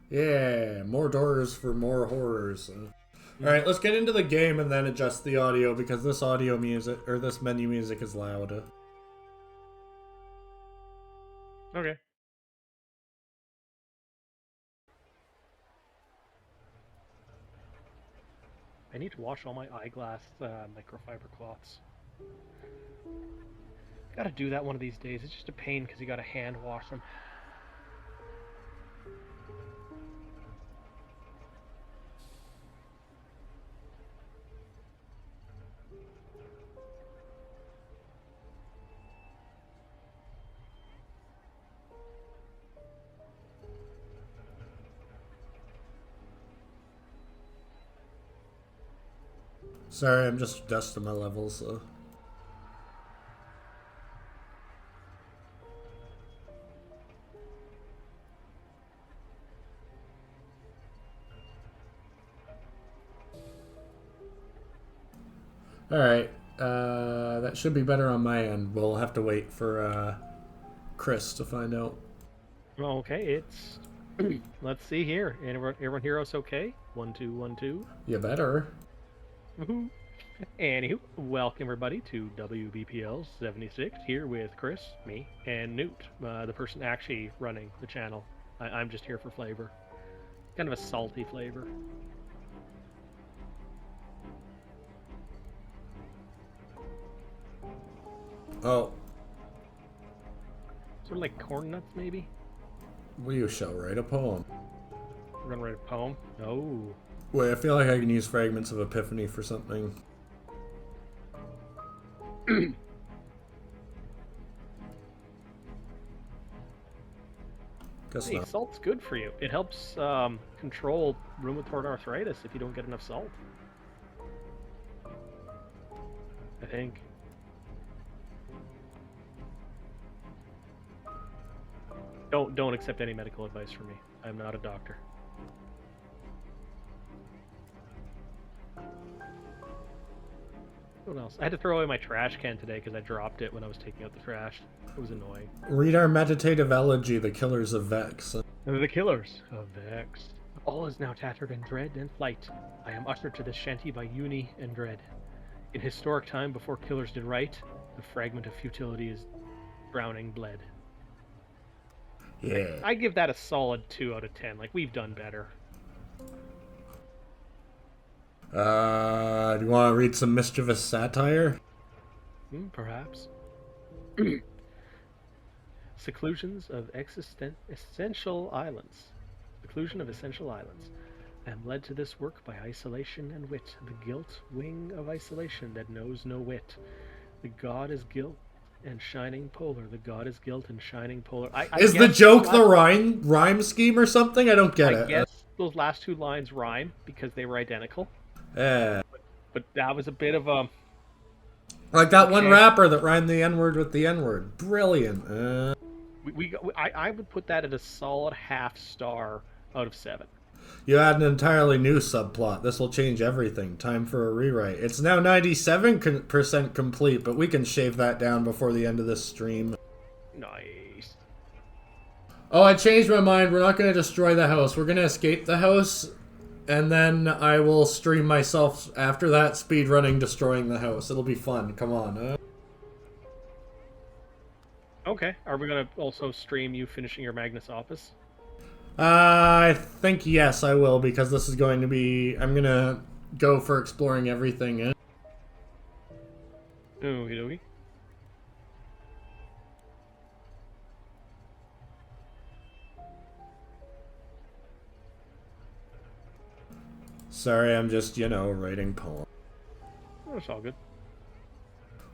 Yeah, more doors for more horrors. Alright, let's get into the game and then adjust the audio because this audio music, or this menu music is loud. Okay. I need to wash all my eyeglass microfiber cloths. Gotta do that one of these days. It's just a pain because you gotta hand wash them. Sorry, I'm just adjusting my levels. Alright, that should be better on my end. We'll have to wait for Chris to find out. Okay, it's. Let's see here. Everyone here is okay? 1, 2, 1, 2. You better. Woohoo. Anywho, welcome everybody to WBPL 76 here with Chris, me, and Noot, the person actually running the channel. I'm just here for flavor. Kind of a salty flavor. Oh, Sort of like corn nuts, maybe? you shall write a poem. We're gonna write a poem? No. Wait, I feel like I can use Fragments of Epiphany for something. Guess Hey, not. salt's good for you. It helps control rheumatoid arthritis if you don't get enough salt. I think. Don't accept any medical advice from me. I'm not a doctor. What else? I had to throw away my trash can today because I dropped it when I was taking out the trash. It was annoying. Read our meditative elegy, The Killers of Vex. The killers of Vex. All is now tattered in dread and flight. I am ushered to this shanty by Uni and Dread. In historic time, before killers did right, the fragment of futility is drowning bled. Yeah. I give that a solid 2 out of 10. Like, we've done better. Do you want to read some mischievous satire? Perhaps. Seclusions of essential islands. Seclusion of essential islands. I am led to this work by isolation and wit, the guilt wing of isolation that knows no wit. The god is guilt and shining polar. The god is guilt and shining polar. Is the joke the rhyme scheme or something? I don't get it. I guess those last 2 lines rhyme because they were identical. Yeah. But that was a bit of a... Like that one rapper that rhymed the N-word with the N-word. Brilliant. I would put that at a solid half star out of 7. You add an entirely new subplot. This will change everything. Time for a rewrite. It's now 97% complete, but we can shave that down before the end of this stream. Nice. Oh, I changed my mind. We're not going to destroy the house. We're going to escape the house, and then I will stream myself after that speedrunning destroying the house. It'll be fun. Come on. Okay. Are we going to also stream you finishing your Magnus Opus? I think yes, I will, because this is going to be... I'm going to go for exploring everything. Okie dokie. Sorry, I'm just, writing poems. That's all good.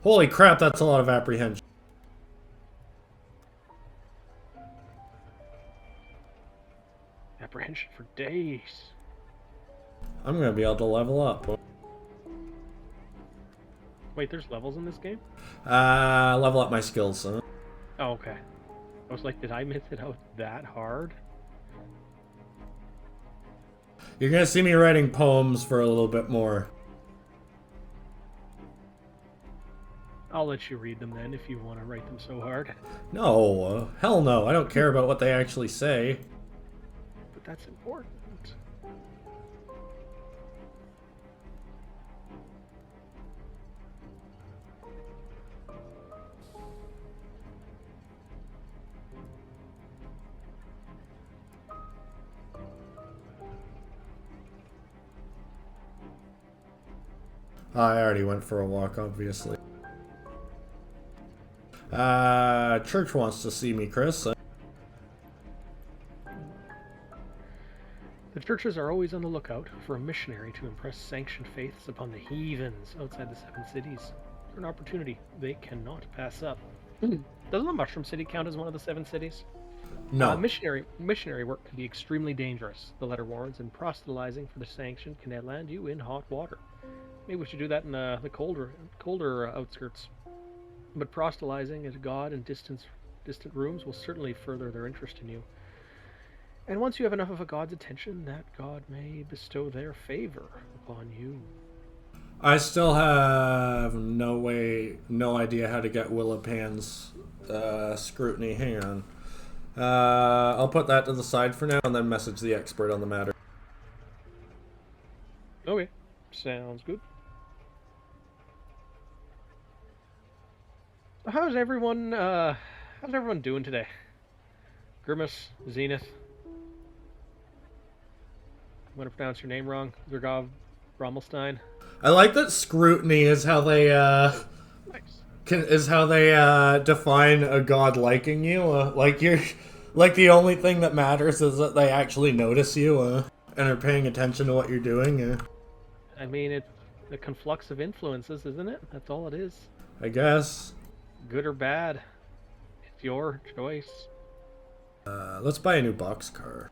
Holy crap, that's a lot of apprehension. Apprehension for days. I'm going to be able to level up. Wait, there's levels in this game? Level up my skills. Oh, okay. I was like, did I miss it out that hard? You're going to see me writing poems for a little bit more. I'll let you read them then if you want to write them so hard. No, hell no. I don't care about what they actually say. But that's important. I already went for a walk, obviously. Church wants to see me, Chris. The churches are always on the lookout for a missionary to impress sanctioned faiths upon the heathens outside the 7 cities. For an opportunity they cannot pass up. Doesn't the Mushroom City count as one of the 7 cities? No. Missionary work can be extremely dangerous, the letter warns, and proselytizing for the sanction can land you in hot water. Maybe we should do that in the colder outskirts. But proselytizing as God in distant rooms will certainly further their interest in you. And once you have enough of a god's attention, that god may bestow their favor upon you. I still have no idea how to get Willapan's scrutiny. Hang on. I'll put that to the side for now and then message the expert on the matter. Okay, sounds good. How's everyone doing today? Grimace, Zenith. I'm gonna pronounce your name wrong. Zergov Brommelstein. I like that scrutiny is how they define a god liking you. Like the only thing that matters is that they actually notice you and are paying attention to what you're doing. I mean, it's a conflux of influences, isn't it? That's all it is. I guess. Good or bad, it's your choice. Let's buy a new boxcar.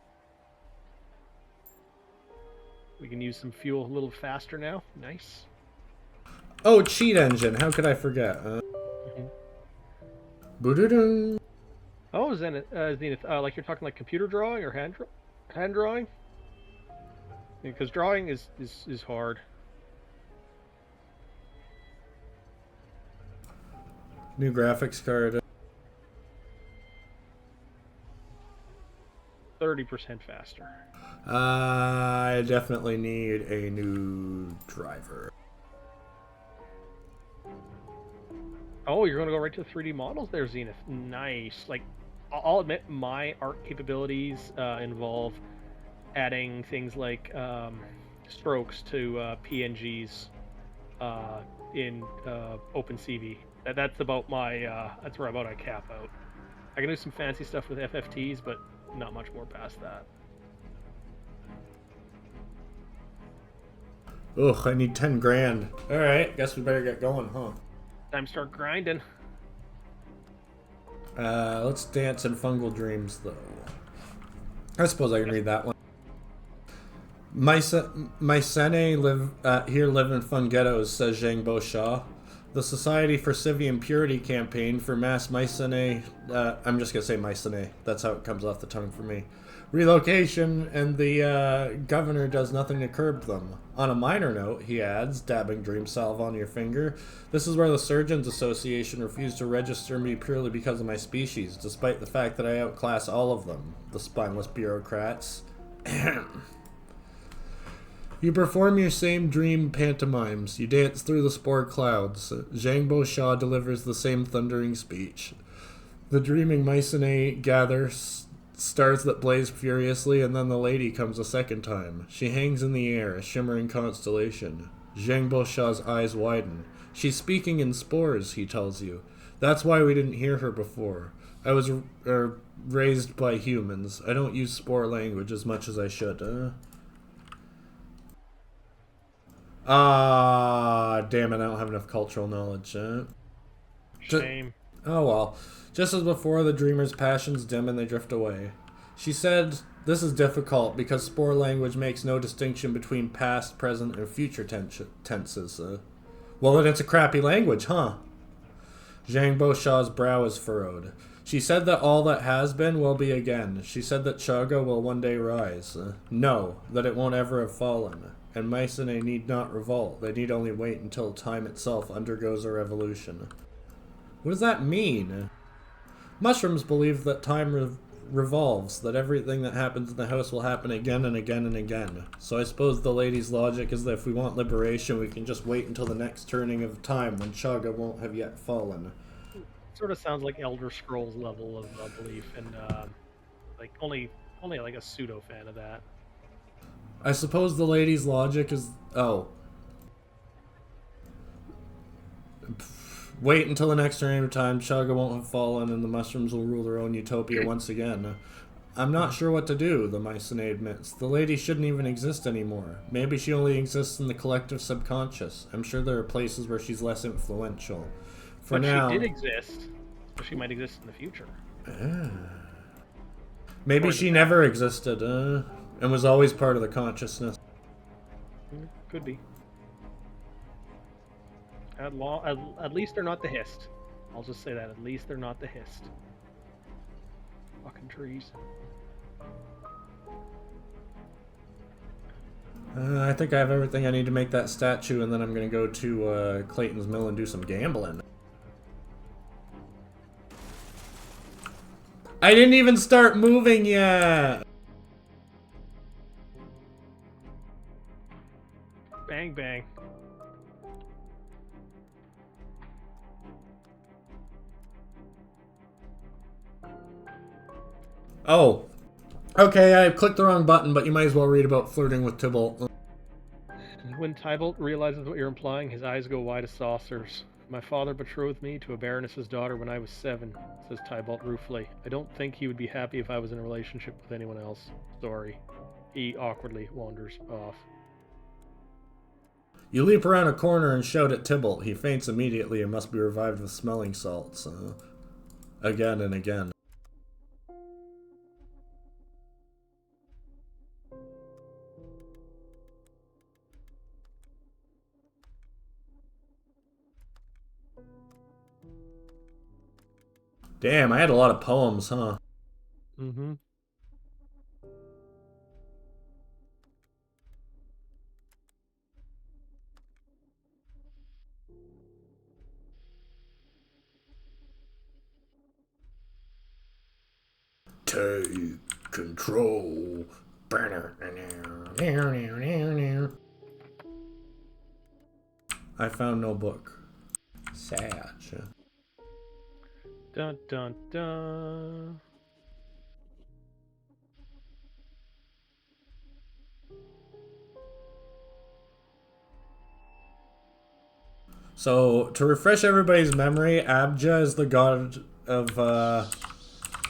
We can use some fuel a little faster now. Nice. Oh, cheat engine. How could I forget? Boodoo. Oh, Zenith, like you're talking like computer drawing or hand drawing? Because drawing is hard. New graphics card. 30% faster. I definitely need a new driver. Oh, you're going to go right to the 3D models there, Zenith. Nice. Like, I'll admit my art capabilities involve adding things like strokes to PNGs in OpenCV. That's about that's where I cap out. I can do some fancy stuff with FFTs, but not much more past that. Ugh, I need 10 grand. Alright, guess we better get going, huh? Time to start grinding. Let's dance in Fungal Dreams, though. I suppose I can read that one. My sene live in fun ghettos, says Zhang Bo Shah. The Society for Civian Purity campaign for mass Mycenae, I'm just going to say Mycenae, that's how it comes off the tongue for me. Relocation, and the governor does nothing to curb them. On a minor note, he adds, dabbing dream salve on your finger, this is where the Surgeons Association refused to register me purely because of my species, despite the fact that I outclass all of them, the spineless bureaucrats. You perform your same dream pantomimes. You dance through the spore clouds. Zhang Bo Shah delivers the same thundering speech. The dreaming Mycenae gather stars that blaze furiously, and then the lady comes a second time. She hangs in the air, a shimmering constellation. Zhang Bo Shah's eyes widen. She's speaking in spores, he tells you. That's why we didn't hear her before. I was raised by humans. I don't use spore language as much as I should. Damn it, I don't have enough cultural knowledge. Shame. Oh well. Just as before, the dreamer's passions dim and they drift away. She said, this is difficult because spore language makes no distinction between past, present, and future tenses. Well, then it's a crappy language, huh? Zhang Bo Shah's brow is furrowed. She said that all that has been will be again. She said that Chaga will one day rise. No, that it won't ever have fallen. And Mycenae need not revolt. They need only wait until time itself undergoes a revolution. What does that mean? Mushrooms believe that time revolves, that everything that happens in the house will happen again and again and again. So I suppose the lady's logic is that if we want liberation, we can just wait until the next turning of time when Chaga won't have yet fallen. Sort of sounds like Elder Scrolls level of belief, and like only like a pseudo fan of that. I suppose the lady's logic is... Oh. Wait until the next turning of time, Chaga won't have fallen, and the mushrooms will rule their own utopia once again. I'm not sure what to do, the Mycenae admits. The lady shouldn't even exist anymore. Maybe she only exists in the collective subconscious. I'm sure there are places where she's less influential. For But now... she did exist, so she might exist in the future. Maybe she never existed, and was always part of the consciousness. Could be. At least they're not the Hist. I'll just say that. At least they're not the Hist. Fucking trees. I think I have everything I need to make that statue, and then I'm gonna go to Clayton's Mill and do some gambling. I didn't even start moving yet! Bang, bang. Oh. Okay, I clicked the wrong button, but you might as well read about flirting with Tybalt. When Tybalt realizes what you're implying, his eyes go wide as saucers. My father betrothed me to a baroness's daughter when I was 7, says Tybalt ruefully. I don't think he would be happy if I was in a relationship with anyone else. Sorry. He awkwardly wanders off. You leap around a corner and shout at Tybalt. He faints immediately and must be revived with smelling salts. Again and again. Damn, I had a lot of poems, huh? Mm-hmm. Take control. I found no book. Sad. Dun dun dun. So, to refresh everybody's memory, Abja is the god of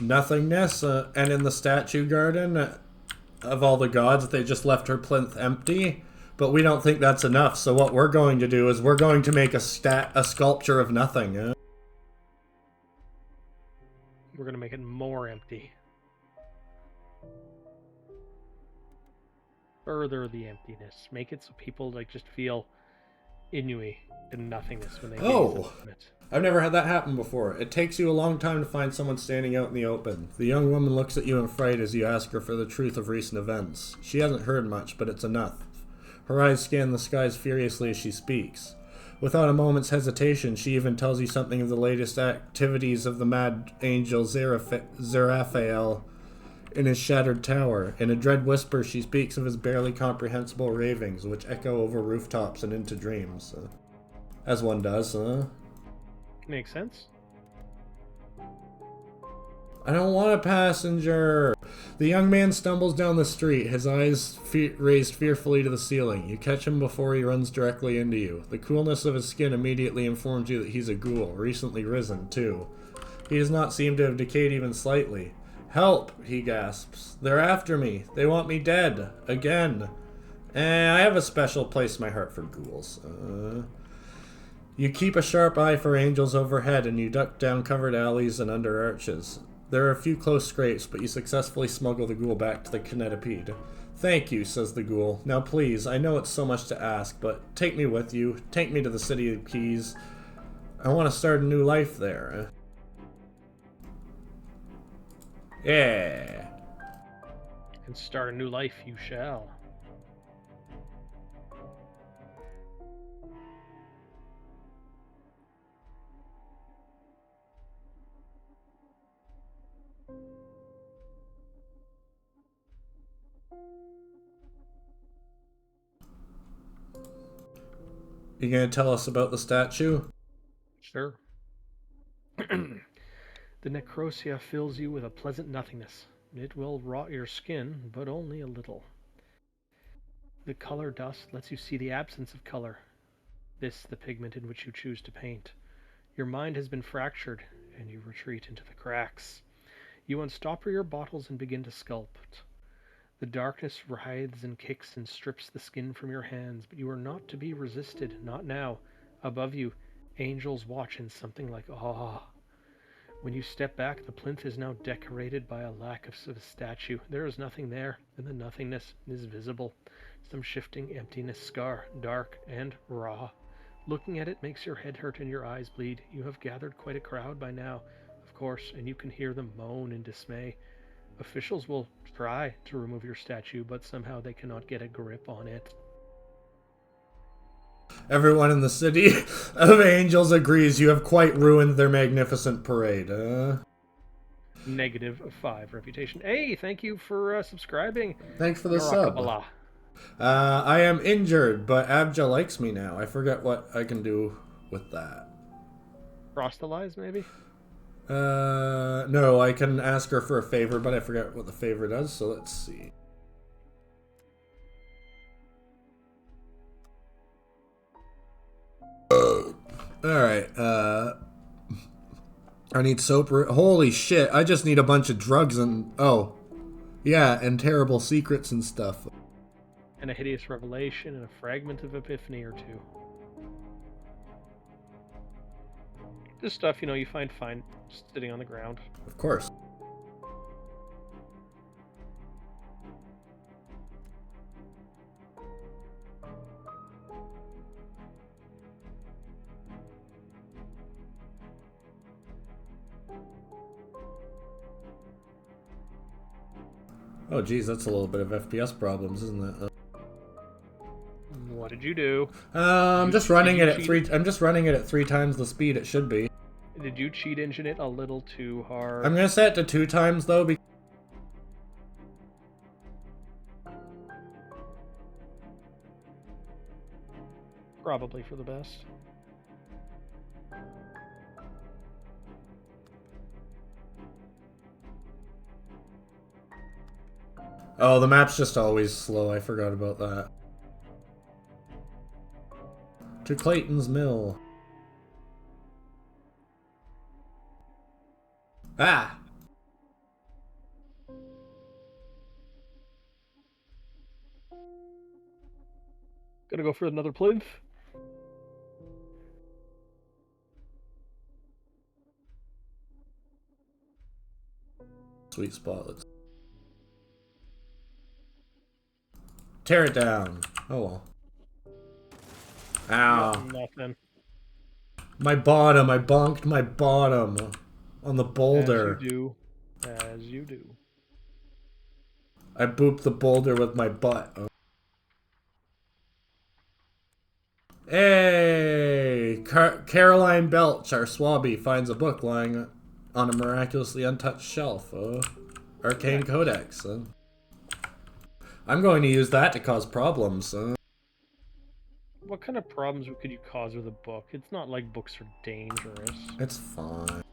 nothingness, and in the statue garden of all the gods, they just left her plinth empty. But we don't think that's enough, so what we're going to do is we're going to make a sculpture of nothing. We're gonna make it more empty. Further the emptiness. Make it so people like just feel inui and nothingness when they gaze at it. I've never had that happen before. It takes you a long time to find someone standing out in the open. The young woman looks at you in fright as you ask her for the truth of recent events. She hasn't heard much, but it's enough. Her eyes scan the skies furiously as she speaks. Without a moment's hesitation, she even tells you something of the latest activities of the mad angel Zeraphael in his shattered tower. In a dread whisper, she speaks of his barely comprehensible ravings, which echo over rooftops and into dreams. As one does, Makes sense. I don't want a passenger. The young man stumbles down the street, his eyes raised fearfully to the ceiling. You catch him before he runs directly into you. The coolness of his skin immediately informs you that he's a ghoul, recently risen, too. He does not seem to have decayed even slightly. Help, he gasps. They're after me. They want me dead. Again. I have a special place in my heart for ghouls. You keep a sharp eye for angels overhead, and you duck down covered alleys and under arches. There are a few close scrapes, but you successfully smuggle the ghoul back to the kinetipede. Thank you, says the ghoul. Now please, I know it's so much to ask, but take me with you. Take me to the City of Keys. I want to start a new life there. Yeah. And start a new life you shall. You gonna tell us about the statue? Sure. The necrosia fills you with a pleasant nothingness. It will rot your skin, but only a little. The color dust lets you see the absence of color. This the pigment in which you choose to paint. Your mind has been fractured, and you retreat into the cracks. You unstopper your bottles and begin to sculpt. The darkness writhes and kicks and strips the skin from your hands, but you are not to be resisted, not now. Above you, angels watch in something like awe. When you step back, the plinth is now decorated by a lack of a statue. There is nothing there, and the nothingness is visible. Some shifting emptiness scar, dark and raw. Looking at it makes your head hurt and your eyes bleed. You have gathered quite a crowd by now, of course, and you can hear them moan in dismay. Officials will try to remove your statue, but somehow they cannot get a grip on it. Everyone in the city of angels agrees you have quite ruined their magnificent parade. -5 reputation. Hey, thank you for subscribing. Thanks for the sub. Yorakabala. I am injured, but Abja likes me now. I forget what I can do with that. Cross the lies, maybe? No, I can ask her for a favor, but I forget what the favor does, so let's see. Alright, I need soap. Holy shit, I just need a bunch of drugs and... Oh. Yeah, and terrible secrets and stuff. And a hideous revelation and a fragment of epiphany or two. This stuff, you find fine just sitting on the ground. Of course. Oh geez, that's a little bit of FPS problems, isn't it? What did you do? I'm just running it at 3 times the speed it should be. Did you cheat engine it a little too hard? I'm gonna set it to 2 times though. Probably for the best. Oh, the map's just always slow. I forgot about that. To Clayton's Mill. Ah! Gonna go for another plinth. Sweet spot. Let's tear it down. Oh well. Ow. Nothing. My bottom. I bonked my bottom on the boulder. As you do. As you do. I booped the boulder with my butt. Oh. Hey! Caroline Belch, our swabby, finds a book lying on a miraculously untouched shelf. Arcane Codex. I'm going to use that to cause problems. What kind of problems could you cause with a book? It's not like books are dangerous. It's fine.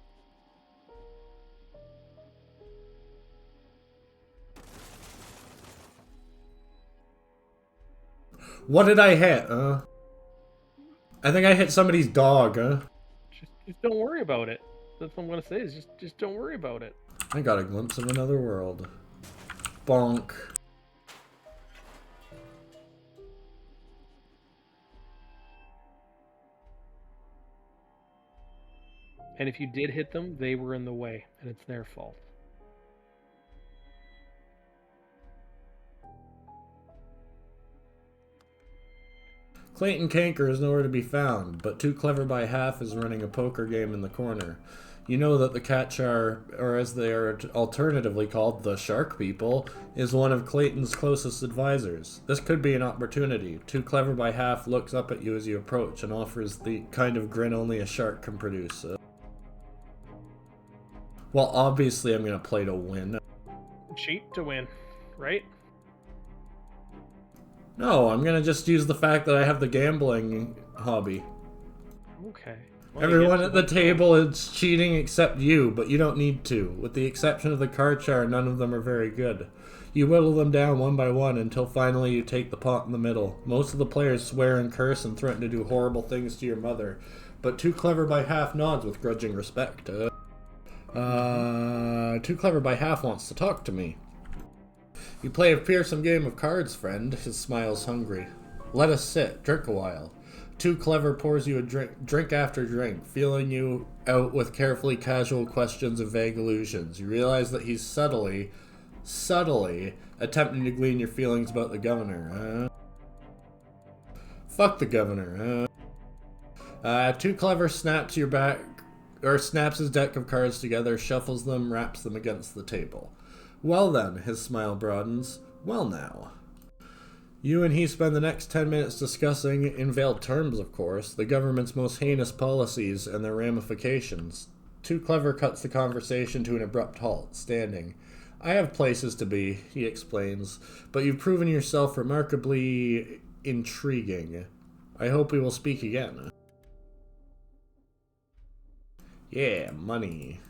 What did I hit? I think I hit somebody's dog. Just don't worry about it. That's what I'm gonna say. Is just don't worry about it. I got a glimpse of another world. Bonk. And if you did hit them, they were in the way, and it's their fault. Clayton Canker is nowhere to be found, but Too Clever by Half is running a poker game in the corner. You know that the Catchar, or as they are alternatively called, the Shark People, is one of Clayton's closest advisors. This could be an opportunity. Too Clever by Half looks up at you as you approach and offers the kind of grin only a shark can produce. Well, obviously I'm going to play to win. Cheat to win, right? No, I'm going to just use the fact that I have the gambling hobby. Okay. Well, Everyone at the table is cheating except you, but you don't need to. With the exception of the card char, none of them are very good. You whittle them down one by one until finally you take the pot in the middle. Most of the players swear and curse and threaten to do horrible things to your mother, but Too Clever by Half nods with grudging respect. Too Clever by Half wants to talk to me. You play a fearsome game of cards, friend. His smile's hungry. Let us sit, drink a while. Too Clever pours you a drink after drink, feeling you out with carefully casual questions and vague allusions. You realize that he's subtly attempting to glean your feelings about the governor. Fuck the governor. Too Clever snaps his deck of cards together, shuffles them, wraps them against the table. Well then, his smile broadens. Well now. You and he spend the next 10 minutes discussing, in veiled terms of course, the government's most heinous policies and their ramifications. Too Clever cuts the conversation to an abrupt halt, standing. I have places to be, he explains, but you've proven yourself remarkably intriguing. I hope we will speak again. Yeah, money.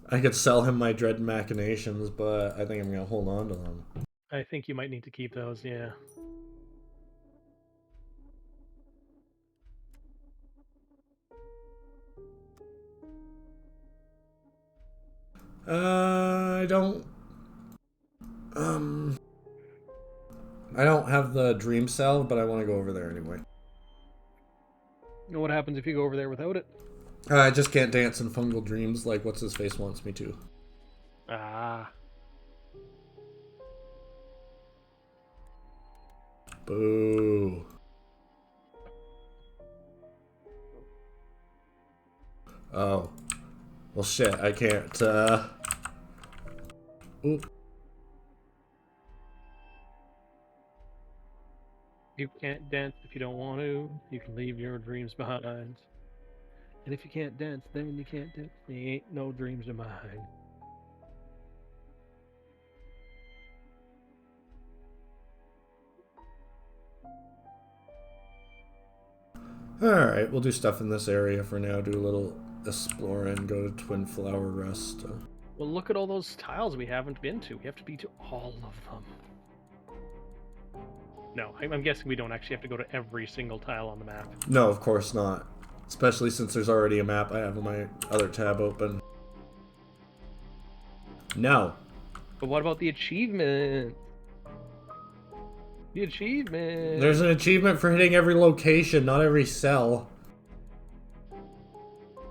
I could sell him my dread machinations, but I think I'm going to hold on to them. I think you might need to keep those, yeah. I don't have the dream salve, but I want to go over there anyway. You know what happens if you go over there without it? I just can't dance in fungal dreams like what's his face wants me to. Ah. Boo. Oh. Well, shit, I can't, Oop. You can't dance if you don't want to. You can leave your dreams behind. And if you can't dance, then you can't dance. There ain't no dreams of mine. Alright, we'll do stuff in this area for now. Do a little exploring, go to Twin Flower Rest. Well, look at all those tiles we haven't been to. We have to be to all of them. No, I'm guessing we don't actually have to go to every single tile on the map. No, of course not. Especially since there's already a map I have on my other tab open. No. But what about the achievement? The achievement! There's an achievement for hitting every location, not every cell.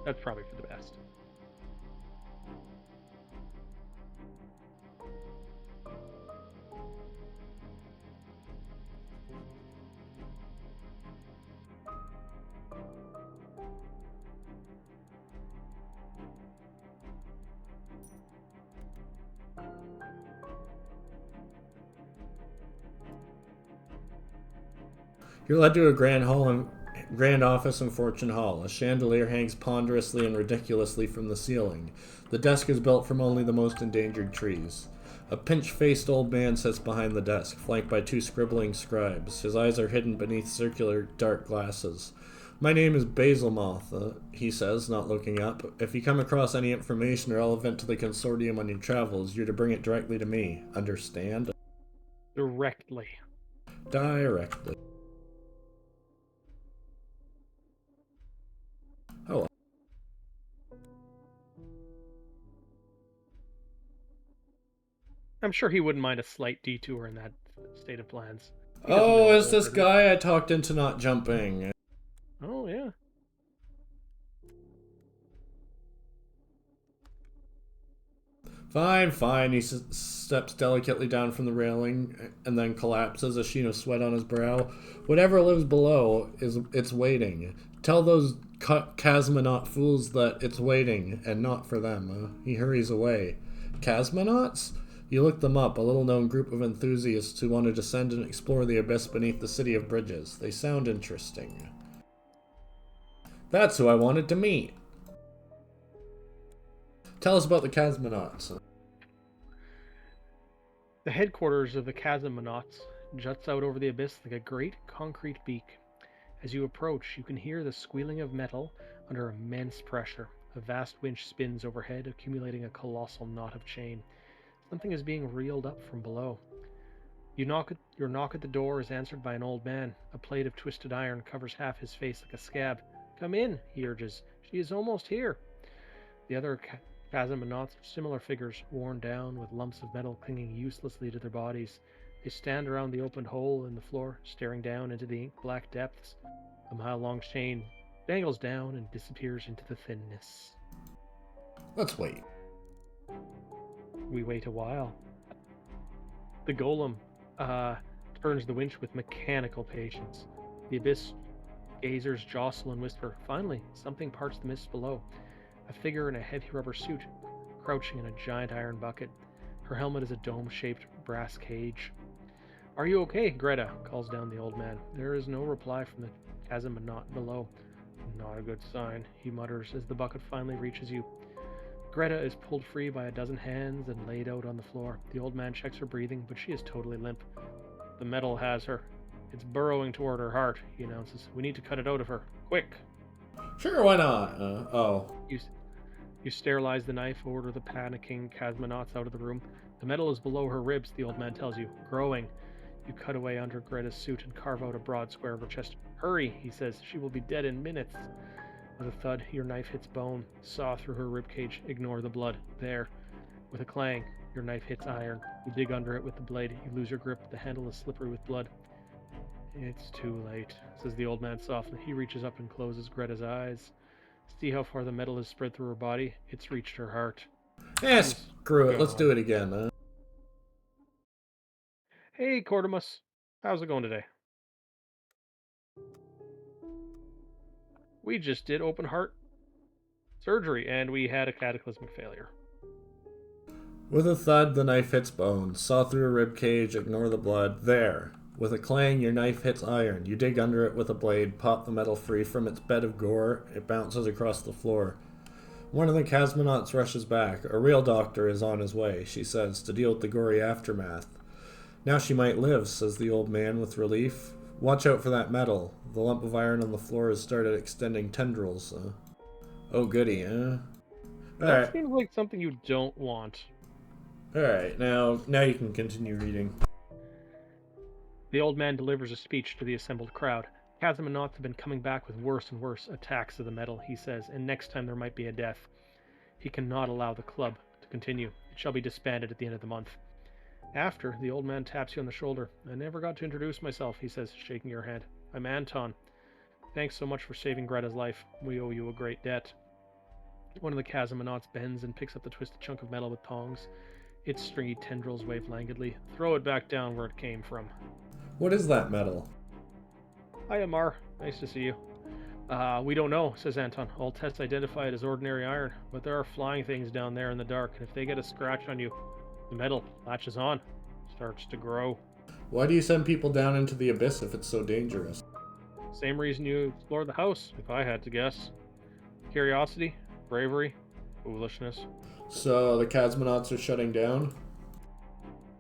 That's probably for the best. You're led to a grand office in Fortune Hall. A chandelier hangs ponderously and ridiculously from the ceiling. The desk is built from only the most endangered trees. A pinch-faced old man sits behind the desk, flanked by two scribbling scribes. His eyes are hidden beneath circular, dark glasses. My name is Basilmoth, he says, not looking up. If you come across any information relevant to the consortium on your travels, you're to bring it directly to me. Understand? Directly. Directly. Oh. I'm sure he wouldn't mind a slight detour in that state of plans. Oh, is this guy I talked into not jumping? Oh, yeah. Fine, fine. He steps delicately down from the railing and then collapses, a sheen of sweat on his brow. Whatever lives below, it's waiting. Tell those cosmonaut fools that it's waiting, and not for them. He hurries away. Cosmonauts? You look them up, a little-known group of enthusiasts who want to descend and explore the abyss beneath the city of bridges. They sound interesting. That's who I wanted to meet. Tell us about the cosmonauts. The headquarters of the Chasmonauts juts out over the abyss like a great concrete beak. As you approach, you can hear the squealing of metal under immense pressure. A vast winch spins overhead, accumulating a colossal knot of chain. Something is being reeled up from below. Your knock at the door is answered by an old man. A plate of twisted iron covers half his face like a scab. "Come in," he urges. "She is almost here." The other Chasmonauts are similar figures, worn down, with lumps of metal clinging uselessly to their bodies. They stand around the opened hole in the floor, staring down into the ink-black depths. A mile-long chain dangles down and disappears into the thinness. Let's wait. We wait a while. The golem turns the winch with mechanical patience. The abyss gazers jostle and whisper. Finally, something parts the mist below. A figure in a heavy rubber suit, crouching in a giant iron bucket. Her helmet is a dome-shaped brass cage. "Are you okay, Greta?" calls down the old man. There is no reply from the Chasmonaut below. "Not a good sign," he mutters as the bucket finally reaches you. Greta is pulled free by a dozen hands and laid out on the floor. The old man checks her breathing, but she is totally limp. "The metal has her. It's burrowing toward her heart," he announces. "We need to cut it out of her. Quick!" Sure, why not? You sterilize the knife, order the panicking Chasmonauts out of the room. The metal is below her ribs, the old man tells you, growing. You cut away under Greta's suit and carve out a broad square of her chest. "Hurry," he says. "She will be dead in minutes." With a thud, your knife hits bone. Saw through her ribcage. Ignore the blood. There. With a clang, your knife hits iron. You dig under it with the blade. You lose your grip. The handle is slippery with blood. "It's too late," says the old man softly. He reaches up and closes Greta's eyes. See how far the metal has spread through her body? It's reached her heart. Screw it. Let's do it again. Hey, Cordemus. How's it going today? We just did open heart surgery, and we had a cataclysmic failure. With a thud, the knife hits bone. Saw through a rib cage. Ignore the blood. There. With a clang, your knife hits iron. You dig under it with a blade, pop the metal free from its bed of gore. It bounces across the floor. One of the Chasmonauts rushes back. A real doctor is on his way, she says, to deal with the gory aftermath. "Now she might live," says the old man with relief. "Watch out for that metal. The lump of iron on the floor has started extending tendrils. Oh, goody, huh?" That seems like something you don't want. Alright, now you can continue reading. The old man delivers a speech to the assembled crowd. Chasmonauts have been coming back with worse and worse attacks of the metal, he says, and next time there might be a death. He cannot allow the club to continue. It shall be disbanded at the end of the month. After, the old man taps you on the shoulder. "I never got to introduce myself," he says, shaking your hand. "I'm Anton. Thanks so much for saving Greta's life. We owe you a great debt." One of the Chasmonauts bends and picks up the twisted chunk of metal with tongs. Its stringy tendrils wave languidly. "Throw it back down where it came from." What is that metal? "Hi, Amar. Nice to see you." We don't know," says Anton. "All tests identify it as ordinary iron, but there are flying things down there in the dark, and if they get a scratch on you, the metal latches on, starts to grow." Why do you send people down into the abyss if it's so dangerous? "Same reason you explored the house, if I had to guess. Curiosity, bravery, foolishness." So the Chasmonauts are shutting down?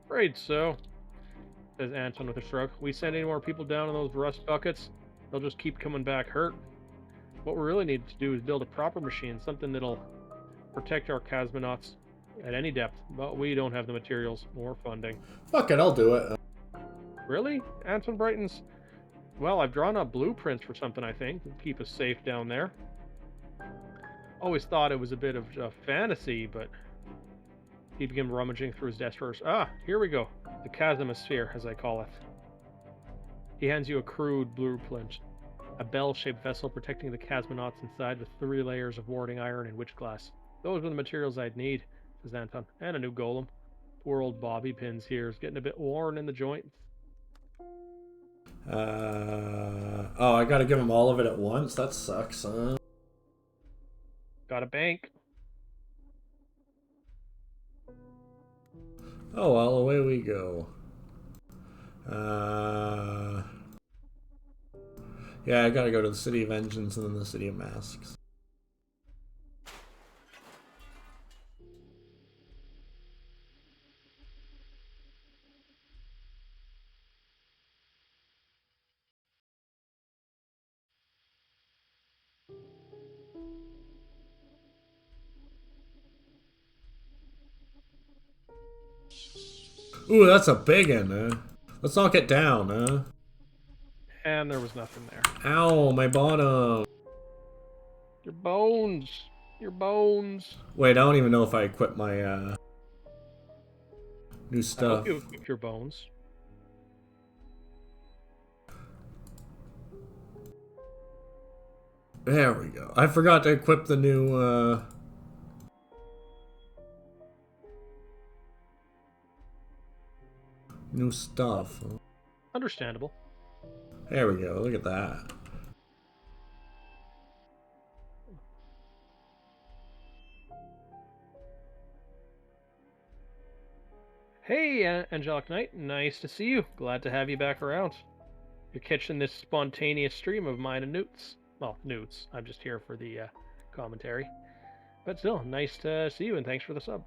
"Afraid so," says Anton with a shrug. "We send any more people down in those rust buckets, they'll just keep coming back hurt. What we really need to do is build a proper machine, something that'll protect our Chasmonauts at any depth, but we don't have the materials or funding." Fuck it, I'll do it. "Really?" Anton brightens. "Well, I've drawn up blueprints for something I think to keep us safe down there. Always thought it was a bit of a fantasy, but..." He began rummaging through his desk drawers. "Ah, here we go. The Chasmosphere, as I call it." He hands you a crude blueprint. A bell-shaped vessel protecting the Chasmonauts inside with 3 layers of warding iron and witch glass. "Those are the materials I'd need," says Anton. "And a new golem. Poor old bobby pins here is getting a bit worn in the joints." I gotta give him all of it at once? That sucks, huh? "Got a bank." Oh well, away we go. Yeah, I gotta go to the City of Engines and then the City of Masks. Ooh, that's a big one. Let's knock it down. And there was nothing there. Ow, my bottom. Your bones! Your bones! Wait, I don't even know if I equip my new I stuff. hope you equip your bones. There we go. I forgot to equip the new stuff. Understandable. There we go. Look at that. Hey, Angelic Knight. Nice to see you. Glad to have you back around. You're catching this spontaneous stream of mine and Newt's. Well, Newt's. I'm just here for the commentary. But still, nice to see you, and thanks for the sub.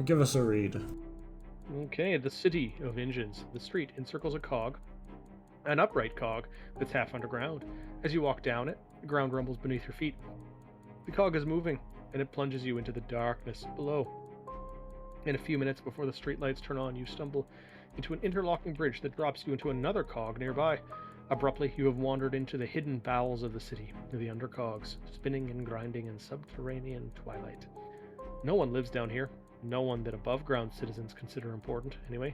Give us a read. Okay, the city of engines. The street encircles a cog, an upright cog that's half underground. As you walk down it, the ground rumbles beneath your feet. The cog is moving, and it plunges you into the darkness below. In a few minutes before the streetlights turn on, you stumble into an interlocking bridge that drops you into another cog nearby. Abruptly, you have wandered into the hidden bowels of the city, the undercogs, spinning and grinding in subterranean twilight. No one lives down here. No one that above-ground citizens consider important, anyway.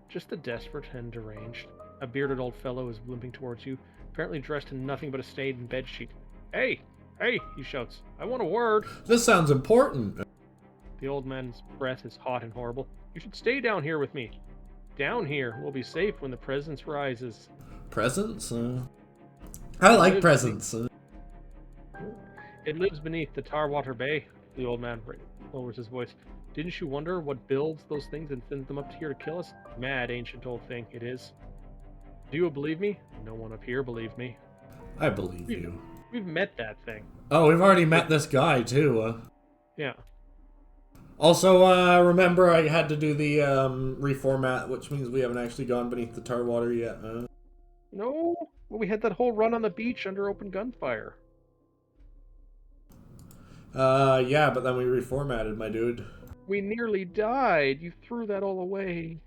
Just the desperate and deranged. A bearded old fellow is limping towards you, apparently dressed in nothing but a stained bedsheet. Hey! Hey! He shouts. I want a word! This sounds important. The old man's breath is hot and horrible. You should stay down here with me. Down here, we'll be safe when the presence rises. Presents? I like presents. It lives beneath the Tarwater Bay. The old man lowers his voice. Didn't you wonder what builds those things and sends them up here to kill us? Mad, ancient old thing, it is. Do you believe me? No one up here believed me. I believe you. We've met that thing. Oh, we've already met this guy, too. Yeah. Also, remember I had to do the reformat, which means we haven't actually gone beneath the tar water yet. No, well, we had that whole run on the beach under open gunfire. Yeah, but then we reformatted, my dude. We nearly died. You threw that all away.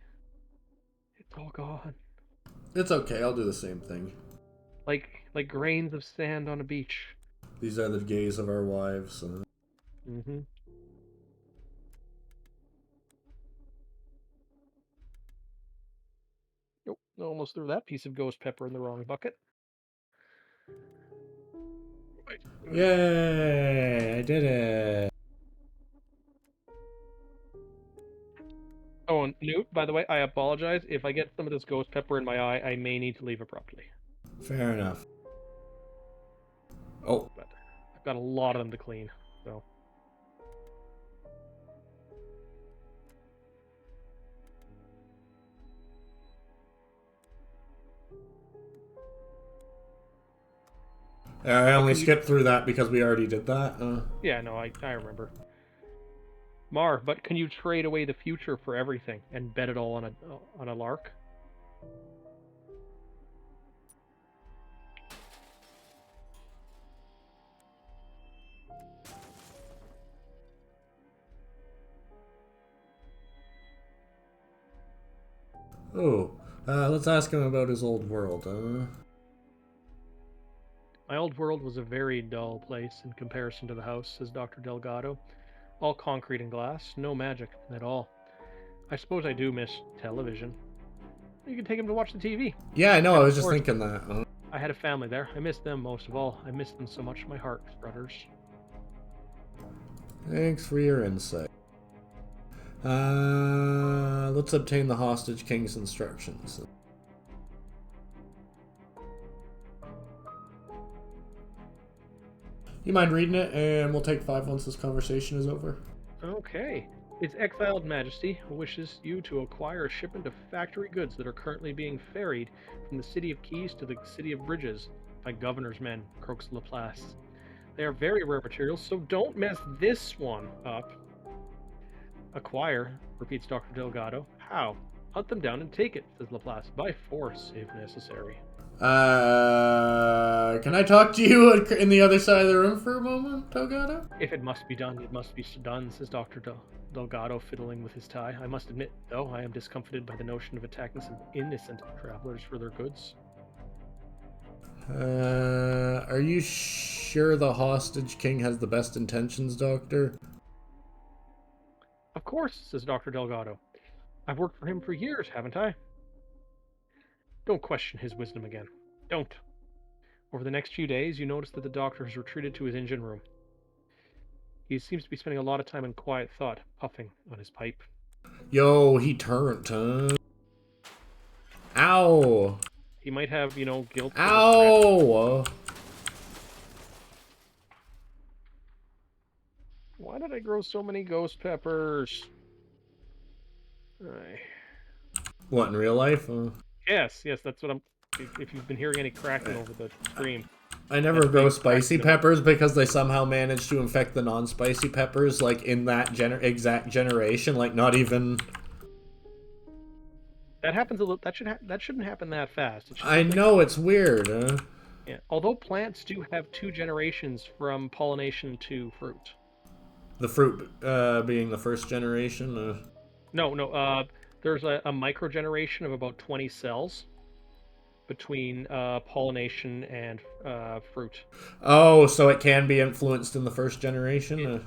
It's all gone. It's okay, I'll do the same thing. Like grains of sand on a beach. These are the gaze of our wives. Mm-hmm. Nope, almost threw that piece of ghost pepper in the wrong bucket. Yay! I did it! Oh, and Newt, by the way, I apologize. If I get some of this ghost pepper in my eye, I may need to leave abruptly. Fair enough. Oh. But I've got a lot of them to clean, so. I only skipped through that because we already did that. Yeah, no, I remember. Mar, but can you trade away the future for everything and bet it all on a lark? Oh, let's ask him about his old world. My old world was a very dull place in comparison to the house, says Dr. Delgado. All concrete and glass, no magic at all. I suppose I do miss television. You can take him to watch the TV. Yeah, I know, I was just thinking that. I had a family there. I miss them most of all. I miss them so much, my heart flutters. Thanks for your insight. Let's obtain the hostage king's instructions. You mind reading it, and we'll take 5 once this conversation is over? Okay. Its exiled majesty wishes you to acquire a shipment of factory goods that are currently being ferried from the city of Keys to the city of Bridges by governor's men, croaks Laplace. They are very rare materials, so don't mess this one up. Acquire, repeats Dr. Delgado. How? Hunt them down and take it, says Laplace, by force, if necessary. Can I talk to you in the other side of the room for a moment, Delgado? If it must be done, it must be done, says Dr. Delgado, fiddling with his tie. I must admit, though, I am discomfited by the notion of attacking some innocent travelers for their goods. Are you sure the hostage king has the best intentions, Doctor? Of course, says Dr. Delgado. I've worked for him for years, haven't I? Don't question his wisdom again. Don't. Over the next few days, you notice that the doctor has retreated to his engine room. He seems to be spending a lot of time in quiet thought, puffing on his pipe. Yo, he turned, huh? Ow! He might have, guilt or regret. Ow! Why did I grow so many ghost peppers? Aye. What, in real life? Yes, that's what I'm... If you've been hearing any cracking over the stream... I never grow spicy peppers because they somehow manage to infect the non-spicy peppers, like, in that exact generation. Like, not even... That happens a little... That shouldn't happen that fast. I know, it's weird, Yeah. Although plants do have 2 generations from pollination to fruit. The fruit being the first generation? No. There's a micro-generation of about 20 cells between pollination and fruit. Oh, so it can be influenced in the first generation?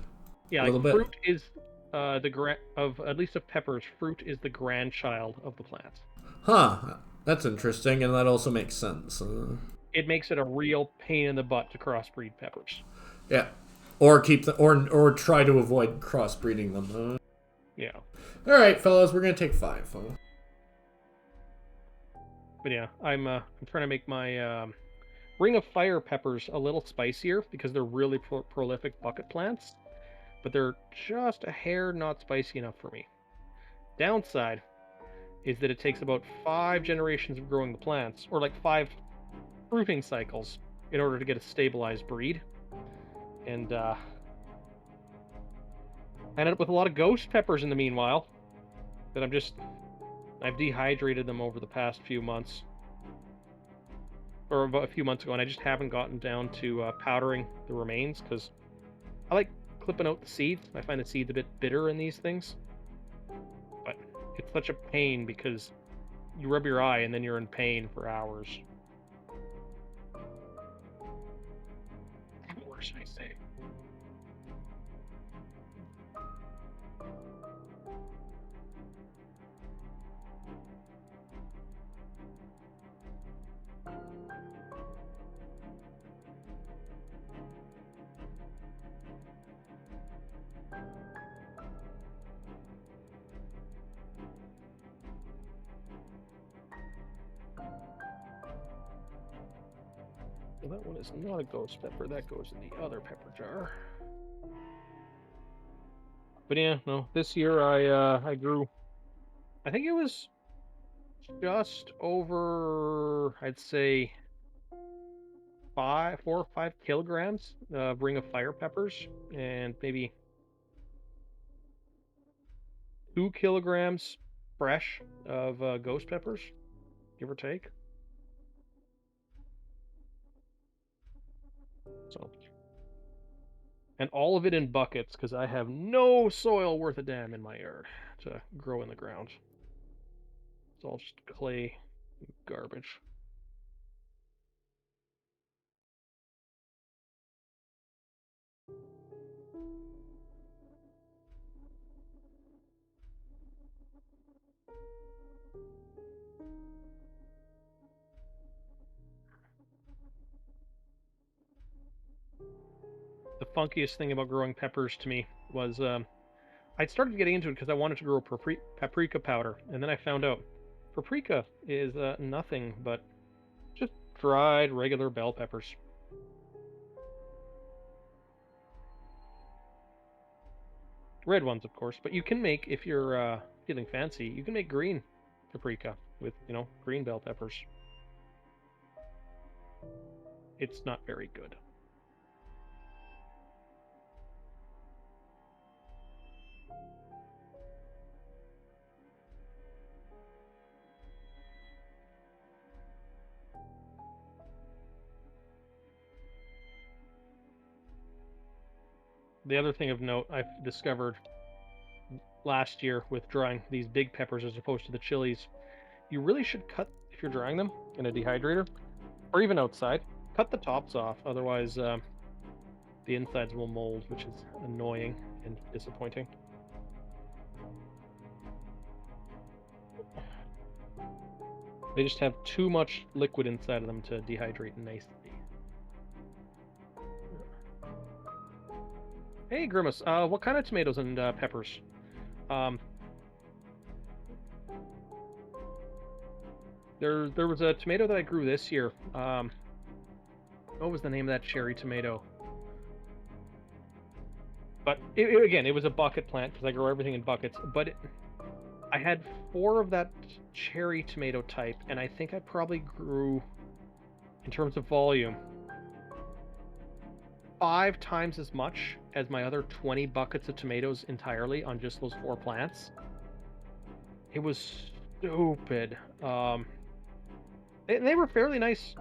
Yeah, a little bit? Fruit is at least of peppers, fruit is the grandchild of the plant. Huh. That's interesting, and that also makes sense. It makes it a real pain in the butt to crossbreed peppers. Yeah. Or keep the or try to avoid crossbreeding them. Yeah. All right, fellas, we're gonna take 5. Huh? But yeah, I'm trying to make my Ring of Fire peppers a little spicier because they're really prolific bucket plants, but they're just a hair not spicy enough for me. Downside is that it takes about 5 generations of growing the plants, or like 5 fruiting cycles, in order to get a stabilized breed. And I ended up with a lot of ghost peppers in the meanwhile that I've dehydrated them over the past few months, or about a few months ago, and I just haven't gotten down to powdering the remains because I like clipping out the seeds. I find the seeds a bit bitter in these things, but it's such a pain because you rub your eye and then you're in pain for hours. Hours, I say. Well, that one is not a ghost pepper. That goes in the other pepper jar. But yeah, no. This year I grew. I think it was just over. I'd say 4 or 5 kilograms of Ring of Fire peppers, and maybe 2 kilograms fresh of ghost peppers, give or take. So, and all of it in buckets because I have no soil worth a damn in my yard to grow in the ground. It's all just clay garbage. The funkiest thing about growing peppers to me was I started getting into it because I wanted to grow paprika powder, and then I found out paprika is nothing but just dried regular bell peppers. Red ones, of course, but you can make, if you're feeling fancy, you can make green paprika with, green bell peppers. It's not very good. The other thing of note I've discovered last year with drying these big peppers as opposed to the chilies, you really should cut, if you're drying them in a dehydrator or even outside, cut the tops off. Otherwise, the insides will mold, which is annoying and disappointing. They just have too much liquid inside of them to dehydrate nicely. Hey, Grimace, what kind of tomatoes and peppers? Um, there was a tomato that I grew this year. What was the name of that cherry tomato? But again, it was a bucket plant because I grow everything in buckets. But I had 4 of that cherry tomato type, and I think I probably grew, in terms of volume, 5 times as much as my other 20 buckets of tomatoes entirely on just those 4 plants. It was stupid. They were fairly nice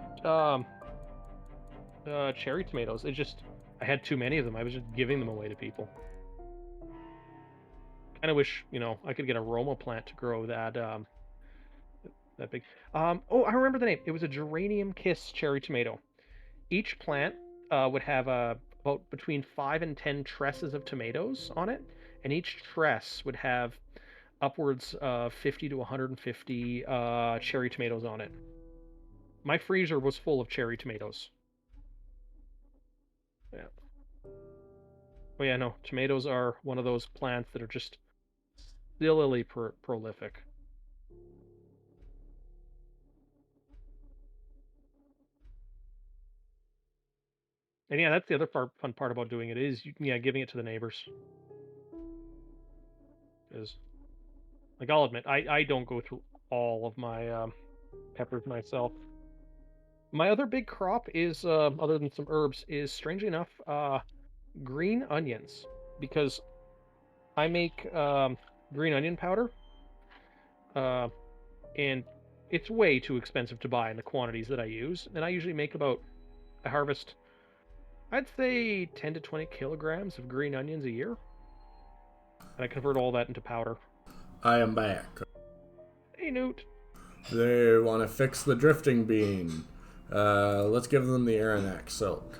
cherry tomatoes. I had too many of them. I was just giving them away to people. Kind of wish, I could get a Roma plant to grow that that big. Oh, I remember the name. It was a geranium kiss cherry tomato. Each plant would have about between 5 and 10 tresses of tomatoes on it, and each tress would have upwards of 50 to 150 cherry tomatoes on it. My freezer was full of cherry tomatoes. Yeah. Oh yeah, no. Tomatoes are one of those plants that are just sillily prolific. And yeah, that's the other fun part about doing it is, giving it to the neighbors. Is, like, I'll admit, I don't go through all of my peppers myself. My other big crop is, other than some herbs, is strangely enough, green onions, because I make green onion powder, uh, and it's way too expensive to buy in the quantities that I use. And I usually make I harvest, I'd say 10 to 20 kilograms of green onions a year, and I convert all that into powder. I am back. Hey, Noot. They want to fix the drifting bean. Let's give them the Aranax silk.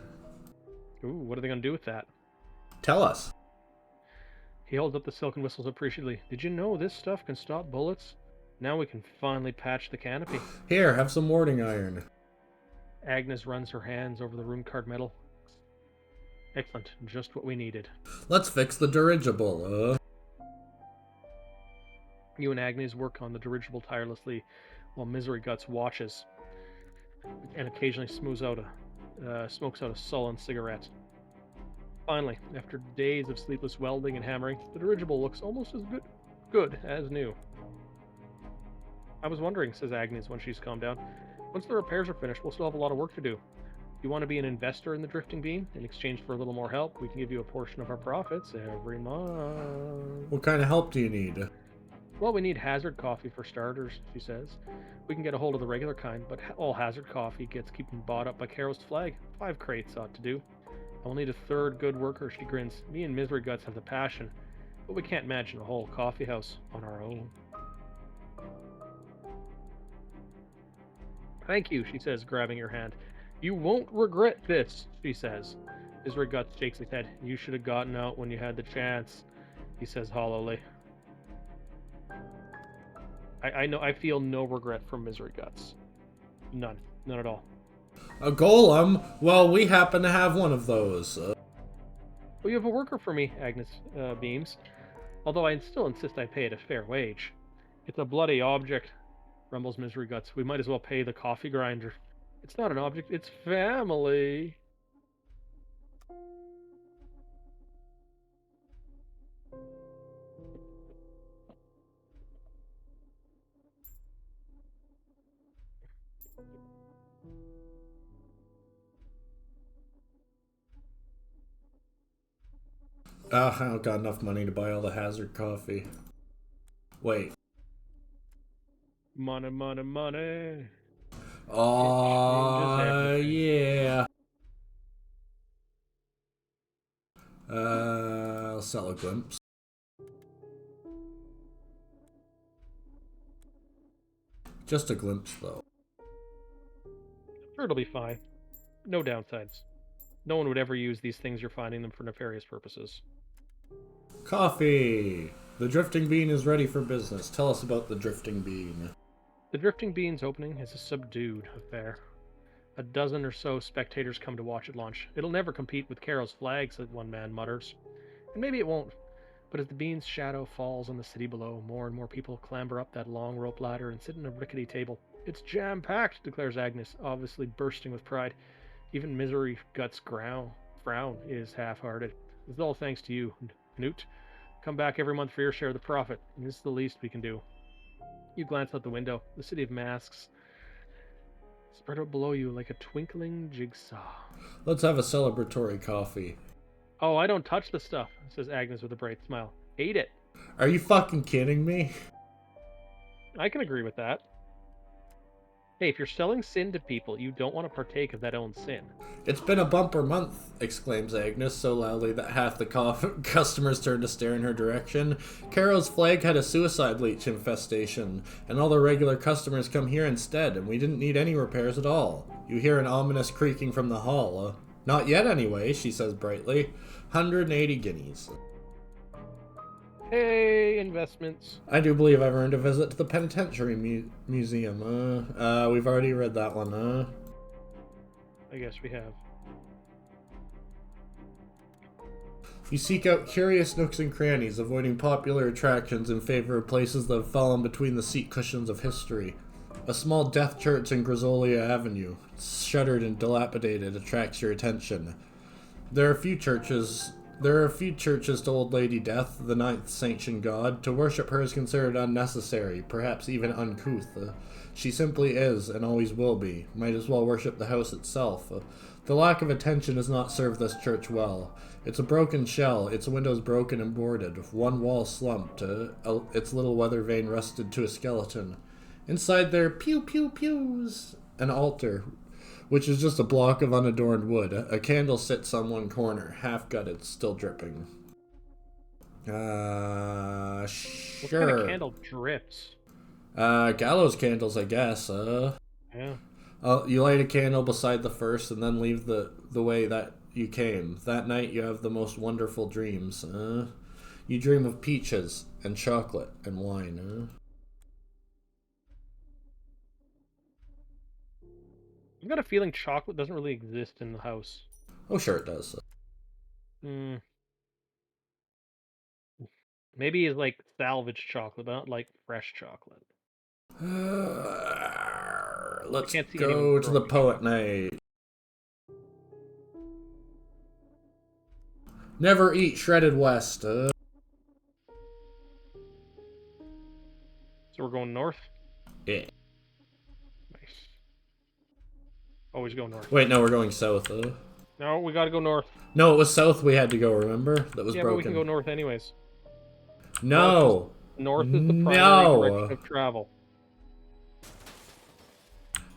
Ooh, what are they going to do with that? Tell us. He holds up the silk and whistles appreciatively. Did you know this stuff can stop bullets? Now we can finally patch the canopy. Here, have some warding iron. Agnes runs her hands over the rune-card metal. Excellent, just what we needed. Let's fix the dirigible. You and Agnes work on the dirigible tirelessly, while Misery Guts watches and occasionally smokes out a sullen cigarette. Finally, after days of sleepless welding and hammering, the dirigible looks almost as good as new. I was wondering, says Agnes when she's calmed down, once the repairs are finished, we'll still have a lot of work to do. If you want to be an investor in the drifting bean, in exchange for a little more help, we can give you a portion of our profits every month. What kind of help do you need? Well, we need hazard coffee for starters, she says. We can get a hold of the regular kind, but all hazard coffee gets keeping bought up by Carol's flag. 5 crates ought to do. I'll need a 3rd good worker, she grins. Me and Misery Guts have the passion, but we can't imagine a whole coffee house on our own. Thank you, she says, grabbing your hand. You won't regret this, she says. Misery Guts shakes his head. You should have gotten out when you had the chance, he says hollowly. I know. I feel no regret for Misery Guts. None at all. A golem? Well, we happen to have one of those. Well, you have a worker for me, Agnes beams. Although I still insist I pay it a fair wage. It's a bloody object, rumbles Misery Guts. We might as well pay the coffee grinder. It's not an object, it's family. I don't got enough money to buy all the hazard coffee. Wait. Money, money, money. Oh, yeah. I'll sell a glimpse. Just a glimpse, though. Sure, it'll be fine. No downsides. No one would ever use these things you're finding them for nefarious purposes. Coffee! The Drifting Bean is ready for business. Tell us about the Drifting Bean. The Drifting Bean's opening is a subdued affair. A dozen or so spectators come to watch it launch. It'll never compete with Carol's flags, one man mutters. And maybe it won't. But as the bean's shadow falls on the city below, more and more people clamber up that long rope ladder and sit in a rickety table. It's jam-packed, declares Agnes, obviously bursting with pride. Even Misery Guts' frown is half-hearted. It's all thanks to you, Noot. Come back every month for your share of the profit, and this is the least we can do. You glance out the window. The city of masks spread out below you like a twinkling jigsaw. Let's have a celebratory coffee. Oh, I don't touch the stuff, says Agnes with a bright smile. Ate it. Are you fucking kidding me? I can agree with that. Hey, if you're selling sin to people, you don't want to partake of that own sin. It's been a bumper month, exclaims Agnes so loudly that half the customers turn to stare in her direction. Carol's flag had a suicide leech infestation, and all the regular customers come here instead, and we didn't need any repairs at all. You hear an ominous creaking from the hall. Not yet anyway, she says brightly. 180 guineas. Hey, investments. I do believe I've earned a visit to the Penitentiary Museum. We've already read that one, I guess we have. You seek out curious nooks and crannies, avoiding popular attractions in favor of places that have fallen between the seat cushions of history. A small death church in Grisolia Avenue, shuttered and dilapidated, attracts your attention. There are a few churches to Old Lady Death, the ninth sanctioned god. To worship her is considered unnecessary, perhaps even uncouth. She simply is, and always will be. Might as well worship the house itself. The lack of attention does not serve this church well. It's a broken shell, its windows broken and boarded, one wall slumped, its little weather vane rusted to a skeleton. Inside there, pew-pew-pews, an altar, which is just a block of unadorned wood. A candle sits on one corner, half-gutted, still dripping. Sure. What kind of candle drips? Gallows candles, I guess. Yeah. You light a candle beside the first and then leave the way that you came. That night you have the most wonderful dreams. You dream of peaches and chocolate and wine. I've got a feeling chocolate doesn't really exist in the house. Oh, sure it does. Maybe it's like salvaged chocolate, but not like fresh chocolate. Let's go to the poet night. Never eat shredded West. So we're going north? Yeah. Nice. Always go north. Wait, no, we're going south. No, we gotta go north. No, it was south we had to go, remember? That was broken. But we can go north anyways. No! North is the primary direction of travel.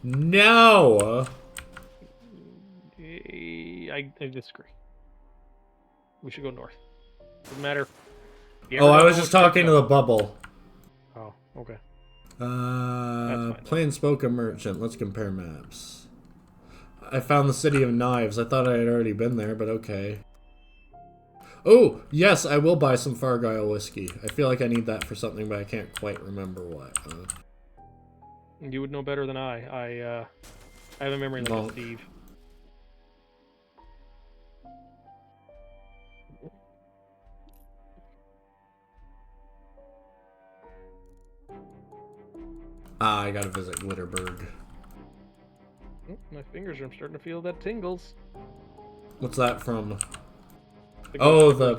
No! I disagree. We should go north. Doesn't matter. Oh, I was just talking to the bubble. Oh, okay. Plain spoken merchant. Let's compare maps. I found the City of Knives. I thought I had already been there, but okay. Oh, yes, I will buy some Fargyle whiskey. I feel like I need that for something, but I can't quite remember what. You would know better than I. I have a memory like a thief. I gotta visit Glitterberg. My fingers are starting to feel that tingles. What's that from? The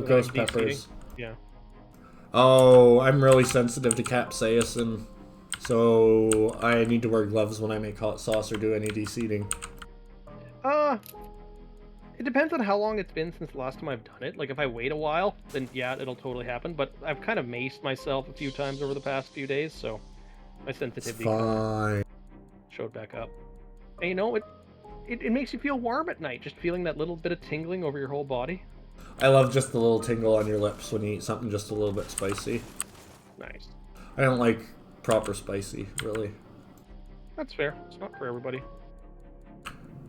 ghost peppers. Yeah. Oh, I'm really sensitive to capsaicin, so I need to wear gloves when I make hot sauce or do any de-seeding. It depends on how long it's been since the last time I've done it. Like, if I wait a while, then yeah, it'll totally happen. But I've kind of maced myself a few times over the past few days, so my sensitivity showed back up. And you know, it makes you feel warm at night, just feeling that little bit of tingling over your whole body. I love just the little tingle on your lips when you eat something just a little bit spicy. Nice. I don't like proper spicy, really. That's fair. It's not for everybody.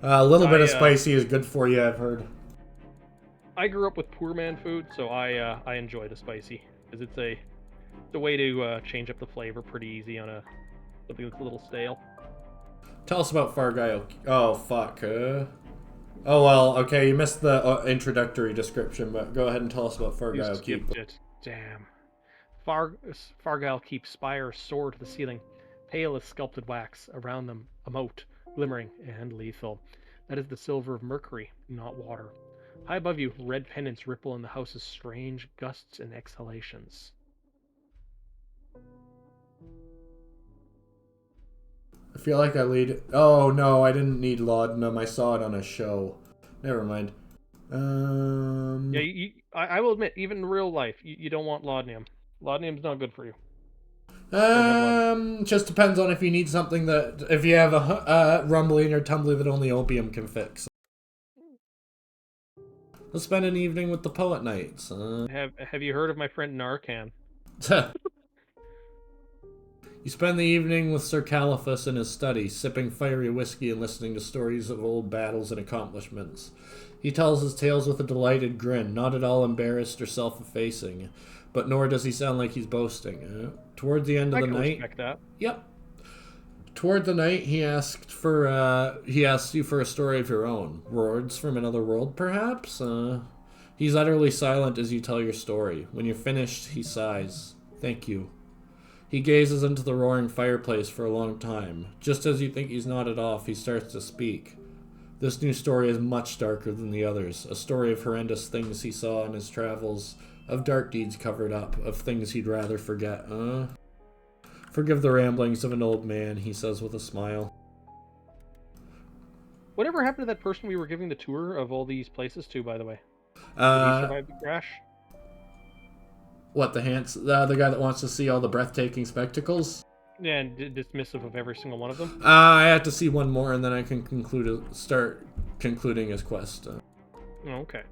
A little bit of I spicy is good for you, I've heard. I grew up with poor man food, so I enjoy the spicy because it's a way to change up the flavor pretty easy on something that's a little stale. Tell us about Fargo. Oh, fuck. Oh, well, okay, you missed the introductory description, but go ahead and tell us about You Fargo Keep. skipped it. Damn. Fargal keeps spires soar to the ceiling, pale as sculpted wax, around them a moat, glimmering and lethal. That is the silver of mercury, not water. High above you, red pennants ripple in the house's strange gusts and exhalations. I feel like I lead. Oh, no, I didn't need laudanum. I saw it on a show. Never mind. Yeah, I will admit, even in real life, you don't want laudanum. Laudanum's not good for you. Don't have laudanum. Just depends on if you need something that. If you have a rumbly in your tumbly that only opium can fix. Let's spend an evening with the Poet Knights. Have you heard of my friend Narcan? You spend the evening with Sir Caliphus in his study, sipping fiery whiskey and listening to stories of old battles and accomplishments. He tells his tales with a delighted grin, not at all embarrassed or self-effacing, but nor does he sound like he's boasting. Toward the end of I the can night, respect that. yep. Toward the night, he asks you for a story of your own, words from another world, perhaps. He's utterly silent as you tell your story. When you're finished, he sighs. Thank you. He gazes into the roaring fireplace for a long time. Just as you think he's nodded off, he starts to speak. This new story is much darker than the others. A story of horrendous things he saw in his travels, of dark deeds covered up, of things he'd rather forget. Forgive the ramblings of an old man, he says with a smile. Whatever happened to that person we were giving the tour of all these places to, by the way? Did he Uh, survive the crash? what, the guy that wants to see all the breathtaking spectacles? Yeah, and dismissive of every single one of them? I have to see one more and then I can start concluding his quest. Oh, okay.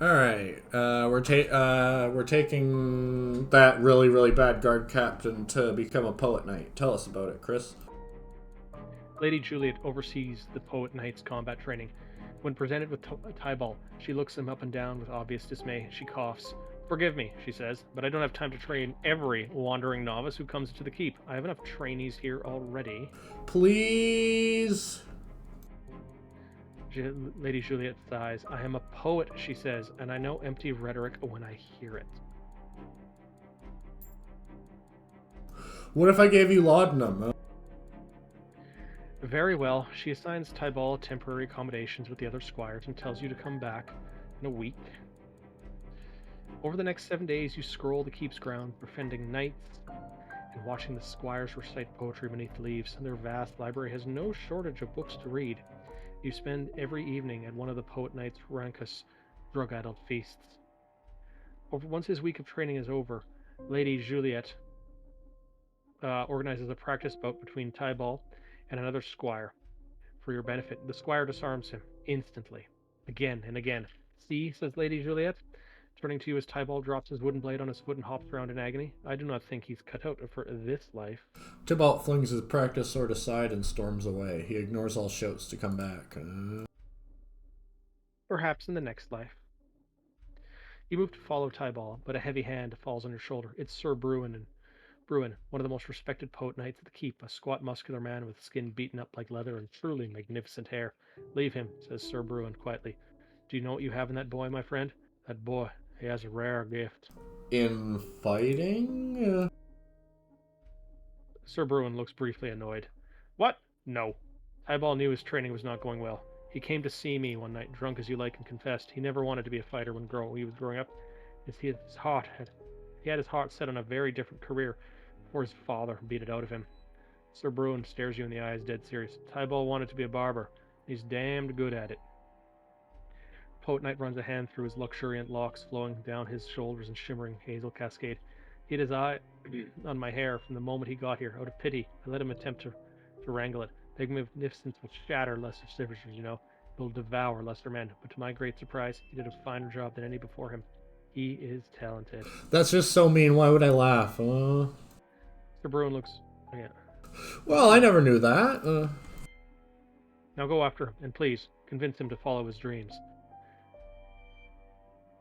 Alright, we're taking that really, really bad guard captain to become a poet knight. Tell us about it, Chris. Lady Juliet oversees the Poet Knight's combat training. When presented with Tybalt, she looks him up and down with obvious dismay. She coughs. Forgive me, she says, but I don't have time to train every wandering novice who comes into the keep. I have enough trainees here already. Please? Lady Juliet sighs. I am a poet, she says, and I know empty rhetoric when I hear it. What if I gave you laudanum? Very well. She assigns Tybalt temporary accommodations with the other squires and tells you to come back in a week. Over the next 7 days, you scroll the keep's ground, befriending knights and watching the squires recite poetry beneath the leaves. Their vast library has no shortage of books to read. You spend every evening at one of the Poet Knight's raucous, drug-addled feasts. Once his week of training is over, Lady Juliet organizes a practice bout between Tybalt and another squire. For your benefit, the squire disarms him instantly, again and again. See, says Lady Juliet, turning to you as Tybalt drops his wooden blade on his foot and hops around in agony. I do not think he's cut out for this life. Tybalt flings his practice sword aside and storms away. He ignores all shouts to come back. Perhaps in the next life. You move to follow Tybalt, but a heavy hand falls on your shoulder. It's Sir Bruin, one of the most respected poet knights at the keep, a squat, muscular man with skin beaten up like leather and truly magnificent hair. Leave him, says Sir Bruin quietly. Do you know what you have in that boy, my friend? That boy, he has a rare gift. In fighting? Sir Bruin looks briefly annoyed. What? No. Tybalt knew his training was not going well. He came to see me one night, drunk as you like, and confessed he never wanted to be a fighter when he was growing up. He had his heart set on a very different career before his father beat it out of him. Sir Bruin stares you in the eyes, dead serious. Tybalt wanted to be a barber. He's damned good at it. Poet Knight runs a hand through his luxuriant locks flowing down his shoulders in shimmering hazel cascade. He had his eye on my hair from the moment he got here. Out of pity, I let him attempt to wrangle it. Magnificence will shatter lesser servitors, you know. He'll devour lesser men. But to my great surprise, he did a finer job than any before him. He is talented. That's just so mean. Why would I laugh? Sir Bruin looks... Oh, yeah. Well, I never knew that. Now go after him, and please, convince him to follow his dreams.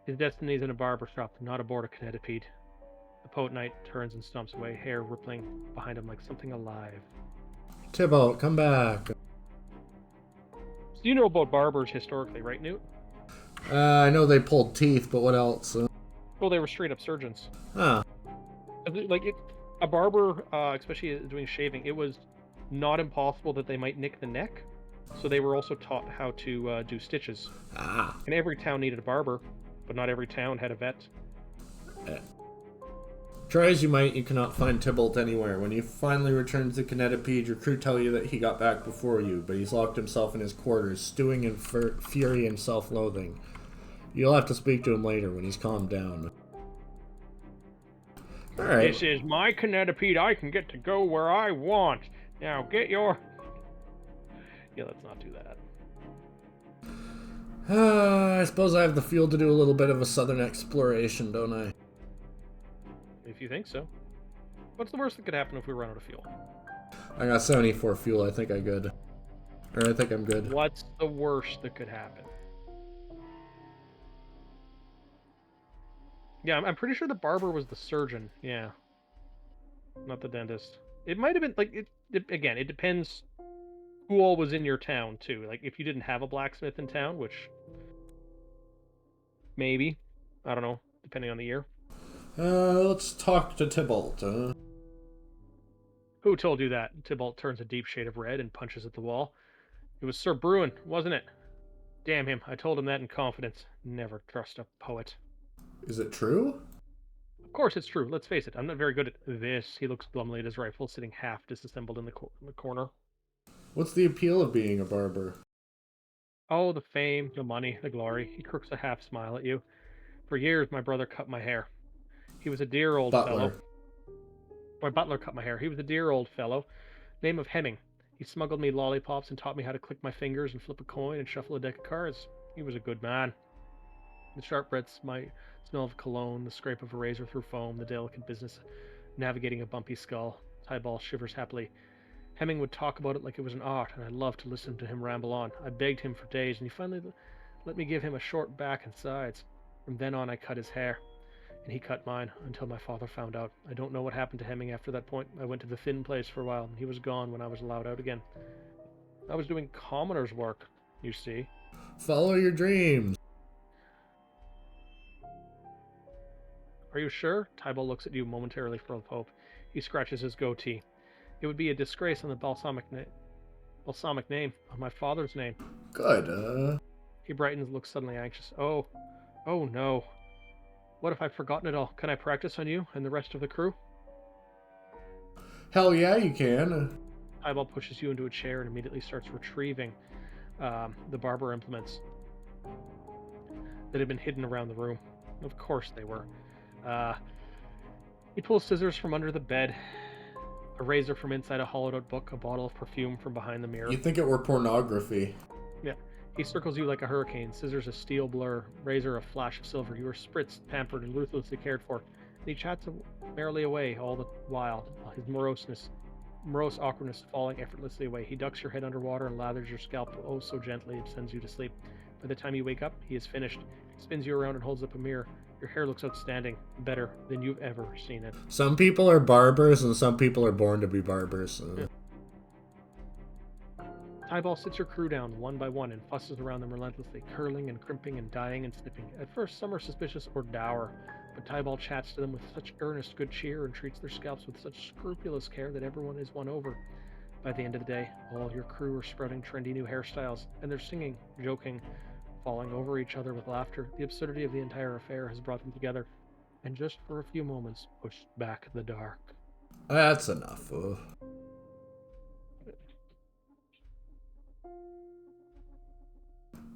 His destiny is in a barber shop, not aboard a canetipede. The poet knight turns and stomps away, hair rippling behind him like something alive. Tybalt, come back. So you know about barbers historically, right, Newt? I know they pulled teeth, but what else? Well, they were straight up surgeons. Huh. Like a barber, especially doing shaving, it was not impossible that they might nick the neck. So they were also taught how to do stitches. Ah. And every town needed a barber, but not every town had a vet. Try as you might, you cannot find Tybalt anywhere. When you finally return to Canetipede, your crew tell you that he got back before you, but he's locked himself in his quarters, stewing in fury and self-loathing. You'll have to speak to him later when he's calmed down. Alright. This is my Canetipede. I can get to go where I want. Now get your... Yeah, let's not do that. I suppose I have the fuel to do a little bit of a southern exploration, don't I? If you think so. What's the worst that could happen if we run out of fuel? I got 74 fuel. I think I'm good. Or I think I'm good. What's the worst that could happen? Yeah, I'm pretty sure the barber was the surgeon. Yeah. Not the dentist. It might have been, like, again, it depends who all was in your town, too. Like, if you didn't have a blacksmith in town, which... maybe. I don't know, depending on the year. Let's talk to Tybalt. Who told you that? Tybalt turns a deep shade of red and punches at the wall. It was Sir Bruin, wasn't it? Damn him, I told him that in confidence. Never trust a poet. Is it true? Of course it's true, let's face it, I'm not very good at this. He looks glumly at his rifle, sitting half disassembled in the corner. What's the appeal of being a barber? Oh, the fame, the money, the glory. He crooks a half smile at you. For years, my brother cut my hair. He was a dear old fellow. My butler cut my hair. He was a dear old fellow. Name of Hemming. He smuggled me lollipops and taught me how to click my fingers and flip a coin and shuffle a deck of cards. He was a good man. The sharp breath smell of cologne, the scrape of a razor through foam, the delicate business navigating a bumpy skull. Tybalt shivers happily. Hemming would talk about it like it was an art, and I loved to listen to him ramble on. I begged him for days, and he finally let me give him a short back and sides. From then on, I cut his hair, and he cut mine until my father found out. I don't know what happened to Hemming after that point. I went to the thin place for a while, and he was gone when I was allowed out again. I was doing commoner's work, you see. Follow your dreams. Are you sure? Tybalt looks at you momentarily full of hope. He scratches his goatee. It would be a disgrace on the balsamic name, on my father's name. Good, He brightens, looks suddenly anxious. Oh no. What if I've forgotten it all? Can I practice on you and the rest of the crew? Hell yeah, you can. Tybalt pushes you into a chair and immediately starts retrieving the barber implements that had been hidden around the room. Of course they were. He pulls scissors from under the bed, a razor from inside a hollowed-out book, a bottle of perfume from behind the mirror. You'd think it were pornography. Yeah. He circles you like a hurricane, scissors a steel blur, razor a flash of silver. You are spritzed, pampered, and ruthlessly cared for. And he chats merrily away all the while, his morose awkwardness falling effortlessly away. He ducks your head underwater and lathers your scalp oh so gently it sends you to sleep. By the time you wake up, he is finished. He spins you around and holds up a mirror. Your hair looks outstanding, better than you've ever seen it. Some people are barbers and some people are born to be barbers. Yeah. Tybalt sits your crew down one by one and fusses around them relentlessly, curling and crimping and dyeing and snipping. At first, some are suspicious or dour, but Tybalt chats to them with such earnest good cheer and treats their scalps with such scrupulous care that everyone is won over. By the end of the day, all your crew are sprouting trendy new hairstyles, and they're singing, joking, falling over each other with laughter. The absurdity of the entire affair has brought them together, and just for a few moments, pushed back the dark. That's enough.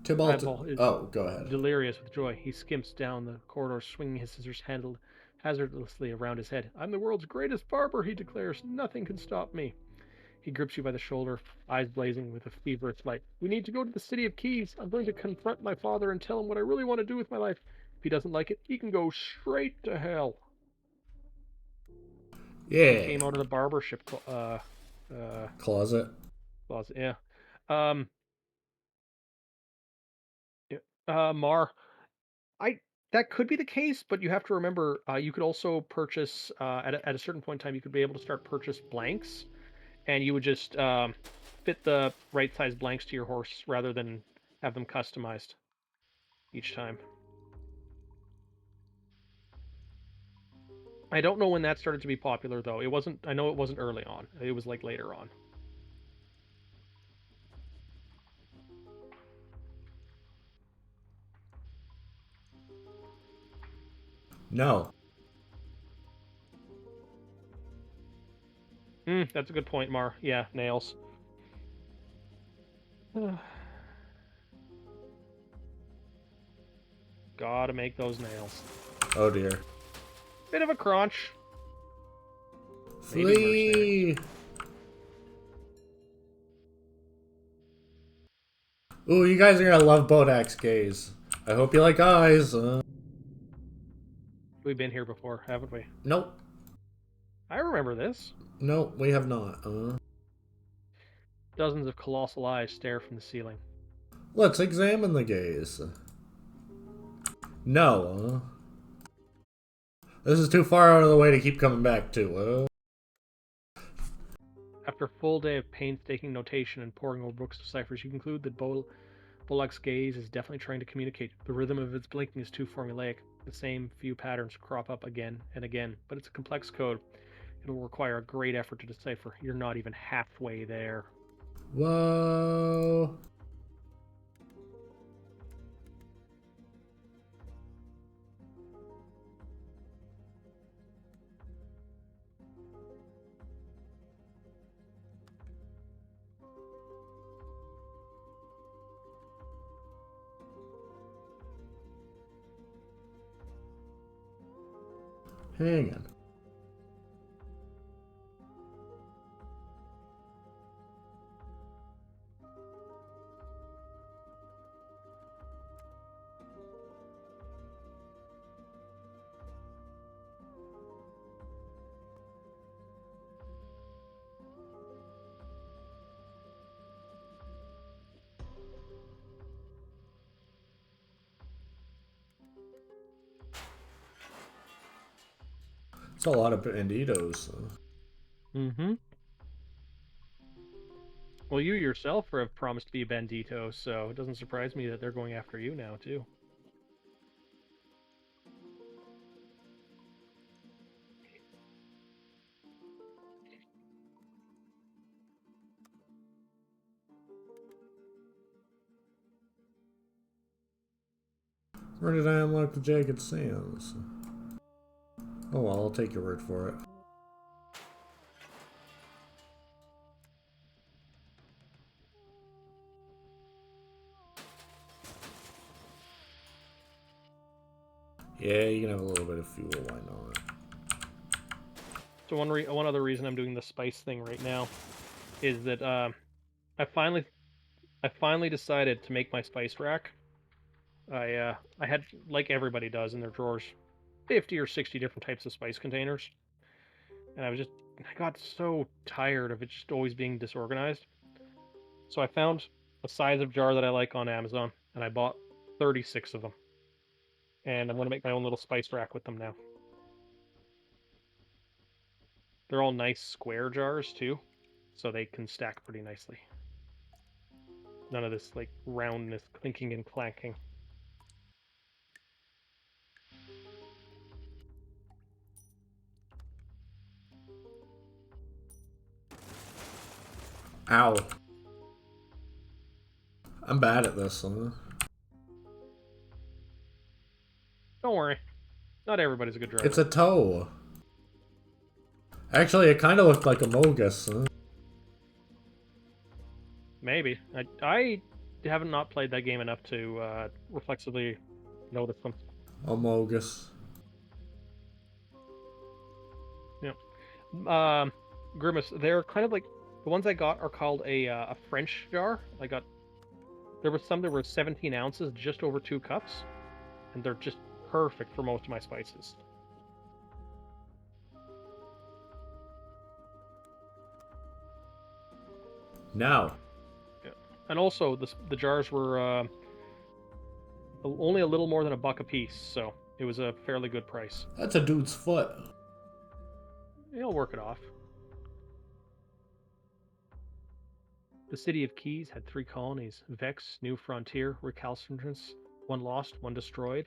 Tybalt is go ahead. Delirious with joy. He skimps down the corridor, swinging his scissors handled hazardously around his head. I'm the world's greatest barber, he declares. Nothing can stop me. He grips you by the shoulder, eyes blazing with a feverish light. We need to go to the city of keys. I'm going to confront my father and tell him what I really want to do with my life. If he doesn't like it, he can go straight to hell. He Yeah. came out of the barbershop Closet. closet. Yeah. Um. Yeah. Mar, I that could be the case, but you have to remember, you could also purchase at a certain point in time, you could be able to start purchase blanks, and you would just fit the right size blanks to your horse rather than have them customized each time. I don't know when that started to be popular though. It wasn't. I know it wasn't early on. It was like later on. No. That's a good point, Mar. Yeah, nails. Gotta make those nails. Oh dear. Bit of a crunch. Maybe mercenary. Flee! Ooh, you guys are gonna love Bodax gaze. I hope you like eyes. We've been here before, haven't we? Nope. I remember this. Nope, we have not. Dozens of colossal eyes stare from the ceiling. Let's examine the gaze. No. This is too far out of the way to keep coming back to. After a full day of painstaking notation and poring over books of ciphers, you conclude that Bolak's gaze is definitely trying to communicate. The rhythm of its blinking is too formulaic. The same few patterns crop up again and again, but it's a complex code. It'll require a great effort to decipher. You're not even halfway there. Whoa. Hang on. It's a lot of banditos. Mm-hmm. Well, you yourself have promised to be a bandito, so it doesn't surprise me that they're going after you now, too. Where did I unlock the Jagged Sands? Oh well, I'll take your word for it. Yeah, you can have a little bit of fuel, why not? So one other reason I'm doing the spice thing right now is that I finally decided to make my spice rack. I had, like everybody does in their drawers, 50 or 60 different types of spice containers, and I got so tired of it just always being disorganized. So I found a size of jar that I like on Amazon, and I bought 36 of them. And I'm going to make my own little spice rack with them now. They're all nice square jars, too, so they can stack pretty nicely. None of this, like, roundness, clinking and clanking. Ow. I'm bad at this. Don't worry. Not everybody's a good driver. It's a toe. Actually, it kind of looked like a Mogus. Maybe. I haven't not played that game enough to reflexively notice them. A Mogus. Yeah. Grimace, they're kind of like The ones I got are called a French jar. There was some that were 17 ounces, just over 2 cups, and they're just perfect for most of my spices. Now. Yeah. And also, the jars were only a little more than $1 a piece, so it was a fairly good price. That's a dude's foot. You'll work it off. The city of Keys had 3 colonies: Vex, New Frontier, Recalcitrance. One lost, one destroyed,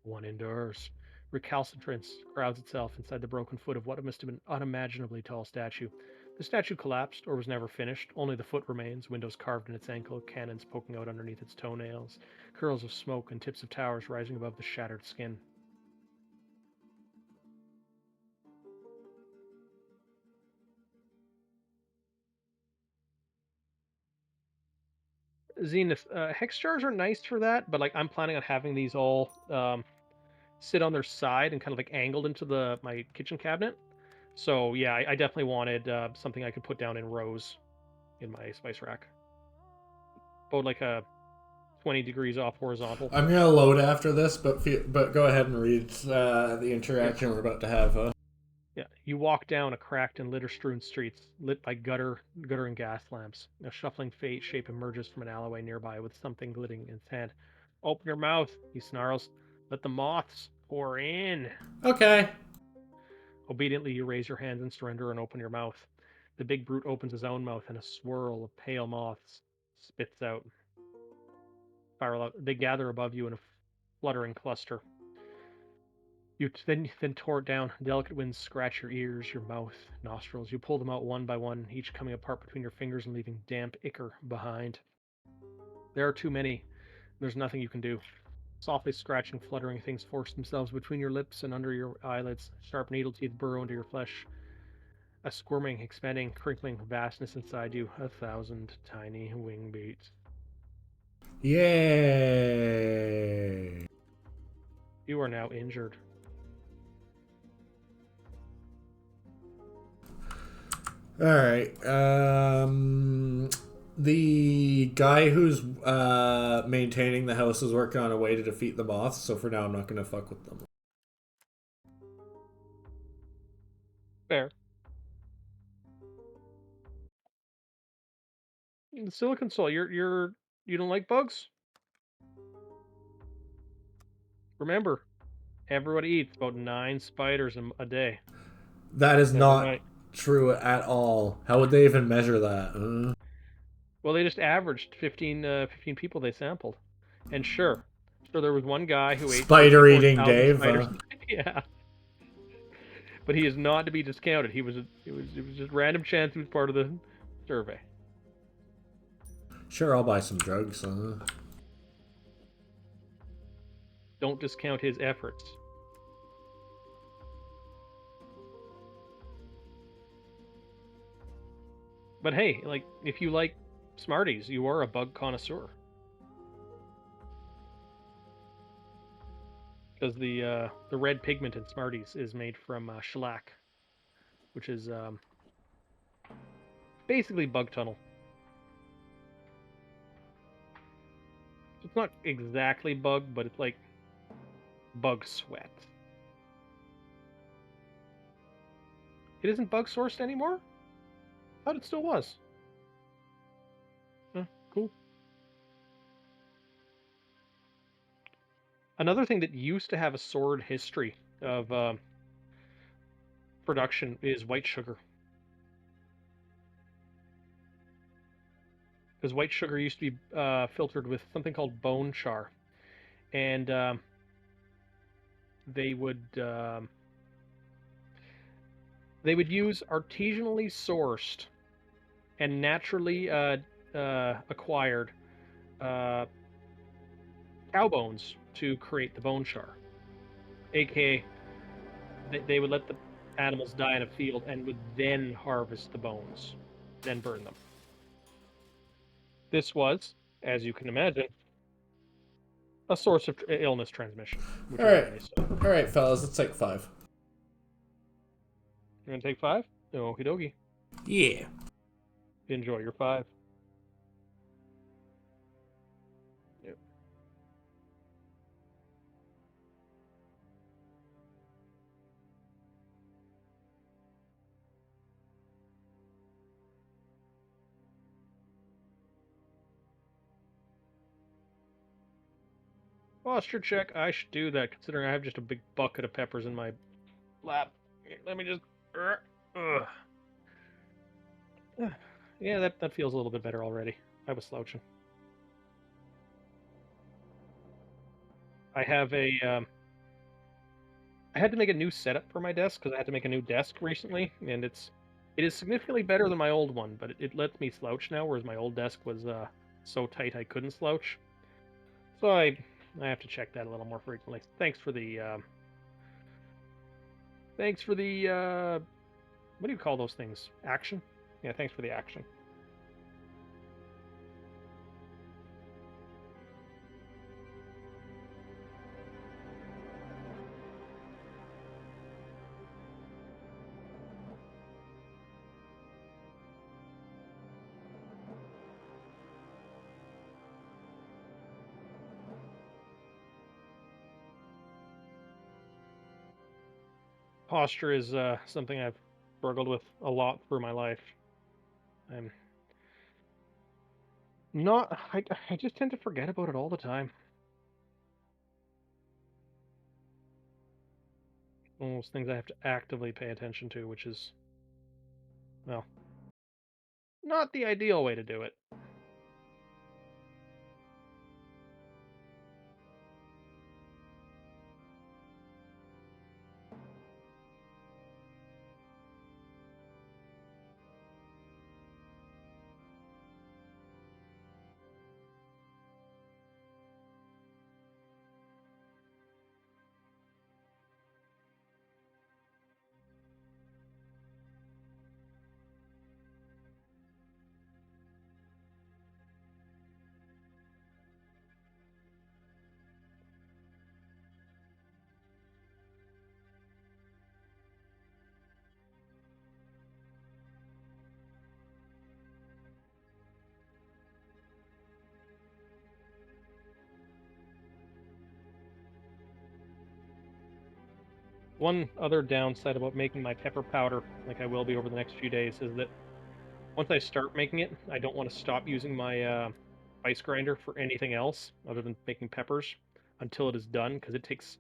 one endures. Recalcitrance crowds itself inside the broken foot of what must have been an unimaginably tall statue. The statue collapsed or was never finished. Only the foot remains, windows carved in its ankle, cannons poking out underneath its toenails, curls of smoke and tips of towers rising above the shattered skin. Zenith, hex jars are nice for that, but like I'm planning on having these all sit on their side and kind of like angled into my kitchen cabinet. So yeah, I definitely wanted something I could put down in rows in my spice rack, about like a 20 degrees off horizontal. I'm gonna load after this, but go ahead and read the interaction we're about to have. Yeah, you walk down a cracked and litter-strewn streets lit by gutter and gas lamps. A shuffling shape emerges from an alleyway nearby with something glittering in its hand. Open your mouth, he snarls. Let the moths pour in. Okay. Obediently, you raise your hands in surrender and open your mouth. The big brute opens his own mouth, and a swirl of pale moths spits out. Spiral out. They gather above you in a fluttering cluster. You then tore it down. Delicate winds scratch your ears, your mouth, nostrils. You pull them out one by one, each coming apart between your fingers and leaving damp ichor behind. There are too many. There's nothing you can do. Softly scratching, fluttering things force themselves between your lips and under your eyelids. Sharp needle teeth burrow into your flesh. A squirming, expanding, crinkling vastness inside you. 1,000 tiny wing beats. Yay! You are now injured. Alright. The guy who's maintaining the house is working on a way to defeat the moths, so for now I'm not going to fuck with them. Fair. The Silicon Soul, you don't like bugs? Remember, everybody eats about 9 spiders a day. That is Every not night. true at all. How would they even measure that? Well, they just averaged 15 people they sampled. And sure, there was one guy who ate Spider eating 54,000 Dave. spiders. Yeah. But he is not to be discounted. It was just random chance he was part of the survey. Sure, I'll buy some drugs. Don't discount his efforts. But hey, like, if you like Smarties, you are a bug connoisseur. Because the red pigment in Smarties is made from shellac, which is basically bug tunnel. It's not exactly bug, but it's like bug sweat. It isn't bug sourced anymore? Thought it still was. Cool. Another thing that used to have a sordid history of production is white sugar. Because white sugar used to be filtered with something called bone char, and they would use artisanally sourced and naturally acquired cow bones to create the bone char. AKA, they would let the animals die in a field and would then harvest the bones, then burn them. This was, as you can imagine, a source of illness transmission. All right, fellas, let's take 5. You gonna take 5? Okie dokie. Yeah. Enjoy your 5. Yep. Posture check. I should do that considering I have just a big bucket of peppers in my lap. Let me just. Ugh. Yeah, that feels a little bit better already. I was slouching. I have I had to make a new setup for my desk because I had to make a new desk recently, and it is significantly better than my old one, but it lets me slouch now, whereas my old desk was so tight I couldn't slouch. So I have to check that a little more frequently. Thanks for the what do you call those things? Action? Yeah, thanks for the action. Posture is something I've struggled with a lot through my life. I'm not. I just tend to forget about it all the time. One of those things I have to actively pay attention to, which is, well, not the ideal way to do it. One other downside about making my pepper powder, like I will be over the next few days, is that once I start making it, I don't want to stop using my ice grinder for anything else other than making peppers until it is done, because it takes.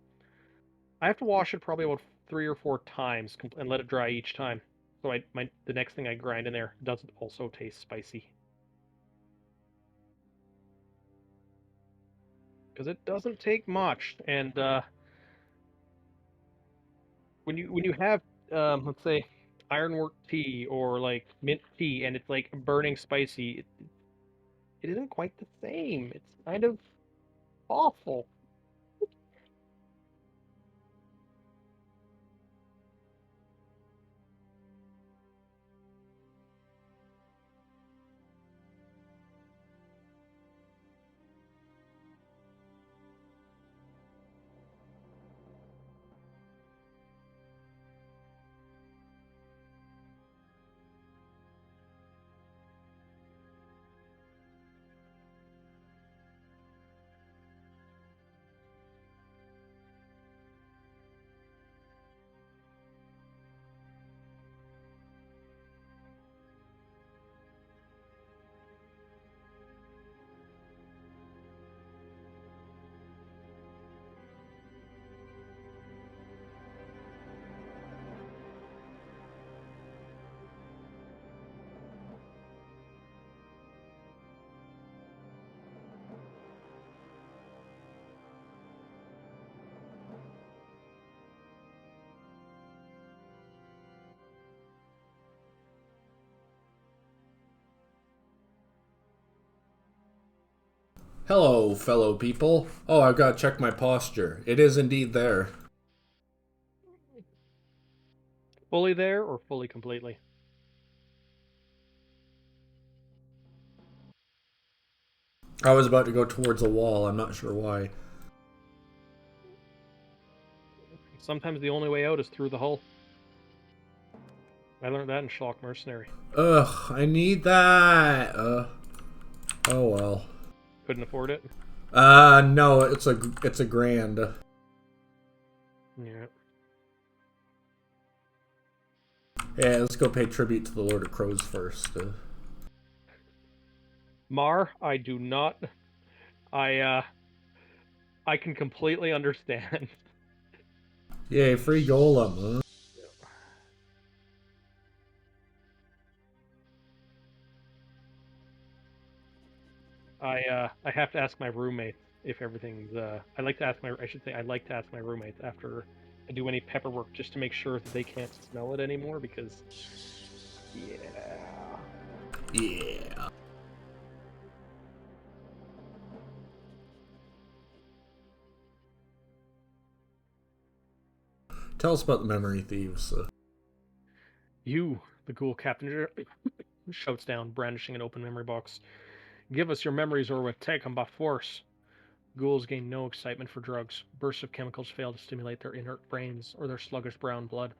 I have to wash it probably about 3 or 4 times and let it dry each time. So the next thing I grind in there doesn't also taste spicy, because it doesn't take much. And when you have let's say ironwork tea or like mint tea and it's like burning spicy, it isn't quite the same. It's kind of awful. Hello, fellow people. Oh, I've got to check my posture. It is indeed there. Fully there or fully completely? I was about to go towards a wall. I'm not sure why. Sometimes the only way out is through the hull. I learned that in Schlock Mercenary. Ugh, I need that. Oh well. Couldn't afford it. No, it's a grand. Yeah. Yeah, let's go pay tribute to the Lord of Crows first. Mar, I do not. I can completely understand. Yay, free golem. I have to ask my roommate if everything's. I like to ask my. I should say I like to ask my roommates after I do any pepper work just to make sure that they can't smell it anymore because. Yeah. Yeah. Tell us about the memory thieves. You, the ghoul captain, shouts down, brandishing an open memory box. Give us your memories or we'll take them by force. Ghouls gain no excitement for drugs. Bursts of chemicals fail to stimulate their inert brains or their sluggish brown blood.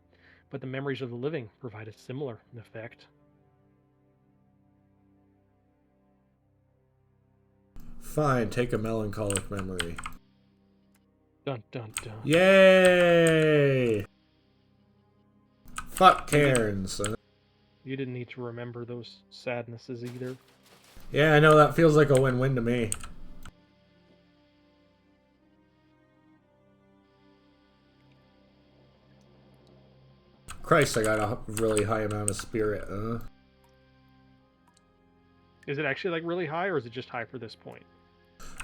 But the memories of the living provide a similar effect. Fine, take a melancholic memory. Dun dun dun. Yay! Fuck Cairns. You didn't need to remember those sadnesses either. Yeah, I know, that feels like a win-win to me. Christ, I got a really high amount of spirit. Is it actually like really high or is it just high for this point?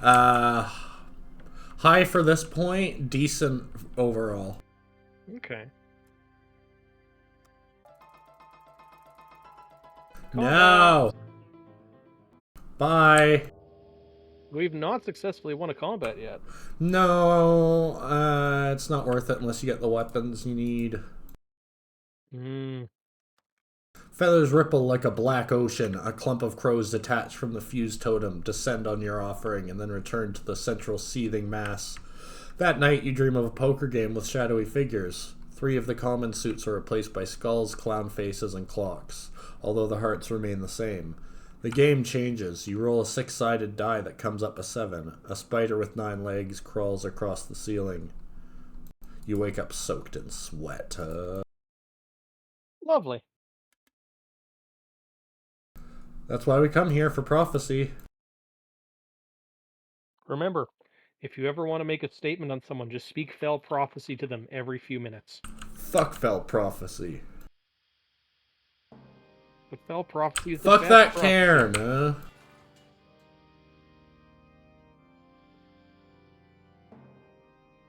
High for this point, decent overall. Okay. No! Bye! We've not successfully won a combat yet. No, it's not worth it unless you get the weapons you need. Feathers ripple like a black ocean. A clump of crows detach from the fused totem, descend on your offering, and then return to the central seething mass. That night, you dream of a poker game with shadowy figures. 3 of the common suits are replaced by skulls, clown faces, and clocks, although the hearts remain the same. The game changes. You roll a 6-sided die that comes up a 7. A spider with 9 legs crawls across the ceiling. You wake up soaked in sweat. Lovely. That's why we come here, for prophecy. Remember, if you ever want to make a statement on someone, just speak fell prophecy to them every few minutes. Fuck fell prophecy. But fell prophecy is the Fuck best that prophecy. cairn,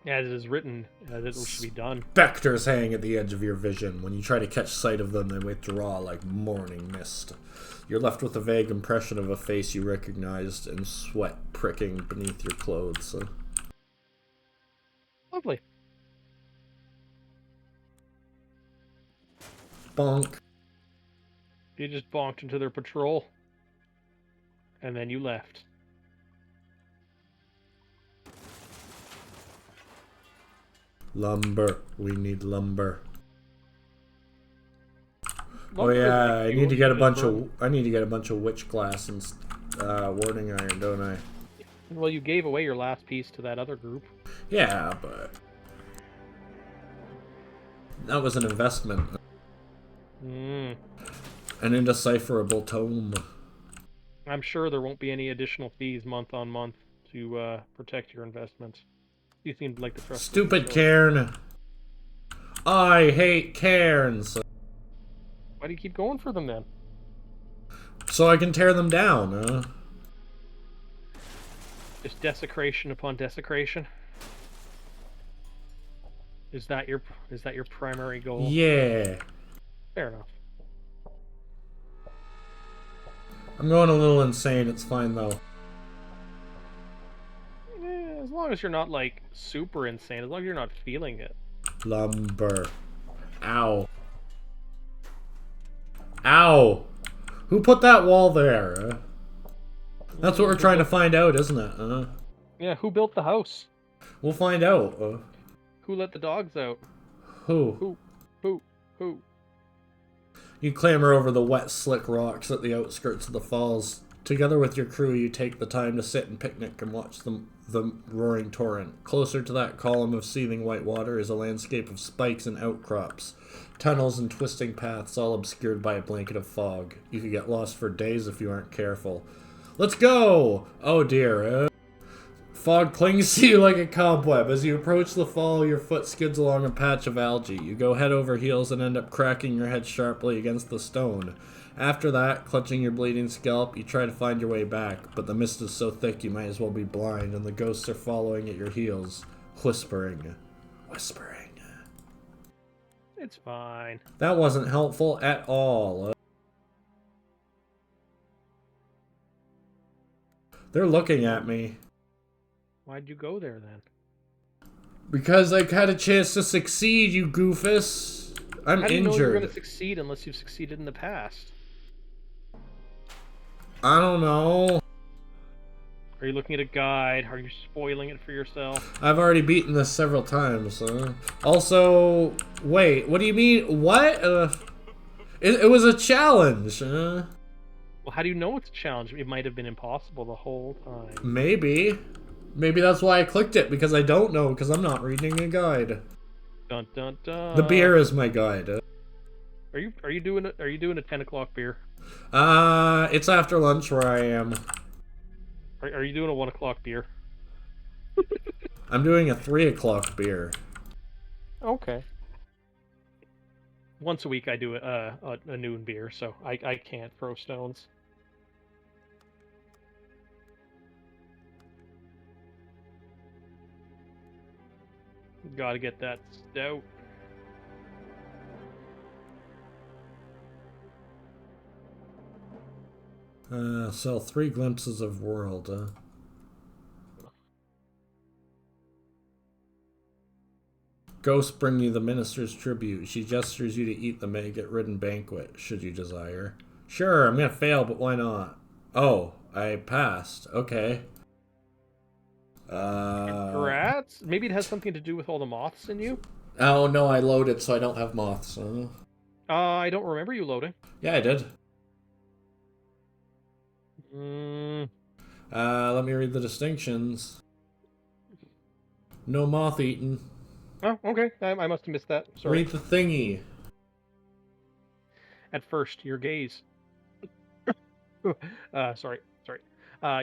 As it is written, as it should be done. Spectres hang at the edge of your vision. When you try to catch sight of them, they withdraw like morning mist. You're left with a vague impression of a face you recognized and sweat pricking beneath your clothes. Lovely. Bonk. You just bonked into their patrol. And then you left. Lumber. We need lumber. Lumber Oh yeah, like I need to get a bunch of witch glass and warding iron, don't I? Well, you gave away your last piece to that other group. Yeah, but that was an investment. An indecipherable tome. I'm sure there won't be any additional fees month on month to protect your investment. You seem like the trust. Stupid cairn. I hate cairns. Why do you keep going for them then? So I can tear them down, Just desecration upon desecration. Is that your primary goal? Yeah. Fair enough. I'm going a little insane, it's fine though. As long as you're not like super insane, as long as you're not feeling it. Lumber. Ow. Ow! Who put that wall there? That's what we're trying to find out, isn't it? Yeah, who built the house? We'll find out. Who let the dogs out? Who? Who? You clamber over the wet, slick rocks at the outskirts of the falls. Together with your crew, you take the time to sit and picnic and watch the roaring torrent. Closer to that column of seething white water is a landscape of spikes and outcrops, tunnels and twisting paths, all obscured by a blanket of fog. You could get lost for days if you aren't careful. Let's go! Oh dear. Fog clings to you like a cobweb. As you approach the fall, your foot skids along a patch of algae. You go head over heels and end up cracking your head sharply against the stone. After that, clutching your bleeding scalp, you try to find your way back, but the mist is so thick you might as well be blind, and the ghosts are following at your heels, whispering. Whispering. It's fine. That wasn't helpful at all. They're looking at me. Why'd you go there then? Because I had a chance to succeed, you goofus. I'm How do you injured. know you're going to succeed unless you've succeeded in the past? I don't know. Are you looking at a guide? Are you spoiling it for yourself? I've already beaten this several times. Also, wait, what do you mean? What? It was a challenge. Well, how do you know it's a challenge? It might have been impossible the whole time. Maybe. Maybe that's why I clicked it, because I don't know, because I'm not reading a guide. Dun dun dun. The beer is my guide. Are you doing a 10 o'clock beer? It's after lunch where I am. Are you doing a 1 o'clock beer? I'm doing a 3 o'clock beer. Okay. Once a week I do a noon beer, so I can't throw stones. Gotta get that stout. Sell 3 glimpses of world. Ghosts bring you the minister's tribute. She gestures you to eat the maggot-ridden banquet, should you desire. Sure, I'm gonna fail, but why not? Oh, I passed. Okay. Congrats. Maybe it has something to do with all the moths in you. Oh no, I loaded, so I don't have moths. I don't remember you loading. Yeah, I did. Let me read the distinctions. No moth eaten. Oh, okay. I must have missed that. Sorry. Read the thingy. At first, your gaze. Sorry.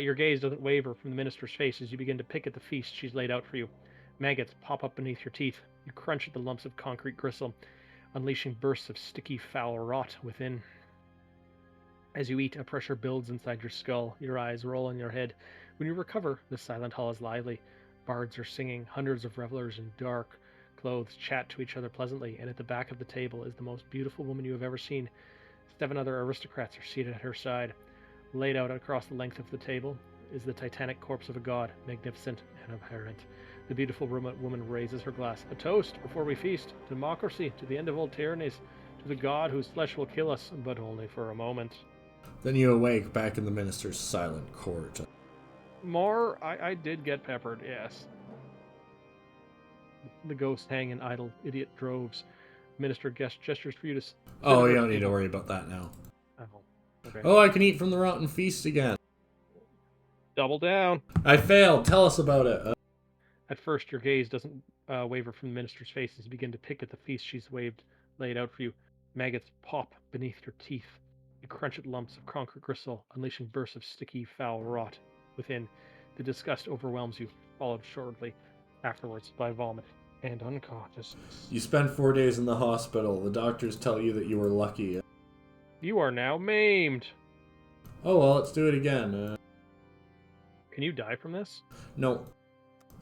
Your gaze doesn't waver from the minister's face as you begin to pick at the feast she's laid out for you. Maggots pop up beneath your teeth. You crunch at the lumps of concrete gristle, unleashing bursts of sticky, foul rot within. As you eat, a pressure builds inside your skull. Your eyes roll in your head. When you recover, the silent hall is lively. Bards are singing. Hundreds of revelers in dark clothes chat to each other pleasantly, and at the back of the table is the most beautiful woman you have ever seen. 7 other aristocrats are seated at her side. Laid out across the length of the table is the titanic corpse of a god, magnificent and abhorrent. The beautiful woman raises her glass. A toast before we feast. Democracy, to the end of all tyrannies. To the god whose flesh will kill us, but only for a moment. Then you awake back in the minister's silent court. More, I did get peppered, yes. The ghosts hang in idle, idiot droves. Minister gestures for you to... Oh, you don't need to worry about that now. Oh, okay. Oh, I can eat from the rotten feast again. Double down. I failed. Tell us about it. At first, your gaze doesn't waver from the minister's face as you begin to pick at the feast she's laid out for you. Maggots pop beneath your teeth. You crunch at lumps of concrete gristle, unleashing bursts of sticky, foul rot within. The disgust overwhelms you, followed shortly afterwards by vomit and unconsciousness. You spent 4 days in the hospital. The doctors tell you that you were lucky. You are now maimed. Oh, well, let's do it again. Can you die from this? No.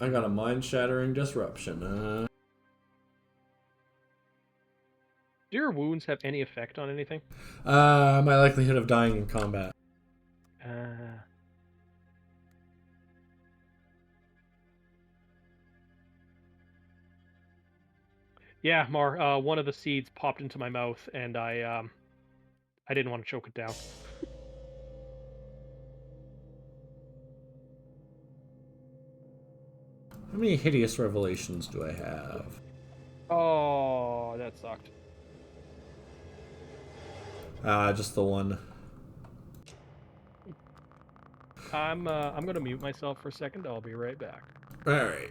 I got a mind-shattering disruption. Do your wounds have any effect on anything? My likelihood of dying in combat. Yeah, Mar. One of the seeds popped into my mouth, and I didn't want to choke it down. How many hideous revelations do I have? Oh, that sucked. Just the one. I'm gonna mute myself for a second. I'll be right back. Alright.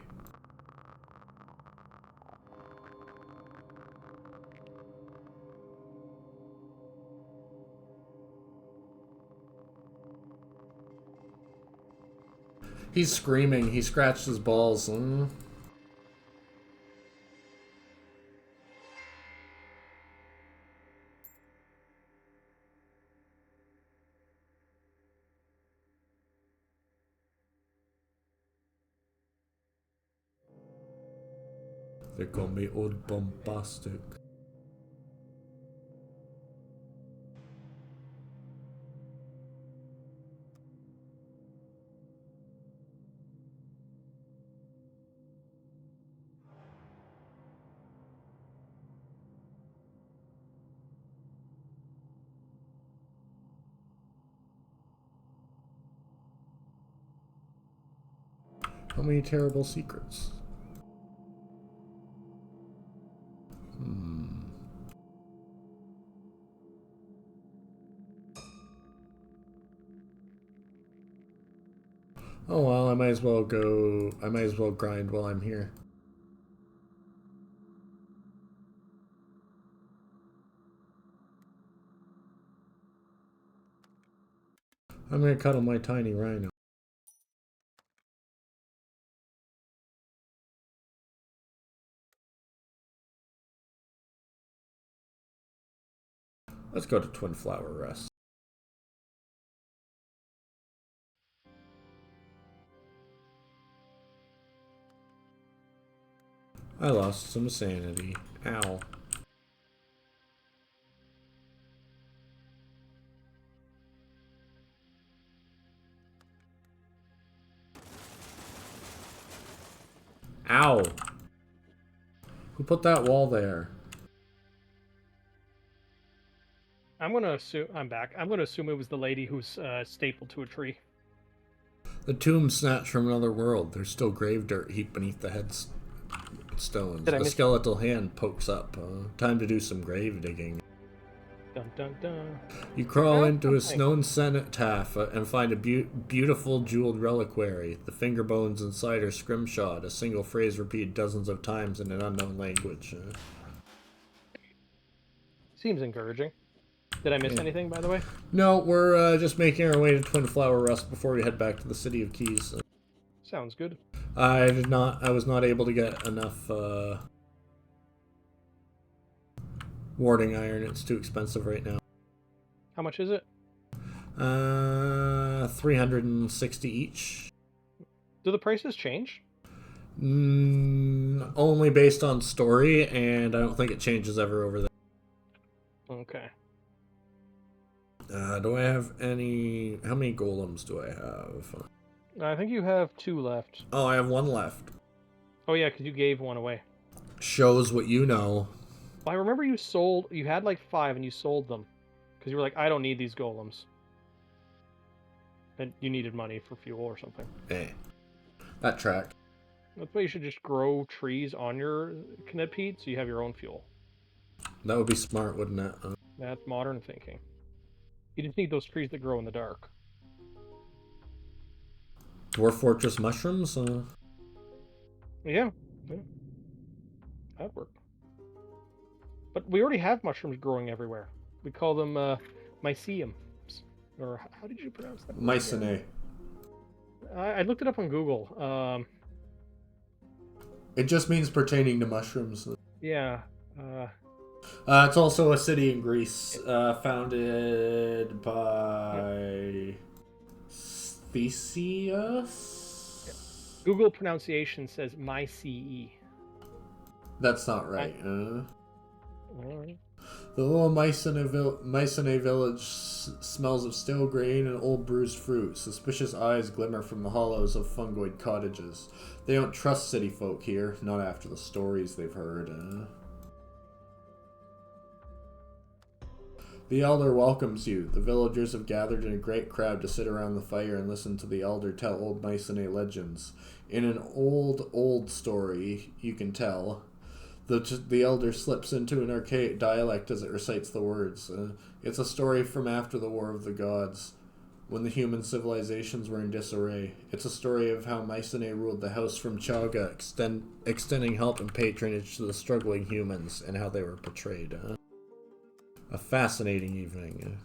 He's screaming. He scratched his balls. They call me old bombastic. How many terrible secrets? Oh well, I might as well go. I might as well grind while I'm here. I'm gonna cuddle my tiny rhino. Let's go to Twin Flower Rest. I lost some sanity. Ow. Ow. Who put that wall there? I'm gonna assume I'm back. I'm gonna assume it was the lady who's stapled to a tree. The tomb snatched from another world. There's still grave dirt heaped beneath the headstones. A skeletal hand pokes up. Time to do some grave digging. Dun dun dun. You crawl into a stone cenotaph and find a beautiful jeweled reliquary. The finger bones inside are scrimshawed, a single phrase repeated dozens of times in an unknown language. Seems encouraging. Did I miss anything, by the way? No, we're just making our way to Twin Flower Rest before we head back to the City of Keys. Sounds good. I was not able to get enough warding iron. It's too expensive right now. How much is it? 360 each. Do the prices change? Only based on story, and I don't think it changes ever over there. Okay. Do I have any... How many golems do I have? I think you have 2 left. Oh, I have 1 left. Oh yeah, because you gave 1 away. Shows what you know. Well, I remember you had like 5 and you sold them. Because you were like, I don't need these golems. And you needed money for fuel or something. Eh. That track. That's why you should just grow trees on your Knedpede so you have your own fuel. That would be smart, wouldn't it? That's modern thinking. You just need those trees that grow in the dark. Dwarf Fortress mushrooms? Yeah. That'd work. But we already have mushrooms growing everywhere. We call them myceliums. Or how did you pronounce that? Mycenae. I looked it up on Google. It just means pertaining to mushrooms. Yeah. It's also a city in Greece, founded by Theseus? Google pronunciation says myce. That's not right. Alright. The little Mycenae village smells of stale grain and old bruised fruit. Suspicious eyes glimmer from the hollows of fungoid cottages. They don't trust city folk here, not after the stories they've heard. The elder welcomes you. The villagers have gathered in a great crowd to sit around the fire and listen to the elder tell old Mycenae legends. In an old story, you can tell, The elder slips into an archaic dialect as it recites the words. It's a story from after the War of the Gods, when the human civilizations were in disarray. It's a story of how Mycenae ruled the house from Chaga, extending help and patronage to the struggling humans, and how they were portrayed. A fascinating evening.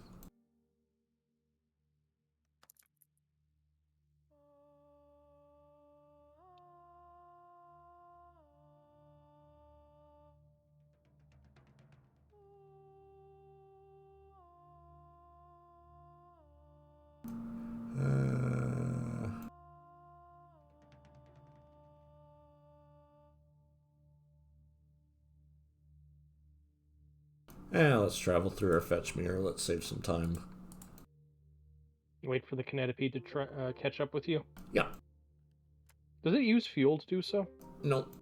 Let's travel through our fetch mirror. Let's save some time. Wait for the Canopy to catch up with you. Yeah. Does it use fuel to do so? Nope.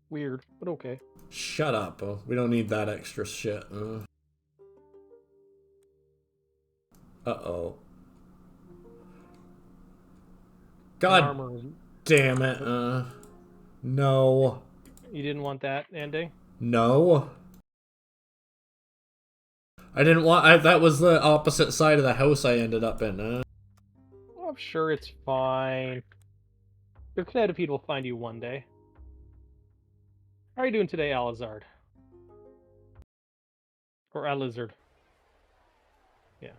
Weird, but okay. Shut up. We don't need that extra shit. Uh-oh. God damn it. No. You didn't want that ending? No. I didn't want... that was the opposite side of the house I ended up in. I'm sure it's fine. Your Canopy will find you one day. How are you doing today, Alizard? Or Alizard? Yeah.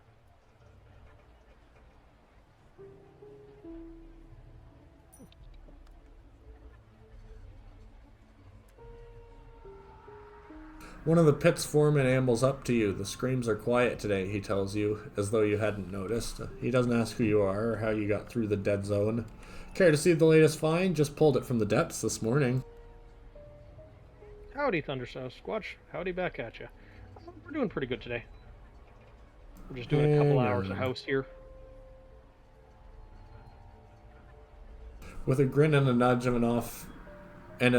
One of the pit's foremen ambles up to you. The screams are quiet today, he tells you, as though you hadn't noticed. He doesn't ask who you are or how you got through the dead zone. Care to see the latest find? Just pulled it from the depths this morning. Howdy, Thundersaw Squatch. Howdy back at you. We're doing pretty good today. We're just doing a couple hours of house here. With a grin and a nudge of an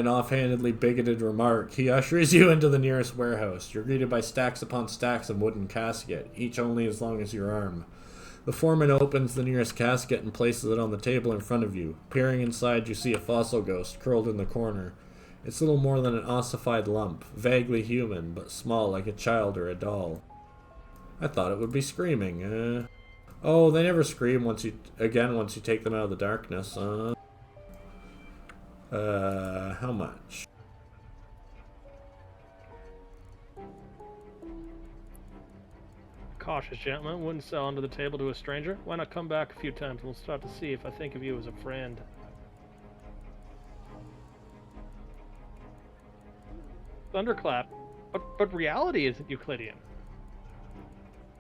offhandedly bigoted remark, he ushers you into the nearest warehouse. You're greeted by stacks upon stacks of wooden casket, each only as long as your arm. The foreman opens the nearest casket and places it on the table in front of you. Peering inside, you see a fossil ghost curled in the corner. It's little more than an ossified lump, vaguely human, but small like a child or a doll. I thought it would be screaming. Oh, they never scream once you take them out of the darkness. How much? Cautious gentleman, wouldn't sell under the table to a stranger. Why not come back a few times and we'll start to see if I think of you as a friend. Thunderclap. But reality isn't Euclidean.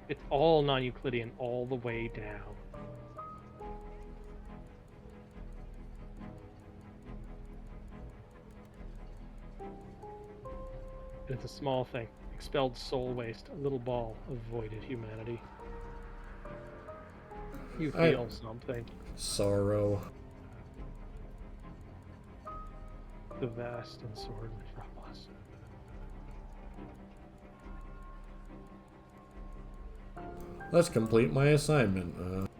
It's all non-Euclidean all the way down. It's a small thing. Expelled soul waste. A little ball of voided humanity. You feel something. Sorrow. The vast and sword metropolis. Let's complete my assignment.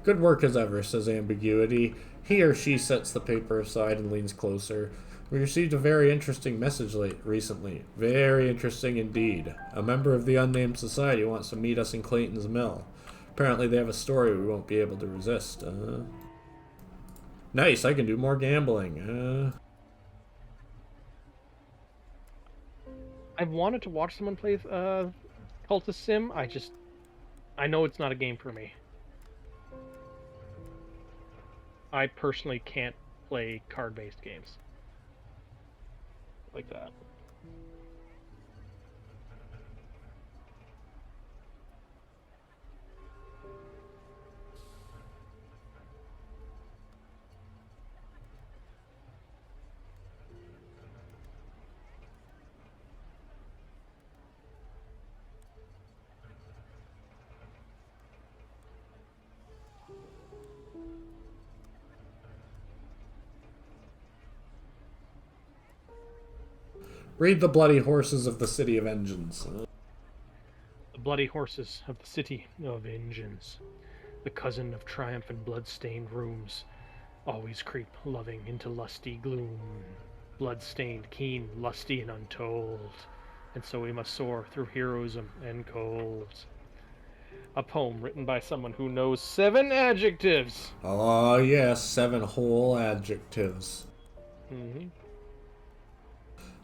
Good work as ever, says Ambiguity. He or she sets the paper aside and leans closer. We received a very interesting message recently. Very interesting indeed. A member of the Unnamed Society wants to meet us in Clayton's Mill. Apparently they have a story we won't be able to resist. Nice, I can do more gambling. I've wanted to watch someone play Cultist Sim. I know it's not a game for me. I personally can't play card-based games like that. Read the bloody horses of the City of Engines. The bloody horses of the City of Engines. The cousin of triumph and blood-stained rooms. Always creep loving into lusty gloom, blood-stained, keen, lusty, and untold. And so we must soar through heroism and cold. A poem written by someone who knows 7 adjectives. Oh, yes, 7 whole adjectives. Mm-hmm.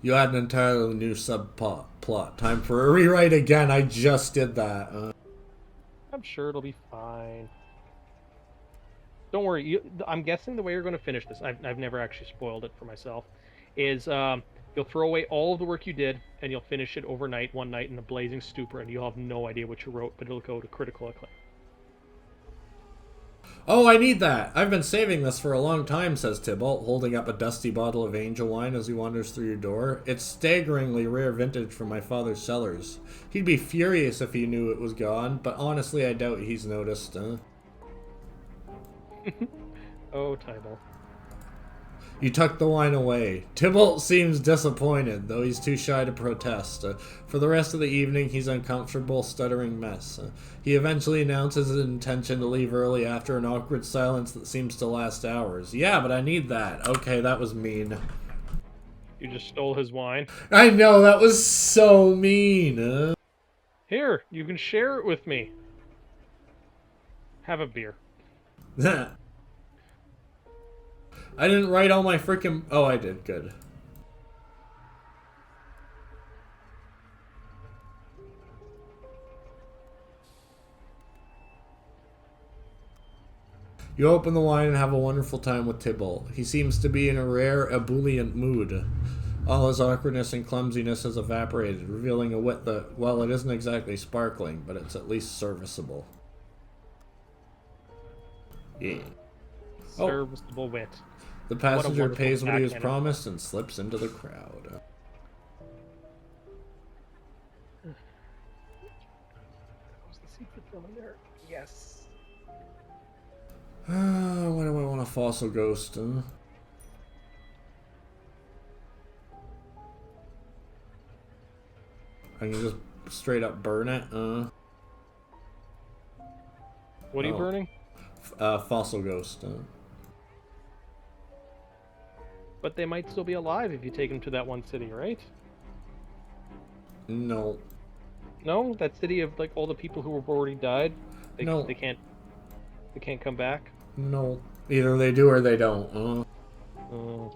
You had an entirely new subplot. Time for a rewrite again. I just did that. I'm sure it'll be fine. Don't worry. I'm guessing the way you're going to finish this, I've never actually spoiled it for myself, is you'll throw away all of the work you did, and you'll finish it overnight, one night in a blazing stupor, and you'll have no idea what you wrote, but it'll go to critical acclaim. Oh, I need that. I've been saving this for a long time, says Tybalt, holding up a dusty bottle of angel wine as he wanders through your door. It's staggeringly rare vintage from my father's cellars. He'd be furious if he knew it was gone, but honestly I doubt he's noticed. Oh, Tybalt. You tuck the wine away. Tybalt seems disappointed, though he's too shy to protest. For the rest of the evening, he's uncomfortable, stuttering mess. He eventually announces his intention to leave early after an awkward silence that seems to last hours. Yeah, but I need that. Okay, that was mean. You just stole his wine. I know, that was so mean. Here, you can share it with me. Have a beer. I didn't write all my freaking... Oh, I did. Good. You open the wine and have a wonderful time with Tybalt. He seems to be in a rare, ebullient mood. All his awkwardness and clumsiness has evaporated, revealing a wit that, well, it isn't exactly sparkling, but it's at least serviceable. Yeah. Serviceable wit. The passenger pays what he was backhanded. promised and slips into the crowd. Was the secret film in there? Yes. Why do I want a fossil ghost? I can just straight up burn it. What are you burning? Fossil ghost. But they might still be alive if you take them to that one city, right? No. No, that city of like all the people who have already died. No. They can't come back. No. Either they do or they don't. Oh.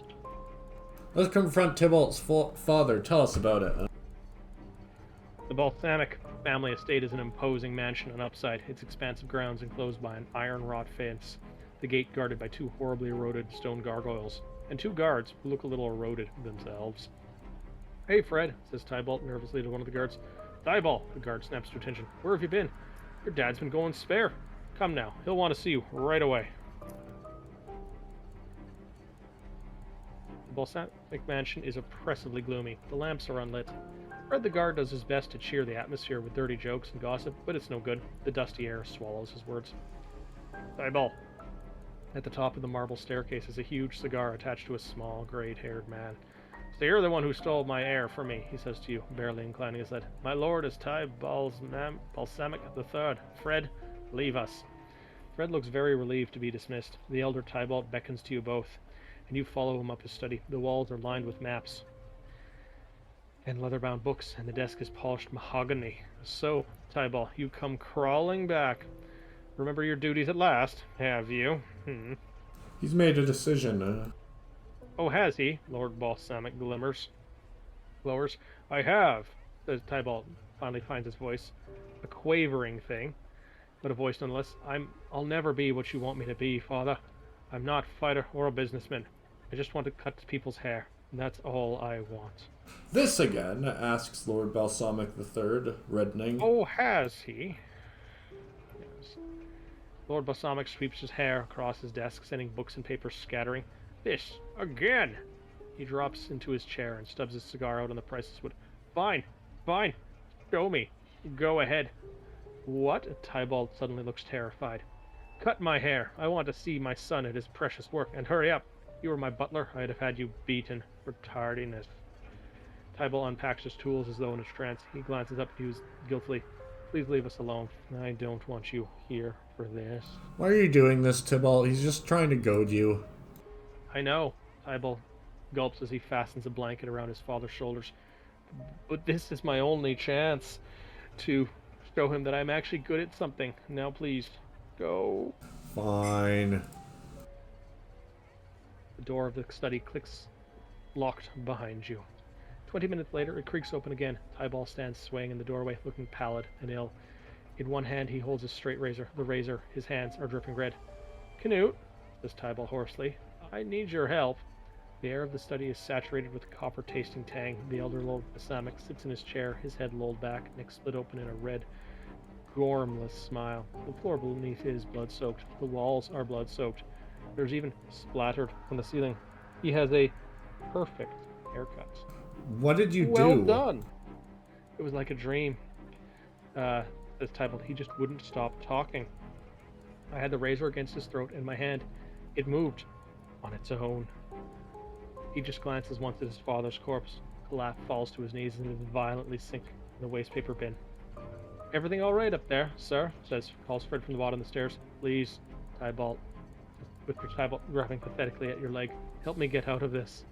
Let's confront Tybalt's father. Tell us about it. The Balsamic family estate is an imposing mansion on upside, its expansive grounds enclosed by an iron wrought fence, the gate guarded by 2 horribly eroded stone gargoyles, and 2 guards who look a little eroded themselves. Hey, Fred, says Tybalt nervously to one of the guards. Tybalt, the guard snaps to attention. Where have you been? Your dad's been going spare. Come now, he'll want to see you right away. The Balsamic mansion is oppressively gloomy. The lamps are unlit. Fred the guard does his best to cheer the atmosphere with dirty jokes and gossip, but it's no good. The dusty air swallows his words. Tybalt. At the top of the marble staircase is a huge cigar attached to a small, gray-haired man. So you're the one who stole my air from me, he says to you, barely inclining his head. My lord is Balsamic III. Fred, leave us. Fred looks very relieved to be dismissed. The elder Tybalt beckons to you both, and you follow him up his study. The walls are lined with maps and leather-bound books, and the desk is polished mahogany. So, Tybalt, you come crawling back. Remember your duties at last, have you? He's made a decision. Oh, has he? Lord Balsamic glowers. I have, says Tybalt, finally finds his voice. A quavering thing, but a voice nonetheless. I'll never be what you want me to be, Father. I'm not a fighter or a businessman. I just want to cut people's hair. That's all I want. This again, asks Lord Balsamic III, reddening. Oh, has he? Yes. Lord Balsamic sweeps his hair across his desk, sending books and papers scattering. This again! He drops into his chair and stubs his cigar out on the priceless wood. Fine. Show me. Go ahead. What? Tybalt suddenly looks terrified. Cut my hair. I want to see my son at his precious work, and hurry up. You were my butler. I'd have had you beaten for tardiness. Tybalt unpacks his tools as though in a trance. He glances up at you guiltily. Please leave us alone. I don't want you here for this. Why are you doing this, Tybalt? He's just trying to goad you. I know. Tybalt gulps as he fastens a blanket around his father's shoulders. But this is my only chance to show him that I'm actually good at something. Now, please, go. Fine. The door of the study clicks locked behind you. 20 minutes later, it creaks open again. Tybalt stands swaying in the doorway, looking pallid and ill. In one hand, he holds his straight razor. The razor, his hands are dripping red. Canute, says Tybalt hoarsely, I need your help. The air of the study is saturated with copper-tasting tang. The elder Lord Balsamic sits in his chair, his head lolled back, neck split open in a red, gormless smile. The floor beneath is blood-soaked. The walls are blood-soaked. There's even splattered from the ceiling. He has a perfect haircut. What did you Well do? done. It was like a dream. Says Tybalt. He just wouldn't stop talking. I had the razor against his throat in my hand. It moved on its own. He just glances once at his father's corpse. Kalaf falls to his knees and is violently sink in the wastepaper bin. Everything all right up there, sir? Calls Fred from the bottom of the stairs. Please, Tybalt. Whispers Tybalt, grabbing pathetically at your leg. Help me get out of this.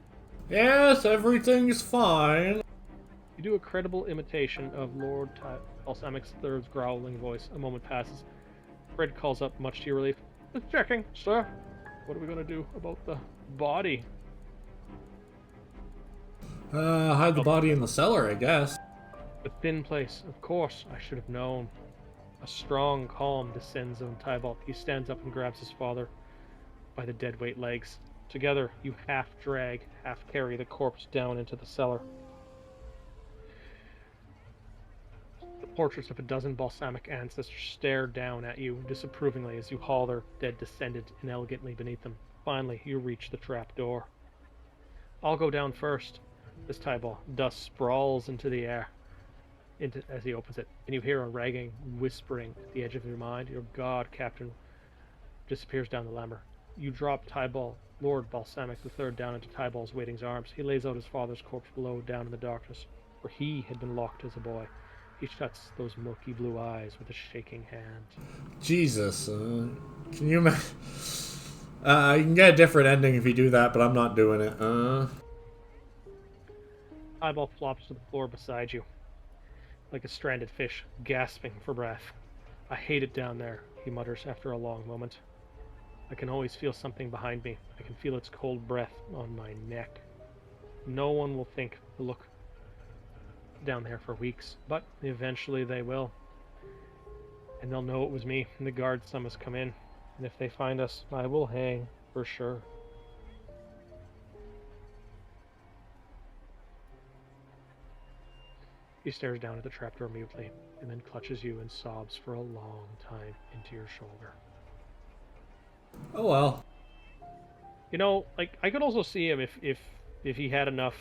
Yes, everything's fine. You do a credible imitation of Lord Balsamic's third's growling voice. A moment passes. Fred calls up, much to your relief. Just checking, sir. What are we going to do about the body? Hide the body in the cellar, I guess. A thin place. Of course, I should have known. A strong calm descends on Tybalt. He stands up and grabs his father by the deadweight legs. Together, you half drag, half carry the corpse down into the cellar. The portraits of a dozen balsamic ancestors stare down at you disapprovingly as you haul their dead descendant inelegantly beneath them. Finally, you reach the trap door. I'll go down first. This Tybalt. Dust sprawls into the air as he opens it, and you hear a ragging whispering at the edge of your mind. Your god, Captain, disappears down the lammer. You drop Tybalt, Lord Balsamic III, down into Tybalt's waiting's arms. He lays out his father's corpse below, down in the darkness, where he had been locked as a boy. He shuts those milky blue eyes with a shaking hand. Jesus, can you imagine? You can get a different ending if you do that, but I'm not doing it. Tybalt flops to the floor beside you, like a stranded fish, gasping for breath. I hate it down there, he mutters after a long moment. I can always feel something behind me. I can feel its cold breath on my neck. No one will think to look down there for weeks, but eventually they will. And they'll know it was me, and the guards must come in. And if they find us, I will hang, for sure. He stares down at the trapdoor mutely, and then clutches you and sobs for a long time into your shoulder. Oh well. You know, like, I could also see him if he had enough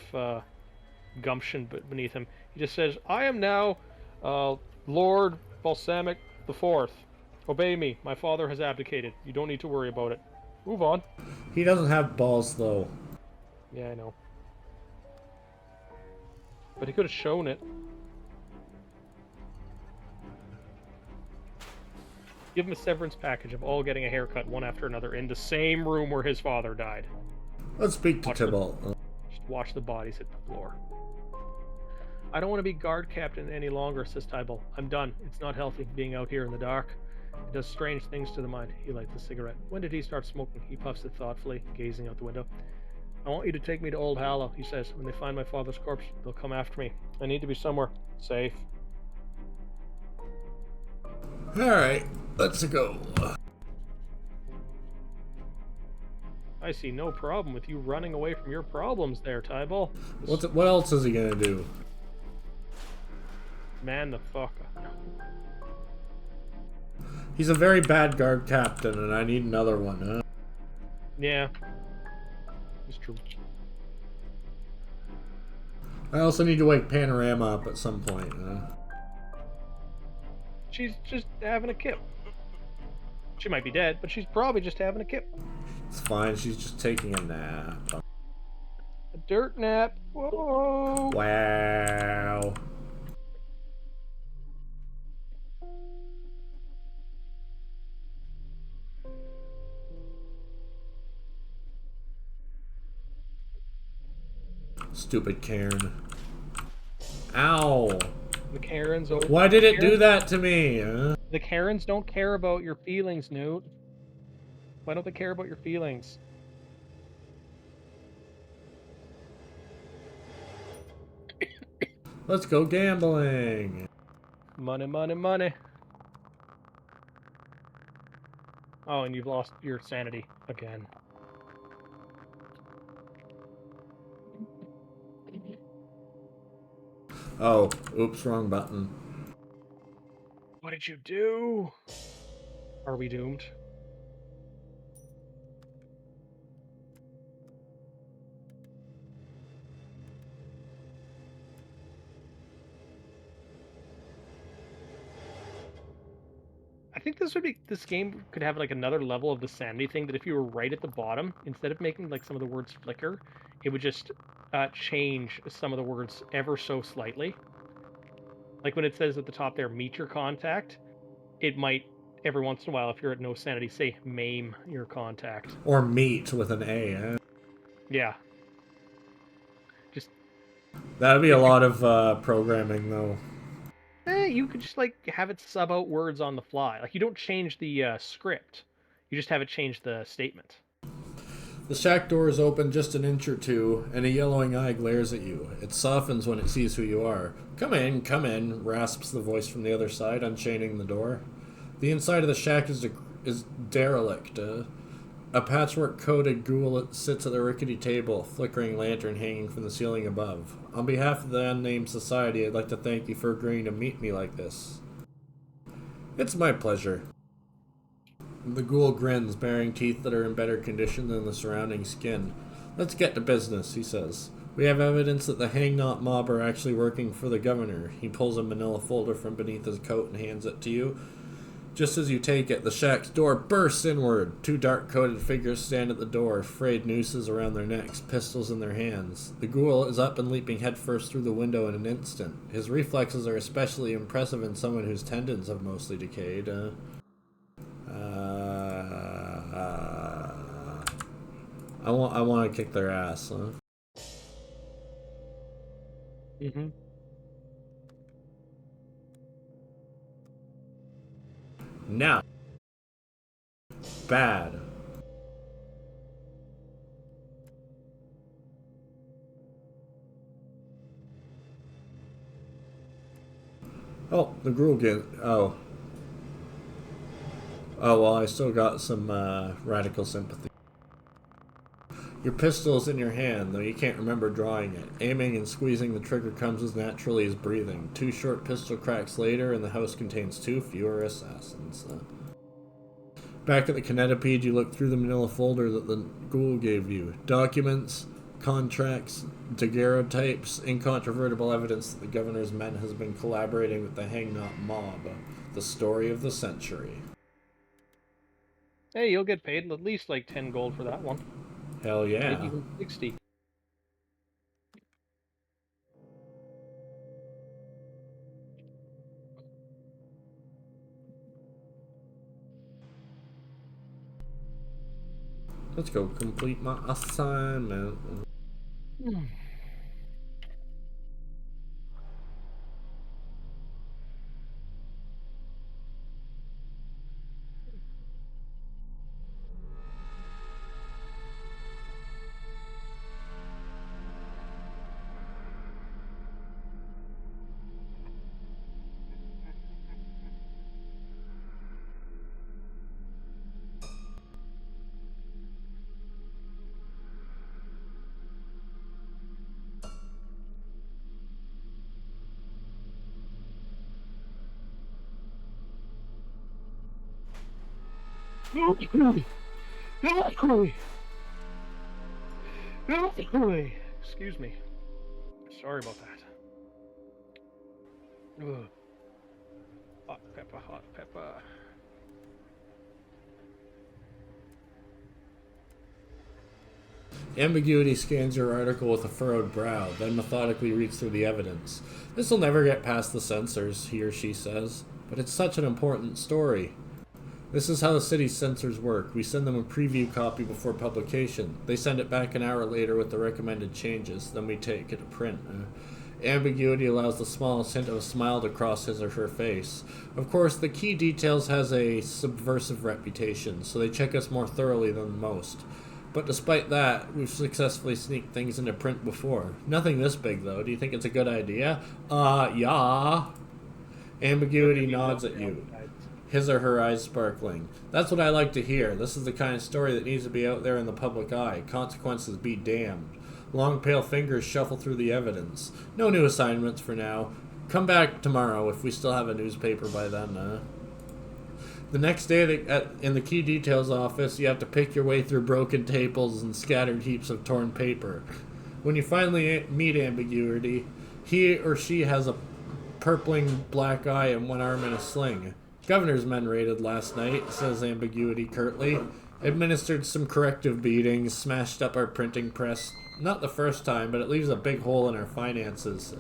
gumption beneath him. He just says, I am now Lord Balsamic IV. Obey me. My father has abdicated. You don't need to worry about it. Move on. He doesn't have balls, though. Yeah, I know. But he could have shown it. Give him a severance package of all getting a haircut one after another in the same room where his father died. Let's speak to Tybalt. Just watch the bodies hit the floor. I don't want to be guard captain any longer, says Tybalt. I'm done. It's not healthy being out here in the dark. It does strange things to the mind. He lights a cigarette. When did he start smoking? He puffs it thoughtfully, gazing out the window. I want you to take me to Old Hallow, he says. When they find my father's corpse, they'll come after me. I need to be somewhere safe. Alright, let's go. I see no problem with you running away from your problems there, Tybalt. What else is he gonna do? Man the fuck up. He's a very bad guard captain, and I need another one, huh? Yeah. It's true. I also need to wake Panorama up at some point, huh? She's just having a kip. She might be dead, but she's probably just having a kip. It's fine, she's just taking a nap. A dirt nap. Whoa. Wow. Stupid Karen. Ow. The Karens. Why did it do that to me? The Karens don't care about your feelings, Noot. Why don't they care about your feelings? Let's go gambling. Money, money, money. Oh, and you've lost your sanity again. Oh, oops, wrong button. What did you do? Are we doomed? I think this game could have like another level of the sanity thing, that if you were right at the bottom, instead of making like some of the words flicker, it would just change some of the words ever so slightly. Like when it says at the top there, meet your contact, it might every once in a while, if you're at no sanity, say maim your contact. Or meat with an A. Yeah. Just that would be a lot of programming, though. you could just like have it sub out words on the fly. Like you don't change the script, you just have it change the statement. The shack door is open just an inch or two, and a yellowing eye glares at you. It softens when it sees who you are. Come in, rasps the voice from the other side, unchaining the door. The inside of the shack is derelict. A patchwork-coated ghoul sits at a rickety table, flickering lantern hanging from the ceiling above. On behalf of the unnamed society, I'd like to thank you for agreeing to meet me like this. It's my pleasure. The ghoul grins, baring teeth that are in better condition than the surrounding skin. Let's get to business, he says. We have evidence that the hang-knot mob are actually working for the governor. He pulls a manila folder from beneath his coat and hands it to you. Just as you take it, the shack's door bursts inward. Two dark-coated figures stand at the door, frayed nooses around their necks, pistols in their hands. The ghoul is up and leaping headfirst through the window in an instant. His reflexes are especially impressive in someone whose tendons have mostly decayed. I want to kick their ass. Mm-hmm. Now. Bad. Oh, the ghoul gets. Oh. Oh, well, I still got some radical sympathy. Your pistol is in your hand, though you can't remember drawing it. Aiming and squeezing the trigger comes as naturally as breathing. 2 short pistol cracks later, and the house contains 2 fewer assassins. Back at the kinetipede, you look through the manila folder that the ghoul gave you. Documents, contracts, daguerreotypes, incontrovertible evidence that the governor's men has been collaborating with the hang-knot mob. The story of the century. Hey, you'll get paid at least like 10 gold for that one. Hell yeah. Maybe even 60. Let's go complete my assignment. Excuse me. Sorry about that. Ugh. Hot pepper, hot pepper. Ambiguity scans your article with a furrowed brow, then methodically reads through the evidence. This'll never get past the censors, he or she says, but it's such an important story. This is how the city's censors work. We send them a preview copy before publication. They send it back an hour later with the recommended changes. Then we take it to print. Ambiguity allows the smallest hint of a smile to cross his or her face. Of course, the key details has a subversive reputation, so they check us more thoroughly than most. But despite that, we've successfully sneaked things into print before. Nothing this big, though. Do you think it's a good idea? Yeah. Ambiguity nods at you, his or her eyes sparkling. That's what I like to hear. This is the kind of story that needs to be out there in the public eye. Consequences be damned. Long pale fingers shuffle through the evidence. No new assignments for now. Come back tomorrow if we still have a newspaper by then. The next day in the key details office, you have to pick your way through broken tables and scattered heaps of torn paper. When you finally meet Ambiguity, he or she has a purpling black eye and one arm in a sling. Governor's men raided last night, says Ambiguity curtly. Administered some corrective beatings, smashed up our printing press. Not the first time, but it leaves a big hole in our finances.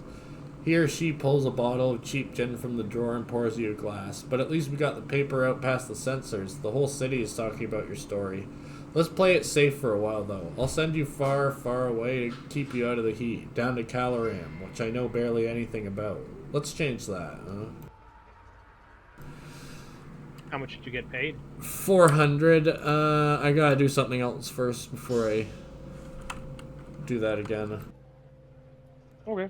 He or she pulls a bottle of cheap gin from the drawer and pours you a glass. But at least we got the paper out past the censors. The whole city is talking about your story. Let's play it safe for a while, though. I'll send you far, far away to keep you out of the heat. Down to Caloram, which I know barely anything about. Let's change that, How much did you get paid? 400. I gotta do something else first before I do that again. Okay.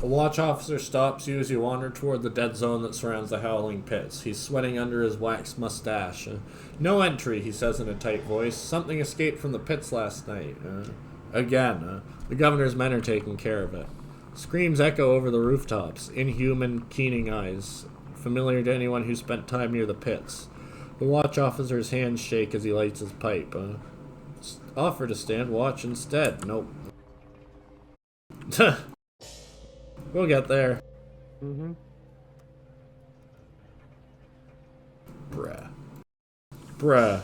A watch officer stops you as you wander toward the dead zone that surrounds the howling pits. He's sweating under his waxed mustache. No entry, he says in a tight voice. Something escaped from the pits last night. Again. The governor's men are taking care of it. Screams echo over the rooftops. Inhuman, keening eyes. Familiar to anyone who spent time near the pits. The watch officer's hands shake as he lights his pipe. Offer to stand watch instead. Nope. We'll get there. Mm-hmm. Bruh.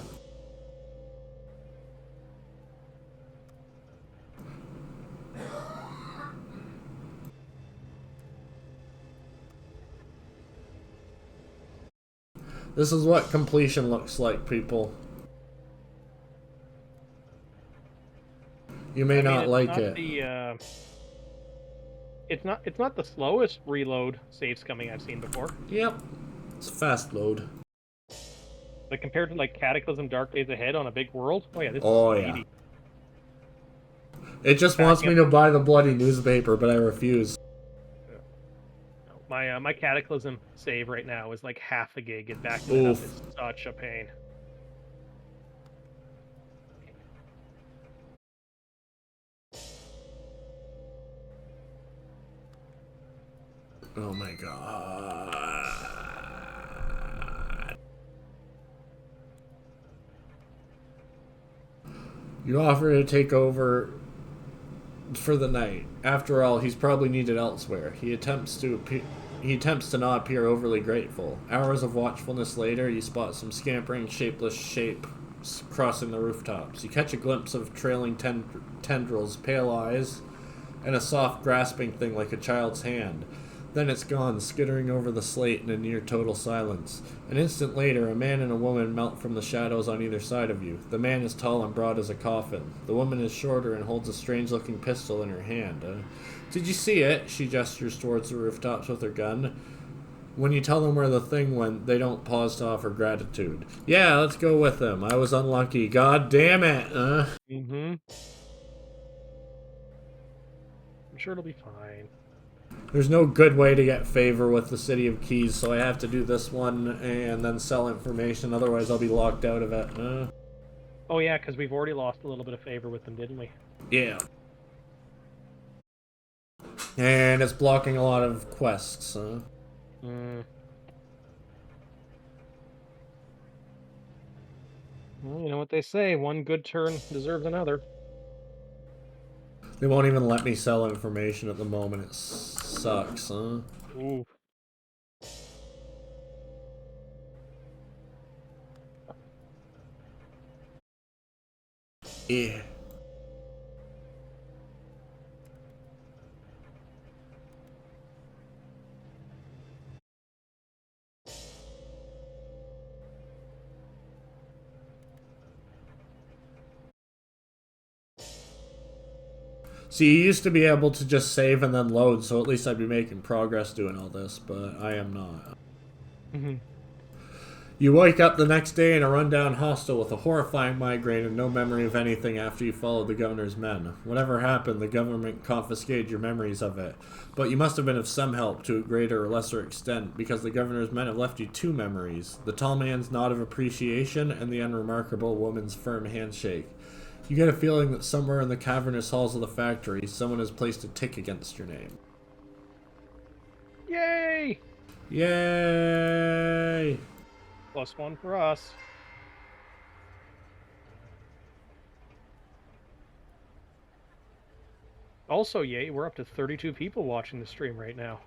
This is what completion looks like, people. You may not like it. It's not the slowest reload save scumming I've seen before. Yep. It's a fast load. Like compared to like Cataclysm Dark Days Ahead on a big world. Oh yeah, this is speedy. It just wants me to buy the bloody newspaper, but I refuse. My Cataclysm save right now is like half a gig, and backing it up is such a pain. Oh my god. You offer to take over for the night. After all, he's probably needed elsewhere. He attempts to not appear overly grateful. Hours of watchfulness later, you spot some scampering, shapeless shapes crossing the rooftops. You catch a glimpse of trailing tendrils, pale eyes, and a soft grasping thing like a child's hand. Then it's gone, skittering over the slate in a near total silence. An instant later, a man and a woman melt from the shadows on either side of you. The man is tall and broad as a coffin. The woman is shorter and holds a strange-looking pistol in her hand. Did you see it? She gestures towards the rooftops with her gun. When you tell them where the thing went, they don't pause to offer gratitude. Yeah, let's go with them. I was unlucky. God damn it! Mm-hmm. I'm sure it'll be fine. There's no good way to get favor with the City of Keys, so I have to do this one and then sell information, otherwise I'll be locked out of it. Oh yeah, because we've already lost a little bit of favor with them, didn't we? Yeah. And it's blocking a lot of quests. Well, you know what they say, one good turn deserves another. They won't even let me sell information at the moment. It sucks, Ooh. Yeah. See, you used to be able to just save and then load, so at least I'd be making progress doing all this, but I am not. Mm-hmm. You wake up the next day in a rundown hostel with a horrifying migraine and no memory of anything after you followed the governor's men. Whatever happened, the government confiscated your memories of it. But you must have been of some help to a greater or lesser extent, because the governor's men have left you two memories: the tall man's nod of appreciation and the unremarkable woman's firm handshake. You get a feeling that somewhere in the cavernous halls of the factory, someone has placed a tick against your name. Yay! Yay! +1 for us. Also, yay, we're up to 32 people watching the stream right now.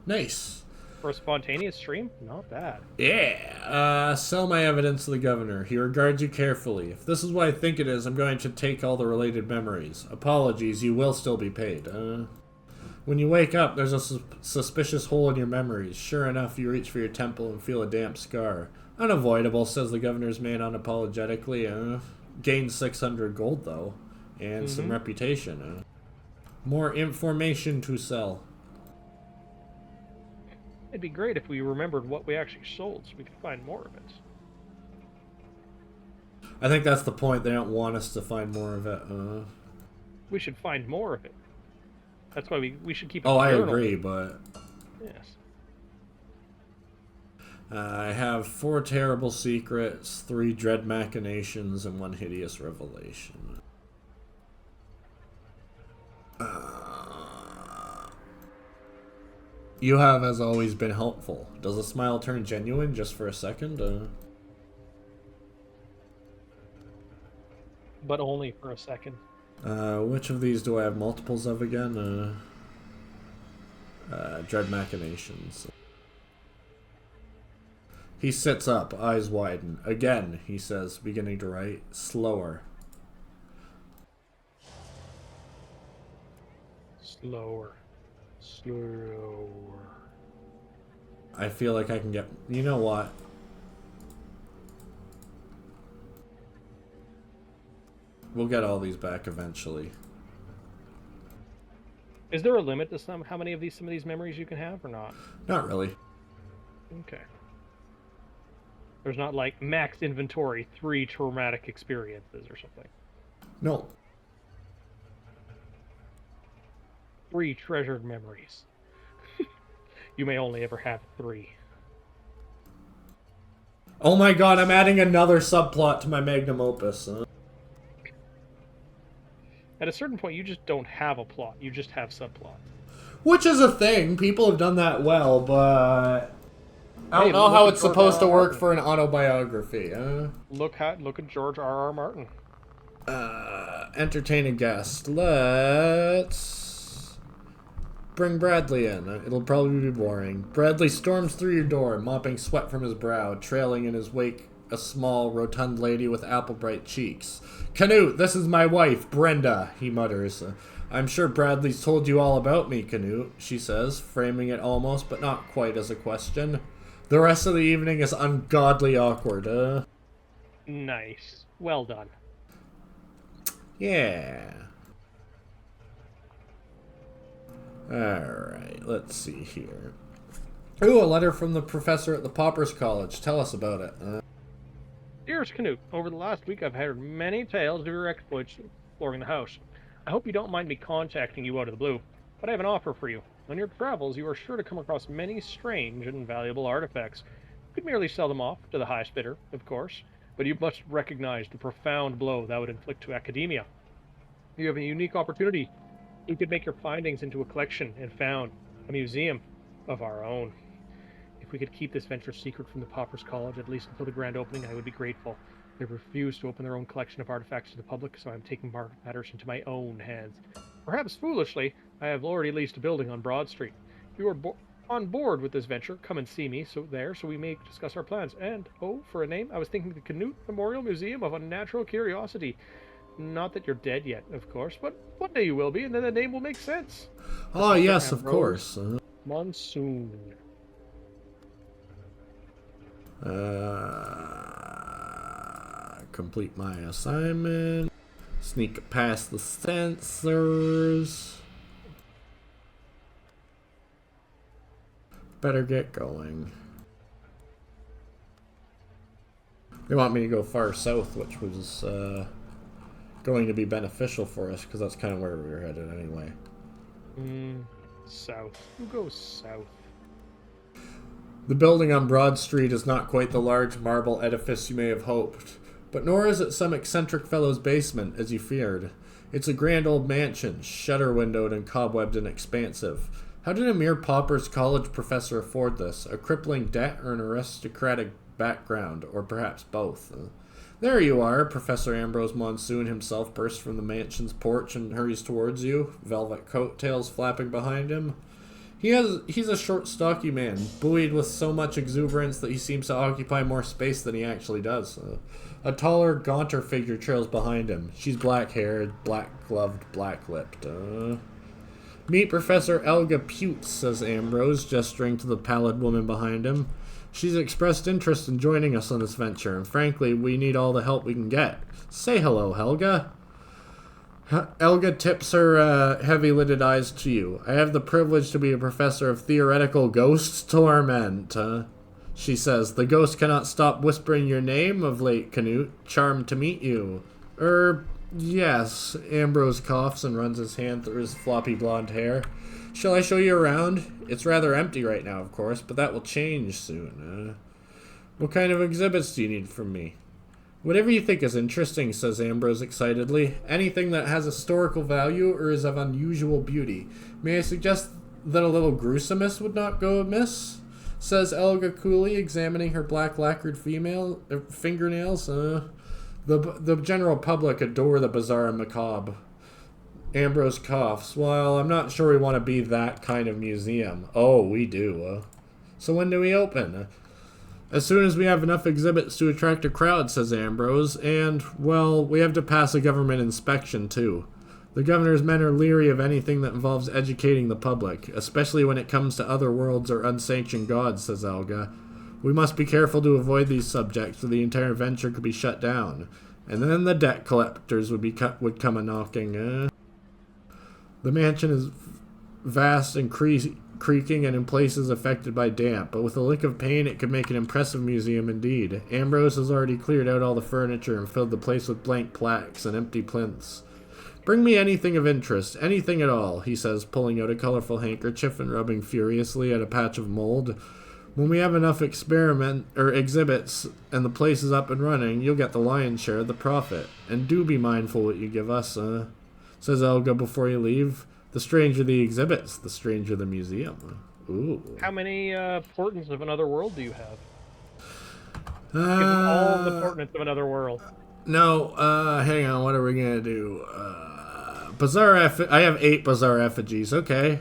Nice. For a spontaneous stream, not bad. Yeah. Sell my evidence to the governor. He regards you carefully. If this is what I think it is, I'm going to take all the related memories. Apologies, you will still be paid. When you wake up, there's a suspicious hole in your memories. Sure enough, you reach for your temple and feel a damp scar. Unavoidable, says the governor's man unapologetically. Gain 600 gold, though. And some reputation. More information to sell. It'd be great if we remembered what we actually sold so we could find more of it. I think that's the point. They don't want us to find more of it. We should find more of it. That's why we should keep a I journal. agree, but... Yes. I have 4 terrible secrets, 3 dread machinations, and 1 hideous revelation. You have, as always, been helpful. Does a smile turn genuine just for a second? But only for a second. Which of these do I have multiples of again? Dread machinations. He sits up, eyes widen. Again, he says, beginning to write. Slower. Slower. Slower. I feel like I can get... You know what? We'll get all these back eventually. Is there a limit to some of these memories you can have or not? Not really. Okay. There's not like max inventory 3 traumatic experiences or something. No. 3 treasured memories. You may only ever have 3. Oh my god, I'm adding another subplot to my magnum opus. At a certain point, you just don't have a plot. You just have subplots. Which is a thing. People have done that well, but... I don't know how it's supposed to work for an autobiography. Look at George R.R. Martin. Entertain a guest. Let's... bring Bradley in. It'll probably be boring. Bradley storms through your door, mopping sweat from his brow, trailing in his wake a small, rotund lady with apple-bright cheeks. Canute, this is my wife, Brenda, he mutters. I'm sure Bradley's told you all about me, Canute, she says, framing it almost, but not quite as a question. The rest of the evening is ungodly awkward. Nice. Well done. Yeah. Alright, let's see here. Ooh, a letter from the professor at the Paupers College. Tell us about it. Dearest Canute, over the last week I've heard many tales of your exploits exploring the house. I hope you don't mind me contacting you out of the blue, but I have an offer for you. On your travels, you are sure to come across many strange and valuable artifacts. You could merely sell them off to the highest bidder, of course, but you must recognize the profound blow that would inflict to academia. You have a unique opportunity. We could make your findings into a collection and found a museum of our own. If we could keep this venture secret from the Paupers College, at least until the grand opening, I would be grateful. They refuse to open their own collection of artifacts to the public, so I'm taking matters into my own hands. Perhaps foolishly, I have already leased a building on Broad Street. on board with this venture, come and see me so we may discuss our plans. And, oh, for a name, I was thinking the Canute Memorial Museum of Unnatural Curiosity. Not that you're dead yet, of course, but one day you will be, and then the name will make sense. Oh, Professor yes, of Ambrose course. Monsoon. Complete my assignment. Sneak past the sensors. Better get going. They want me to go far south, which was going to be beneficial for us, because that's kind of where we were headed anyway. South. Who goes south? The building on Broad Street is not quite the large marble edifice you may have hoped, but nor is it some eccentric fellow's basement, as you feared. It's a grand old mansion, shutter-windowed and cobwebbed and expansive. How did a mere pauper's college professor afford this? A crippling debt or an aristocratic background, or perhaps both? There you are. Professor Ambrose Monsoon himself bursts from the mansion's porch and hurries towards you, velvet coattails flapping behind him. He's a short, stocky man, buoyed with so much exuberance that he seems to occupy more space than he actually does. A taller, gaunter figure trails behind him. She's black-haired, black-gloved, black-lipped. Meet Professor Elga Putes, says Ambrose, gesturing to the pallid woman behind him. She's expressed interest in joining us on this venture, and frankly, we need all the help we can get. Say hello, Helga. Elga tips her heavy-lidded eyes to you. I have the privilege to be a professor of theoretical ghost torment. She says, the ghost cannot stop whispering your name of late, Canute. Charmed to meet you. Yes. Ambrose coughs and runs his hand through his floppy blonde hair. Shall I show you around? It's rather empty right now, of course, but that will change soon. What kind of exhibits do you need from me? Whatever you think is interesting, says Ambrose excitedly. Anything that has historical value or is of unusual beauty. May I suggest that a little gruesomeness would not go amiss? Says Elga coolly, examining her black lacquered fingernails. The general public adore the bizarre and macabre. Ambrose coughs. Well, I'm not sure we want to be that kind of museum. Oh, we do. So when do we open? As soon as we have enough exhibits to attract a crowd, says Ambrose, and, well, we have to pass a government inspection, too. The governor's men are leery of anything that involves educating the public, especially when it comes to other worlds or unsanctioned gods, says Elga. We must be careful to avoid these subjects, or the entire venture could be shut down. And then the debt collectors would come a-knocking. The mansion is vast and creaking and in places affected by damp, but with a lick of paint it could make an impressive museum indeed. Ambrose has already cleared out all the furniture and filled the place with blank plaques and empty plinths. Bring me anything of interest, anything at all, he says, pulling out a colorful handkerchief and rubbing furiously at a patch of mold. When we have enough exhibits and the place is up and running, you'll get the lion's share of the profit. And do be mindful what you give us, says Elga before you leave. The stranger the exhibits, the stranger the museum. Ooh. How many portents of another world do you have? Give them all the portents of another world. No, hang on, what are we gonna do? I have 8 bizarre effigies, okay.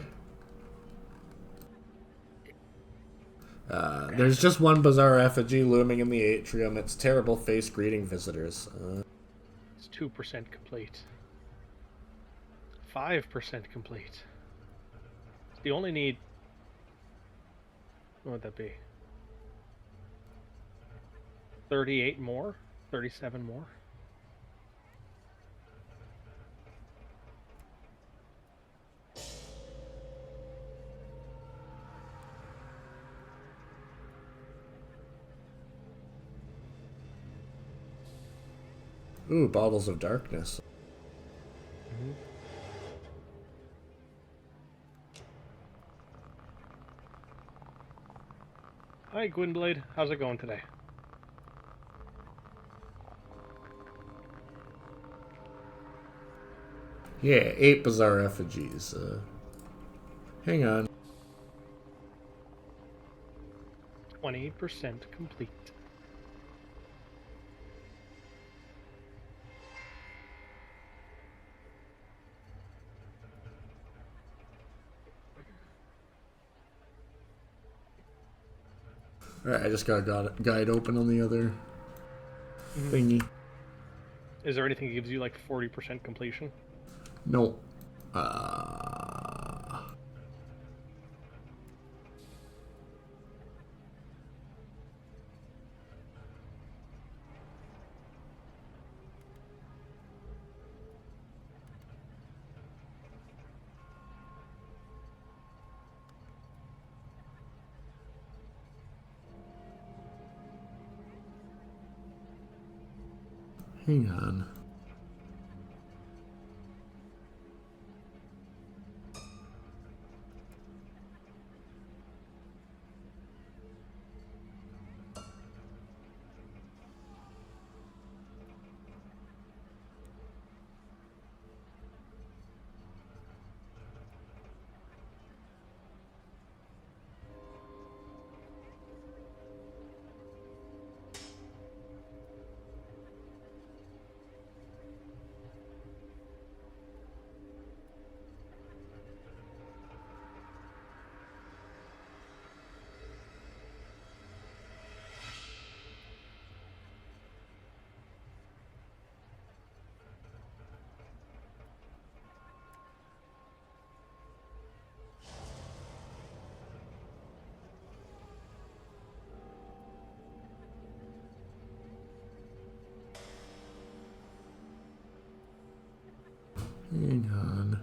There's just one bizarre effigy looming in the atrium. Its terrible face greeting visitors. It's 2% complete. 5% complete. You only need... What would that be? 38 more? 37 more? Ooh, bottles of darkness. Mm-hmm. Hi, Gwynblade. How's it going today? Yeah, 8 bizarre effigies. Hang on. 20% complete. Alright, I just got a guide open on the other Mhm. thingy. Is there anything that gives you like 40% completion? No. Hang on. Hang on.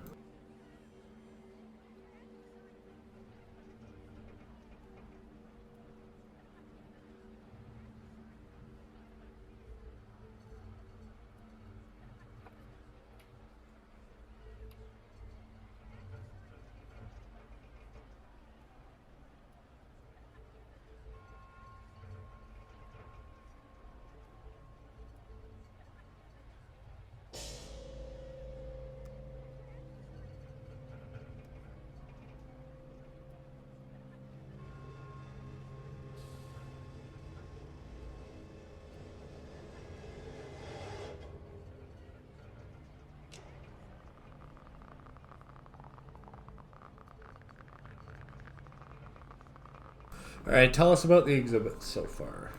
Alright, tell us about the exhibits so far.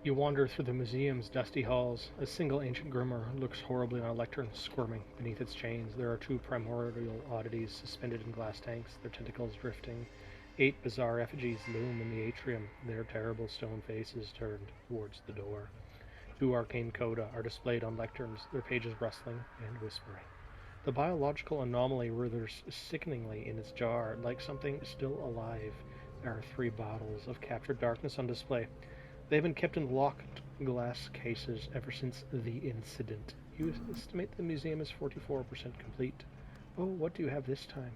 You wander through the museum's dusty halls. A single ancient grimoire looks horribly on a lectern, squirming beneath its chains. There are 2 primordial oddities suspended in glass tanks, their tentacles drifting. 8 bizarre effigies loom in the atrium, their terrible stone faces turned towards the door. 2 arcane coda are displayed on lecterns, their pages rustling and whispering. The biological anomaly withers sickeningly in its jar, like something still alive. There are 3 bottles of captured darkness on display. They have been kept in locked glass cases ever since the incident. You estimate the museum is 44% complete. Oh, what do you have this time?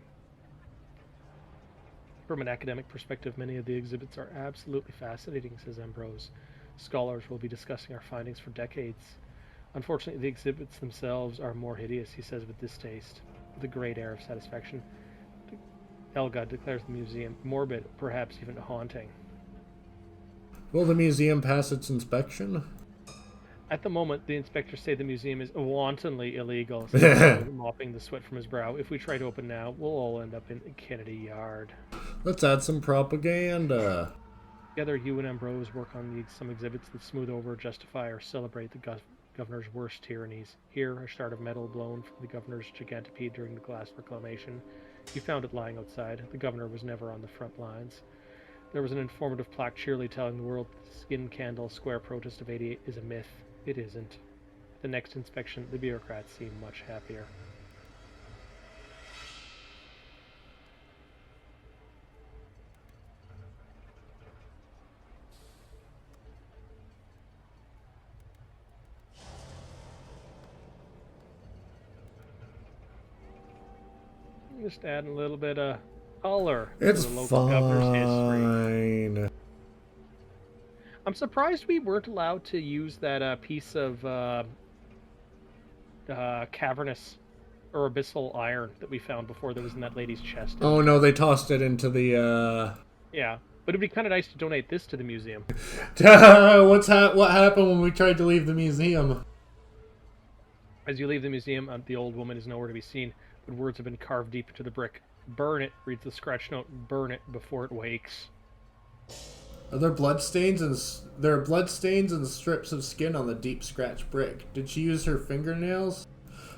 From an academic perspective, many of the exhibits are absolutely fascinating, says Ambrose. Scholars will be discussing our findings for decades. Unfortunately, the exhibits themselves are more hideous, he says with distaste, with a great air of satisfaction. Elga declares the museum morbid, perhaps even haunting. Will the museum pass its inspection? At the moment, the inspectors say the museum is wantonly illegal, says Ambrose, mopping the sweat from his brow. If we try to open now, we'll all end up in Kennedy Yard. Let's add some propaganda. Together, you and Ambrose work on some exhibits that smooth over, justify, or celebrate the governor's worst tyrannies. Here, a shard of metal blown from the governor's gigantopede during the glass reclamation. You found it lying outside. The governor was never on the front lines. There was an informative plaque cheerily telling the world that the skin candle square protest of '88 is a myth. It isn't. At the next inspection, the bureaucrats seem much happier. Just adding a little bit of color to It's the local governor's history. fine. I'm surprised we weren't allowed to use that piece of cavernous or abyssal iron that we found before that was in that lady's chest. Oh no, they tossed it into the Yeah, but it'd be kind of nice to donate this to the museum. what happened when we tried to leave the museum? As you leave the museum, the old woman is nowhere to be seen, but words have been carved deep into the brick. Burn it, reads the scratch note. Burn it before it wakes. Are there bloodstains and there are bloodstains and strips of skin on the deep scratch brick? Did she use her fingernails?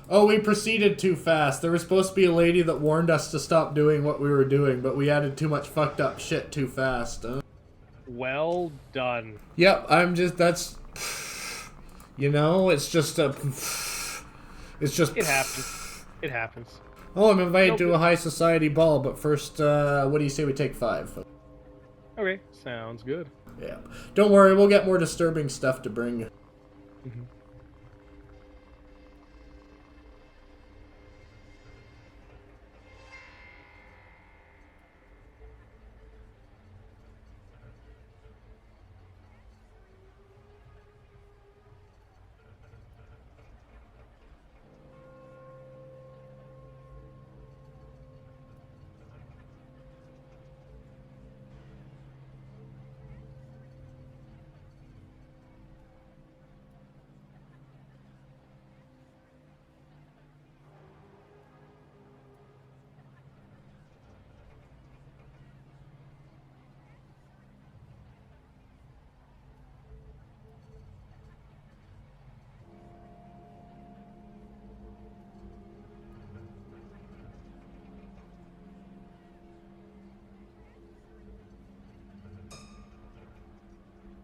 Oh, we proceeded too fast. There was supposed to be a lady that warned us to stop doing what we were doing, but we added too much fucked up shit too fast. Well done. Yep, I'm just, that's, you know, it's just a, it's just. It happens. It happens. Oh, I'm invited to a high society ball, but first, what do you say we take 5? Okay, sounds good. Yeah. Don't worry, we'll get more disturbing stuff to bring. Mm-hmm.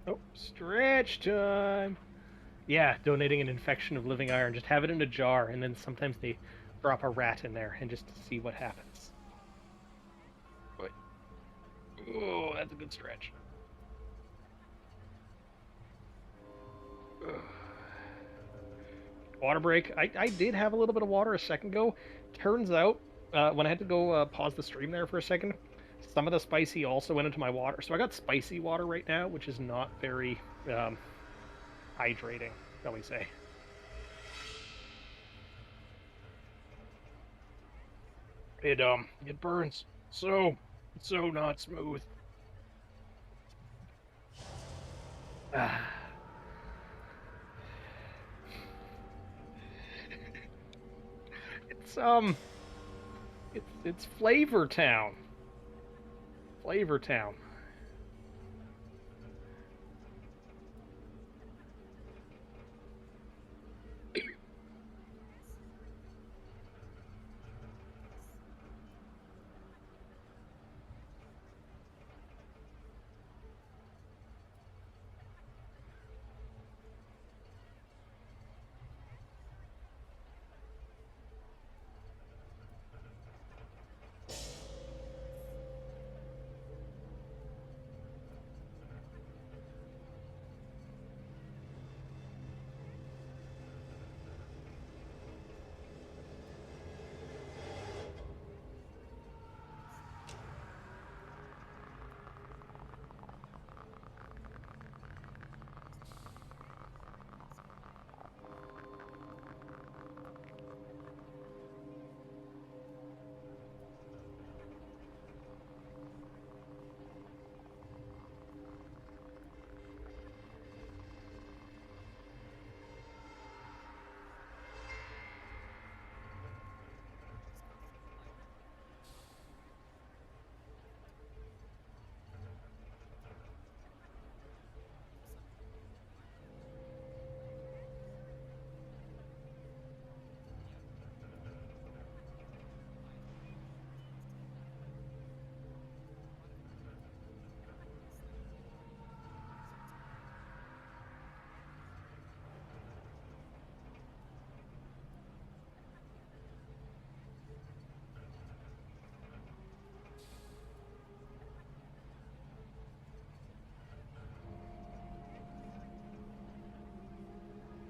Oh, stretch time. Yeah, donating an infection of living iron. Just have it in a jar, and then sometimes they drop a rat in there, and just to see what happens. Wait. Oh, that's a good stretch. Ugh. Water break. I did have a little bit of water a second ago. Turns out, when I had to go pause the stream there for a second, some of the spicy also went into my water. So I got spicy water right now, which is not very hydrating, shall we say. It burns so not smooth. It's it's Flavor Town. Flavor Town.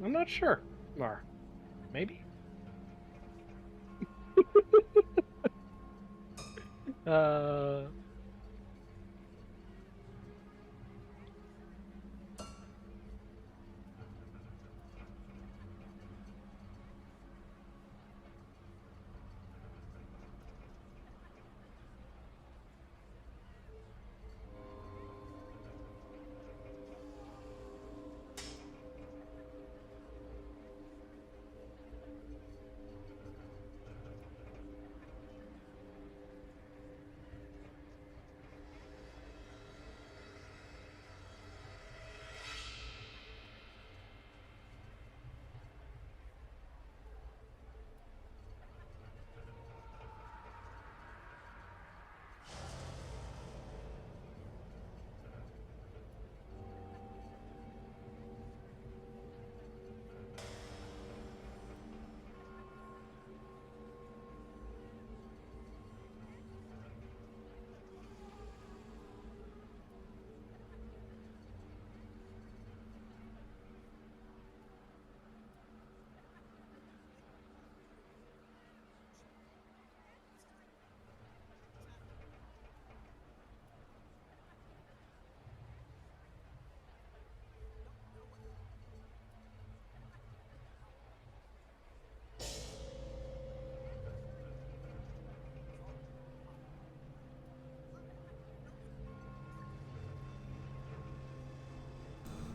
I'm not sure. Or maybe. uh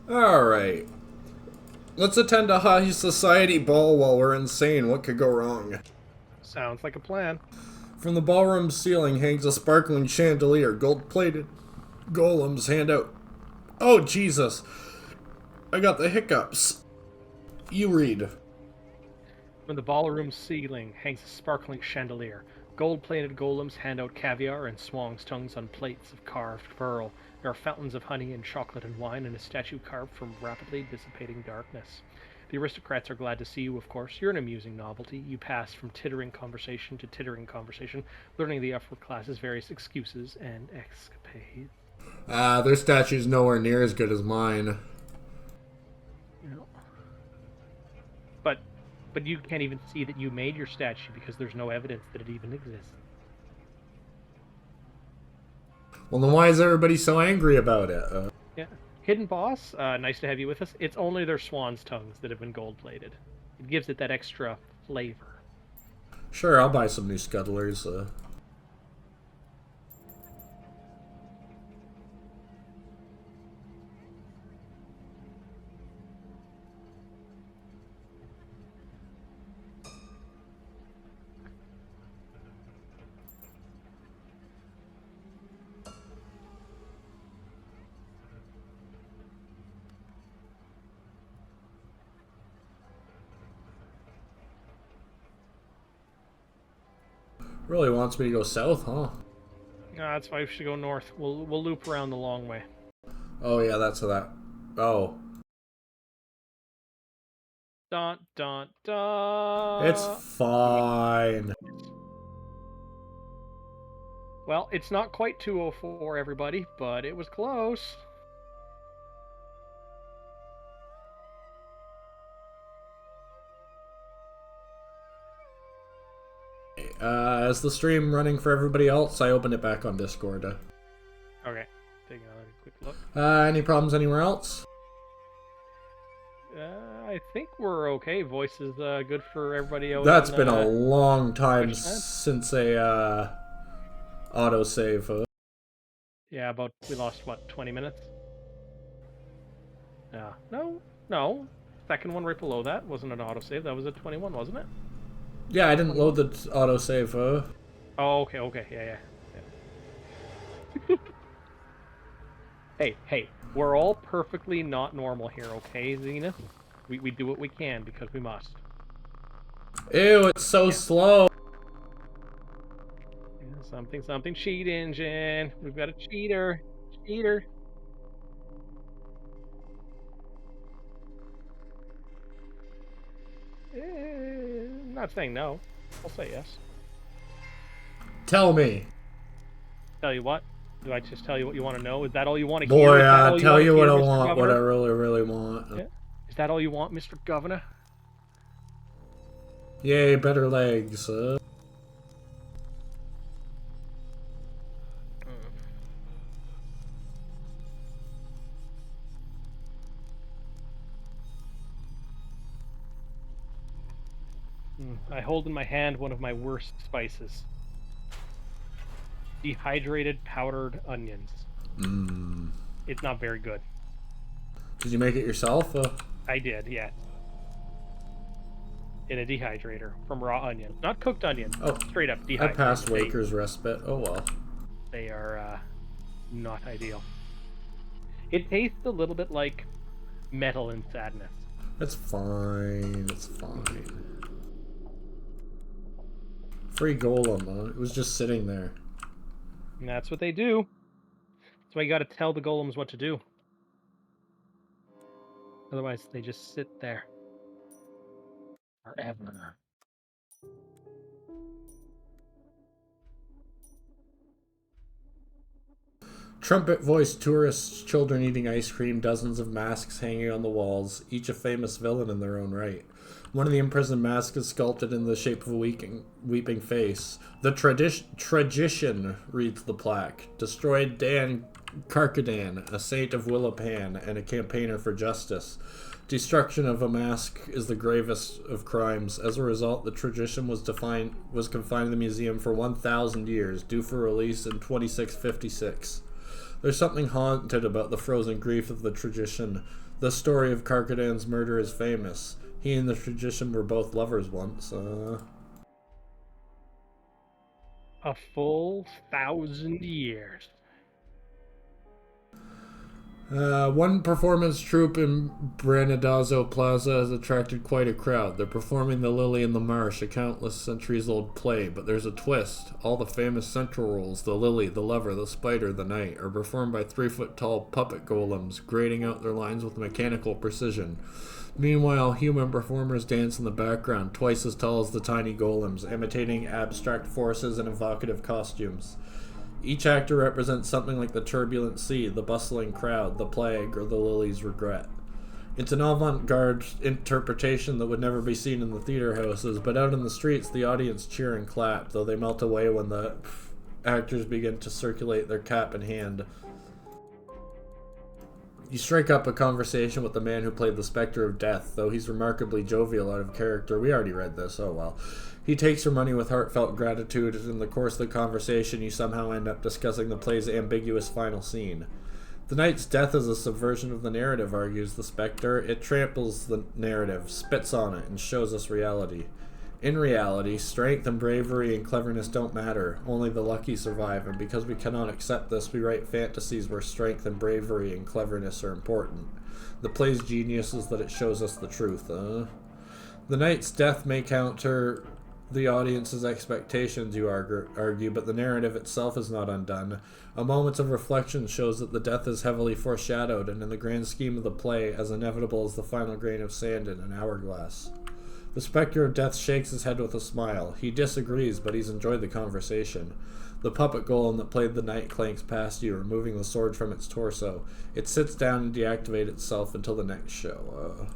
Alright. Let's attend a high society ball while we're insane. What could go wrong? Sounds like a plan. From the ballroom ceiling hangs a sparkling chandelier, gold-plated. Golems hand out... Oh, Jesus. I got the hiccups. You read. From the ballroom ceiling hangs a sparkling chandelier. Gold-plated golems hand out caviar and swans' tongues on plates of carved pearl. There are fountains of honey and chocolate and wine, and a statue carved from rapidly dissipating darkness. The aristocrats are glad to see you, of course. You're an amusing novelty. You pass from tittering conversation to tittering conversation, learning the upper class's various excuses and escapades. Their statue's nowhere near as good as mine. No. But you can't even see that you made your statue because there's no evidence that it even exists. Well, then why is everybody so angry about it? Yeah. Hidden boss, nice to have you with us. It's only their swan's tongues that have been gold-plated. It gives it that extra flavor. Sure, I'll buy some new scuttlers. Really wants me to go south, huh? No, that's why we should go north. We'll loop around the long way. Oh, yeah, that's that. Oh. Dun, dun, dun. It's fine. Well, it's not quite 2:04, everybody, but it was close. Is the stream running for everybody else? I opened it back on Discord. Okay, taking another quick look. Any problems anywhere else? I think we're okay. Voice is good for everybody else. That's been a long time since a autosave. Yeah, we lost, what, 20 minutes? Yeah. No. Second one right below that wasn't an autosave. That was a 21, wasn't it? Yeah, I didn't load the autosave. Oh, okay. Yeah. Hey, we're all perfectly not normal here, okay, Zenith? We do what we can because we must. Ew, it's so slow. Something, cheat engine. We've got a cheater. Cheater. I'm not saying no. I'll say yes. Tell me. Tell you what? Do I just tell you what you want to know? Is that all you want to Boy, hear? I'll tell you what I Mr. want, Governor? what I really want. Yeah. Is that all you want, Mr. Governor? Yay, better legs. I hold in my hand one of my worst spices. Dehydrated powdered onions. It's not very good. Did you make it yourself? I did, yeah. In a dehydrator from raw onion. Not cooked onion. Oh, straight up I dehydrated. passed Waker's respite. Oh well. They are not ideal. It tastes a little bit like metal and sadness. It's fine. It's fine. Free golem, huh? It was just sitting there. And that's what they do. That's why you gotta tell the golems what to do. Otherwise, they just sit there. Forever. Trumpet-voiced tourists, children eating ice cream, dozens of masks hanging on the walls, each a famous villain in their own right. One of the imprisoned masks is sculpted in the shape of a weeping face. The tradition, reads the plaque, destroyed Dan Karkadan, a saint of Willapan and a campaigner for justice. Destruction of a mask is the gravest of crimes. As a result, the tradition was confined in the museum for 1,000 years, due for release in 2656. There's something haunted about the frozen grief of the tradition. The story of Karkadan's murder is famous. He and the tradition were both lovers once. A full 1,000 years. One performance troupe in Branadazzo Plaza has attracted quite a crowd. They're performing The Lily in the Marsh, a countless centuries-old play, but there's a twist. All the famous central roles, the lily, the lover, the spider, the knight, are performed by 3-foot-tall puppet golems, grating out their lines with mechanical precision. Meanwhile, human performers dance in the background, twice as tall as the tiny golems, imitating abstract forces and evocative costumes. Each actor represents something like the turbulent sea, the bustling crowd, the plague, or the lily's regret. It's an avant-garde interpretation that would never be seen in the theater houses, but out in the streets the audience cheer and clap, though they melt away when the actors begin to circulate their cap in hand. You strike up a conversation with the man who played the Spectre of Death, though he's remarkably jovial out of character. We already read this, oh well. He takes your money with heartfelt gratitude, and in the course of the conversation you somehow end up discussing the play's ambiguous final scene. The knight's death is a subversion of the narrative, argues the Spectre. It tramples the narrative, spits on it, and shows us reality. In reality, strength and bravery and cleverness don't matter. Only the lucky survive, and because we cannot accept this, we write fantasies where strength and bravery and cleverness are important. The play's genius is that it shows us the truth. The knight's death may counter the audience's expectations, you argue, but the narrative itself is not undone. A moment of reflection shows that the death is heavily foreshadowed, and in the grand scheme of the play, as inevitable as the final grain of sand in an hourglass. The Spectre of Death shakes his head with a smile. He disagrees, but he's enjoyed the conversation. The puppet golem that played the knight clanks past you, removing the sword from its torso. It sits down and deactivates itself until the next show.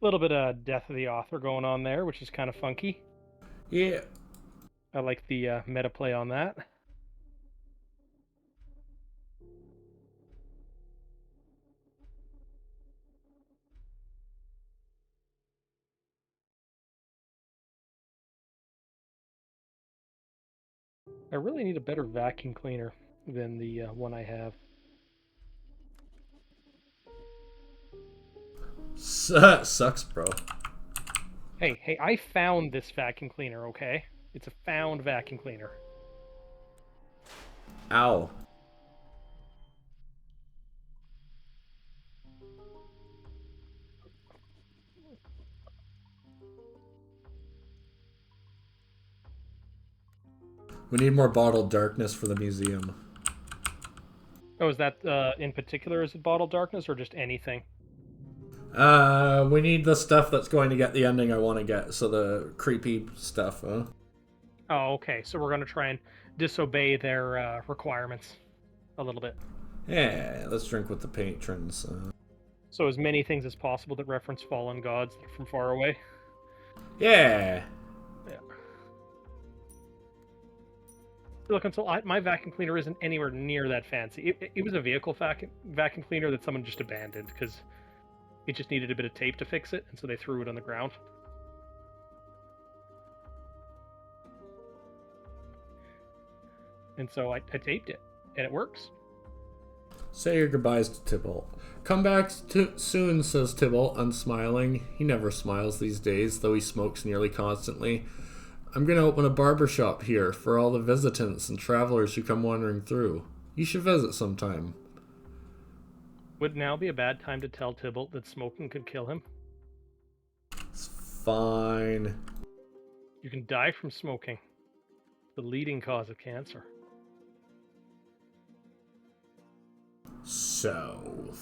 A little bit of death of the author going on there, which is kind of funky. Yeah. I like the meta play on that. I really need a better vacuum cleaner than the one I have. Sucks, bro. Hey, I found this vacuum cleaner, okay? It's a found vacuum cleaner. Ow. We need more bottled darkness for the museum. Oh, is that in particular, is it bottled darkness or just anything? We need the stuff that's going to get the ending I want to get, so the creepy stuff, Oh, okay. So we're going to try and disobey their requirements a little bit. Yeah, let's drink with the patrons. So as many things as possible that reference fallen gods from far away. Yeah. Yeah. Look, until my vacuum cleaner isn't anywhere near that fancy. It was a vehicle vacuum cleaner that someone just abandoned because it just needed a bit of tape to fix it, and so they threw it on the ground. And so I taped it, and it works. Say your goodbyes to Tybalt. Come back soon, says Tybalt, unsmiling. He never smiles these days, though he smokes nearly constantly. I'm going to open a barber shop here for all the visitants and travelers who come wandering through. You should visit sometime. Would now be a bad time to tell Tybalt that smoking could kill him? It's fine. You can die from smoking, the leading cause of cancer. So...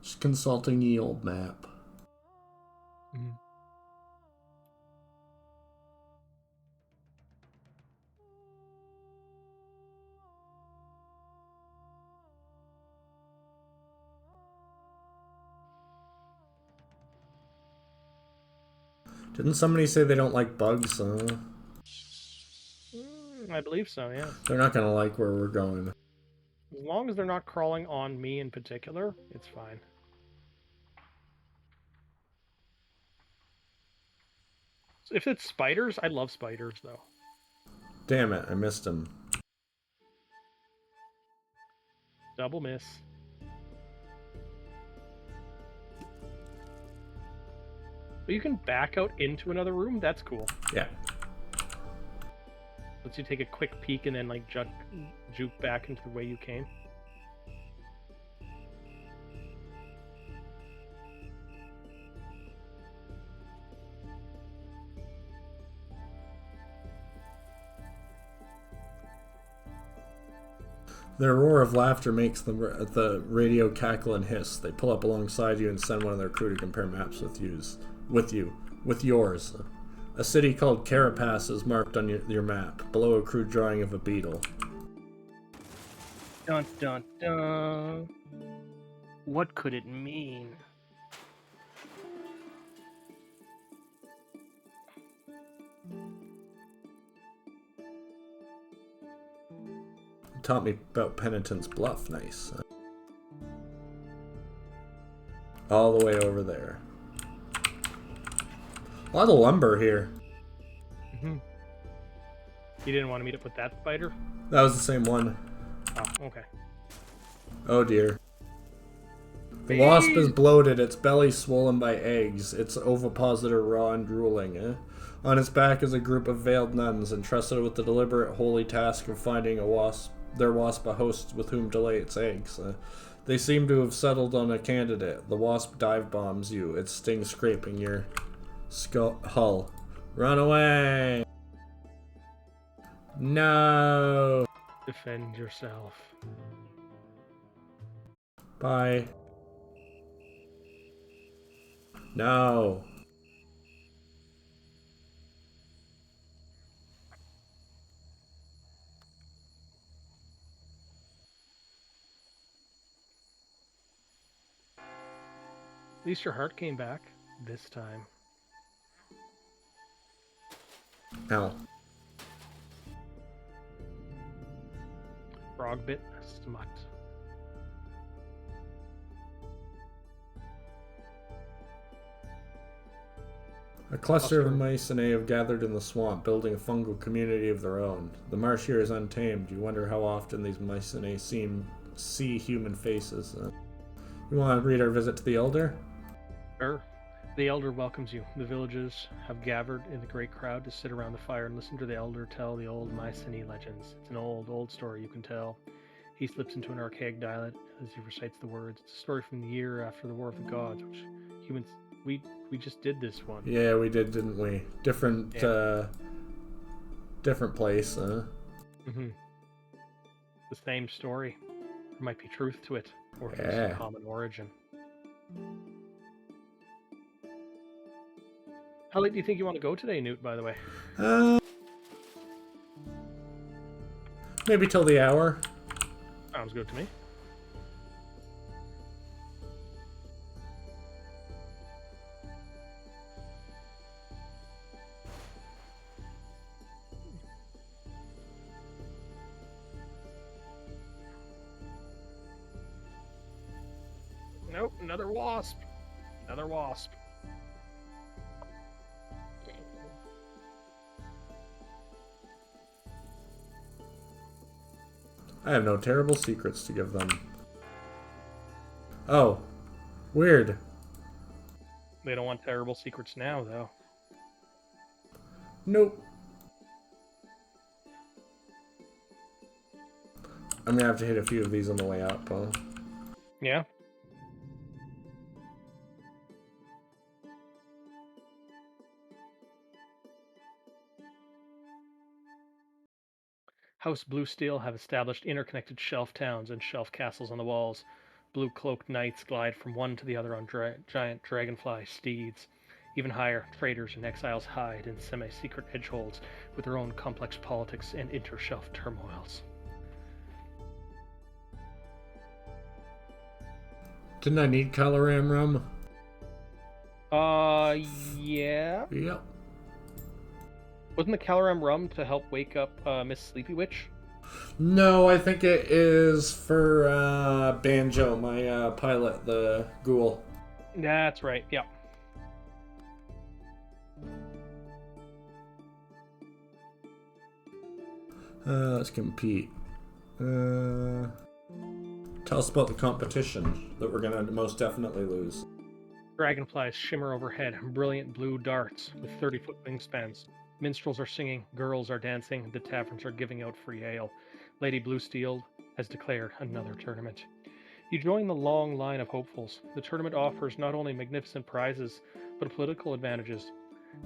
Just consulting the old map. Mm-hmm. Didn't somebody say they don't like bugs? I believe so, yeah. They're not going to like where we're going. As long as they're not crawling on me in particular, it's fine. If it's spiders, I love spiders, though. Damn it, I missed him. Double miss. But you can back out into another room? That's cool. Yeah. Lets you take a quick peek and then, like, juke back into the way you came. Their roar of laughter makes the radio cackle and hiss. They pull up alongside you and send one of their crew to compare maps with yours. A city called Carapace is marked on your map, below a crude drawing of a beetle. Dun dun dun. What could it mean? Taught me about Penitent's Bluff. Nice. All the way over there. A lot of lumber here. Mm-hmm. You didn't want to meet up with that spider? That was the same one. Oh, okay. Oh dear. The wasp is bloated, its belly swollen by eggs, its ovipositor raw and drooling. On its back is a group of veiled nuns, entrusted with the deliberate holy task of finding their wasp a host with whom to lay its eggs. They seem to have settled on a candidate. The wasp dive bombs you, its sting scraping your hull. Run away! No! Defend yourself. Bye. No. At least your heart came back this time. Ow. Frog bit smut. A cluster of mycenae have gathered in the swamp, building a fungal community of their own. The marsh here is untamed. You wonder how often these mycenae see human faces. You want to read our visit to the Elder? Sure. The Elder welcomes you. The villagers have gathered in the great crowd to sit around the fire and listen to the Elder tell the old Mycenae legends. It's an old story you can tell. He slips into an archaic dialect as he recites the words. It's a story from the year after the War of the Gods, which humans... We just did this one. Yeah, we did, didn't we? Different place, Mm-hmm. The same story. There might be truth to it, or at least a common origin. How late do you think you want to go today, Noot, by the way? Maybe till the hour. Sounds good to me. Nope, another wasp. Another wasp. I have no terrible secrets to give them. Oh. Weird. They don't want terrible secrets now, though. Nope. I'm gonna have to hit a few of these on the way up, huh? Yeah. House Blue Steel have established interconnected shelf towns and shelf castles on the walls. Blue-cloaked knights glide from one to the other on giant dragonfly steeds. Even higher, traders and exiles hide in semi-secret edgeholds with their own complex politics and inter-shelf turmoils. Didn't I need Caloram rum? Yeah. Yep. Wasn't the Caloram rum to help wake up Miss Sleepy Witch? No, I think it is for Banjo, my pilot, the ghoul. That's right, yeah. Let's compete. Tell us about the competition that we're gonna most definitely lose. Dragonflies shimmer overhead, brilliant blue darts with 30-foot wingspans. Minstrels are singing, girls are dancing, the taverns are giving out free ale. Lady Bluesteel has declared another tournament. You join the long line of hopefuls. The tournament offers not only magnificent prizes, but political advantages.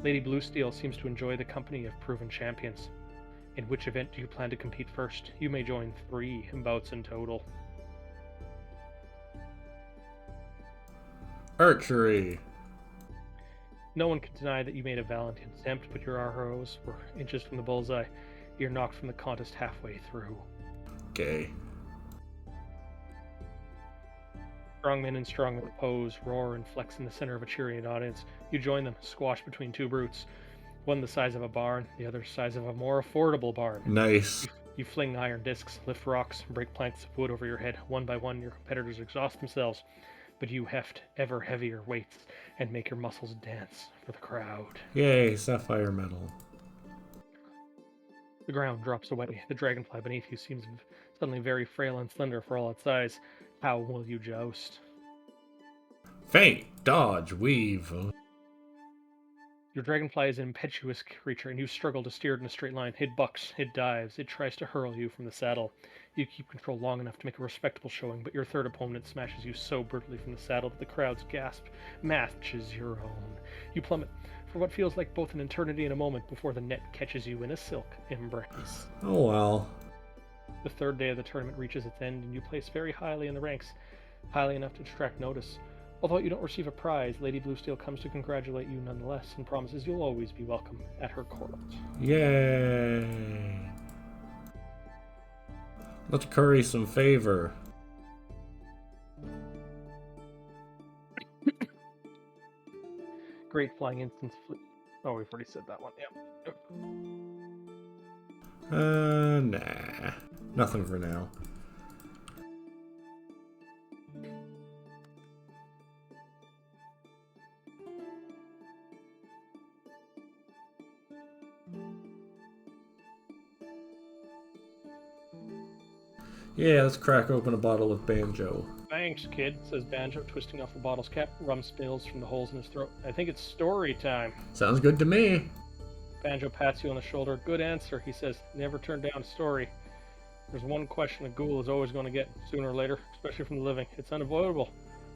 Lady Bluesteel seems to enjoy the company of proven champions. In which event do you plan to compete first? You may join 3 bouts in total. Archery. No one can deny that you made a valiant attempt, but your arrows were inches from the bullseye. You're knocked from the contest halfway through. Okay. Strongmen and strongmen pose, roar, and flex in the center of a cheering audience. You join them, squashed between 2 brutes. One the size of a barn, the other the size of a more affordable barn. Nice. You fling iron discs, lift rocks, break planks of wood over your head. One by one, your competitors exhaust themselves, but you heft ever heavier weights and make your muscles dance for the crowd. Yay, sapphire metal. The ground drops away. The dragonfly beneath you seems suddenly very frail and slender for all its size. How will you joust? Feint, dodge, weave. Your dragonfly is an impetuous creature, and you struggle to steer it in a straight line. It bucks, it dives, it tries to hurl you from the saddle. You keep control long enough to make a respectable showing, but your third opponent smashes you so brutally from the saddle that the crowd's gasp matches your own. You plummet for what feels like both an eternity and a moment before the net catches you in a silk embrace. Oh well. The third day of the tournament reaches its end, and you place very highly in the ranks, highly enough to attract notice. Although you don't receive a prize, Lady Bluesteel comes to congratulate you nonetheless and promises you'll always be welcome at her court. Yay. Let's curry some favor. Great flying instance fleet. Oh, we've already said that one. Yep. Nah. Nothing for now. Yeah, let's crack open a bottle of Banjo. Thanks, kid, says Banjo, twisting off the bottle's cap. Rum spills from the holes in his throat. I think it's story time. Sounds good to me. Banjo pats you on the shoulder. Good answer, he says. Never turn down a story. There's one question a ghoul is always going to get, sooner or later, especially from the living. It's unavoidable.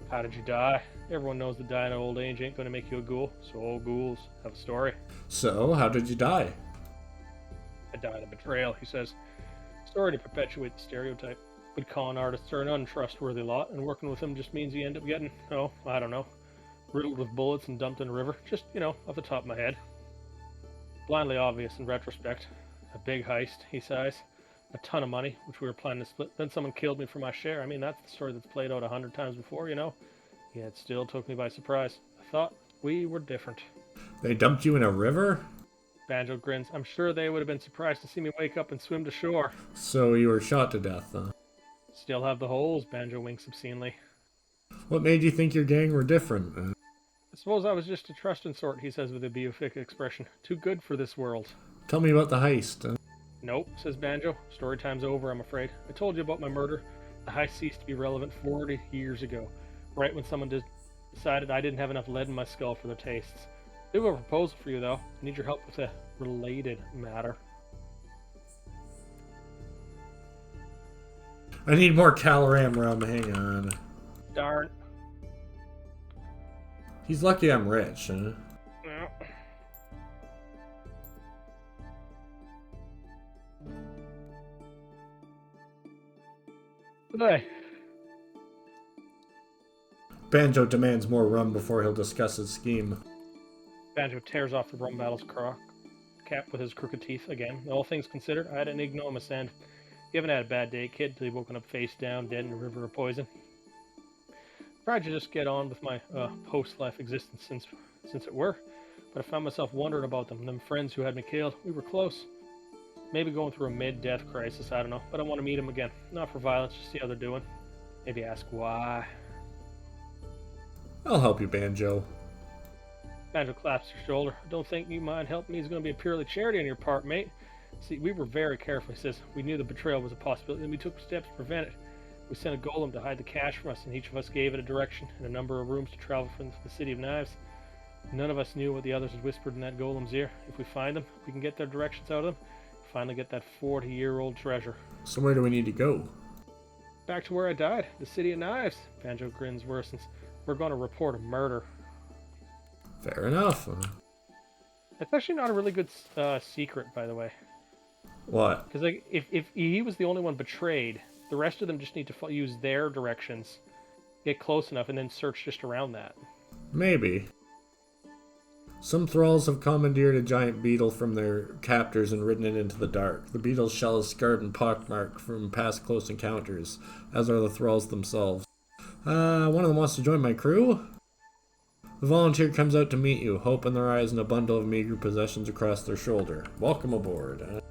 How did you die? Everyone knows that dying of old age ain't going to make you a ghoul, so all ghouls have a story. So, how did you die? I died of betrayal, he says. Sorry to perpetuate the stereotype, but con artists are an untrustworthy lot, and working with them just means you end up getting, oh, I don't know, riddled with bullets and dumped in a river. Just, off the top of my head. Blindly obvious in retrospect. A big heist, he sighs. A ton of money, which we were planning to split. Then someone killed me for my share. I mean, that's the story that's played out 100 times before, Yet it still took me by surprise. I thought we were different. They dumped you in a river? Banjo grins. I'm sure they would have been surprised to see me wake up and swim to shore. So you were shot to death, huh? Still have the holes, Banjo winks obscenely. What made you think your gang were different? I suppose I was just a trusting sort, he says with a beatific expression. Too good for this world. Tell me about the heist. Nope, says Banjo. Story time's over, I'm afraid. I told you about my murder. The heist ceased to be relevant 40 years ago, right when someone decided I didn't have enough lead in my skull for their tastes. I do have a proposal for you, though. I need your help with a related matter. I need more Caloram rum. Hang on. Darn. He's lucky I'm rich, huh? No. Hey. Banjo demands more rum before he'll discuss his scheme. Banjo tears off the rum battle's cap with his crooked teeth again. All things considered, I had an ignominious end. You haven't had a bad day, kid, till you've woken up face down, dead in a river of poison. Tried to just get on with my post-life existence since it were, but I found myself wondering about them friends who had me killed. We were close. Maybe going through a mid-death crisis, I don't know, but I want to meet them again. Not for violence, just see how they're doing. Maybe ask why. I'll help you, Banjo. Banjo claps her shoulder. I don't think you mind helping me is going to be a purely charity on your part, mate. See, we were very careful, he says. We knew the betrayal was a possibility, and we took steps to prevent it. We sent a golem to hide the cash from us, and each of us gave it a direction and a number of rooms to travel from the City of Knives. None of us knew what the others had whispered in that golem's ear. If we find them, we can get their directions out of them. Finally get that 40-year-old treasure. So where do we need to go? Back to where I died, the City of Knives. Banjo grins worsens. We're going to report a murder. Fair enough. That's actually not a really good secret, by the way. What? Because like, if he was the only one betrayed, the rest of them just need to use their directions, get close enough, and then search just around that. Maybe. Some thralls have commandeered a giant beetle from their captors and ridden it into the dark. The beetle's shell is scarred and pockmarked from past close encounters, as are the thralls themselves. One of them wants to join my crew? The volunteer comes out to meet you, hope in their eyes and a bundle of meager possessions across their shoulder. Welcome aboard.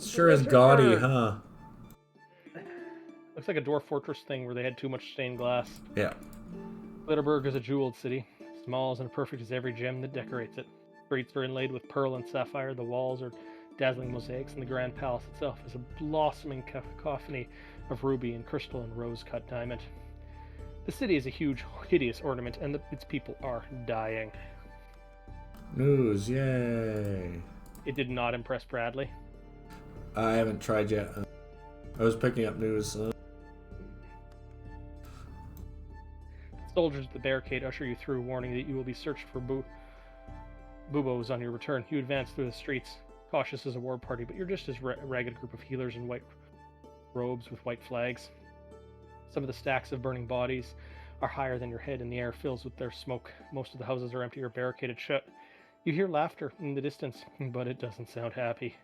Sure is gaudy, huh? Looks like a dwarf fortress thing where they had too much stained glass. Yeah. Glitterburg is a jeweled city, small and perfect as every gem that decorates it. Streets are inlaid with pearl and sapphire, the walls are dazzling mosaics, and the grand palace itself is a blossoming cacophony of ruby and crystal and rose-cut diamond. The city is a huge, hideous ornament, and its people are dying. News, yay. It did not impress Bradley. I haven't tried yet. I was picking up news. Soldiers at the barricade usher you through, warning that you will be searched for buboes on your return. You advance through the streets, cautious as a war party, but you're just as ragged group of healers in white robes with white flags. Some of the stacks of burning bodies are higher than your head, and the air fills with their smoke. Most of the houses are empty or barricaded shut. You hear laughter in the distance, but it doesn't sound happy.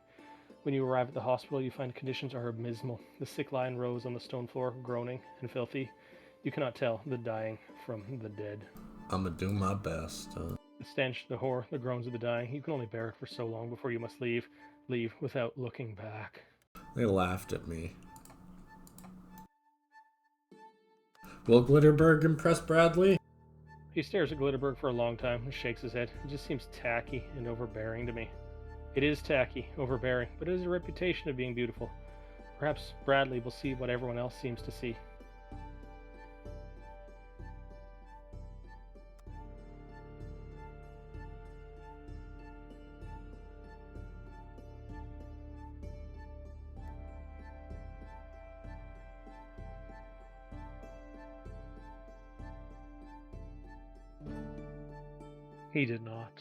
When you arrive at the hospital, you find conditions are abysmal. The sick lie in rows on the stone floor, groaning and filthy. You cannot tell the dying from the dead. I'm gonna do my best. The stench, the horror, the groans of the dying. You can only bear it for so long before you must leave. Leave without looking back. They laughed at me. Will Glitterburg impress Bradley? He stares at Glitterburg for a long time and shakes his head. It just seems tacky and overbearing to me. It is tacky, overbearing, but it has a reputation of being beautiful. Perhaps Bradley will see what everyone else seems to see. He did not.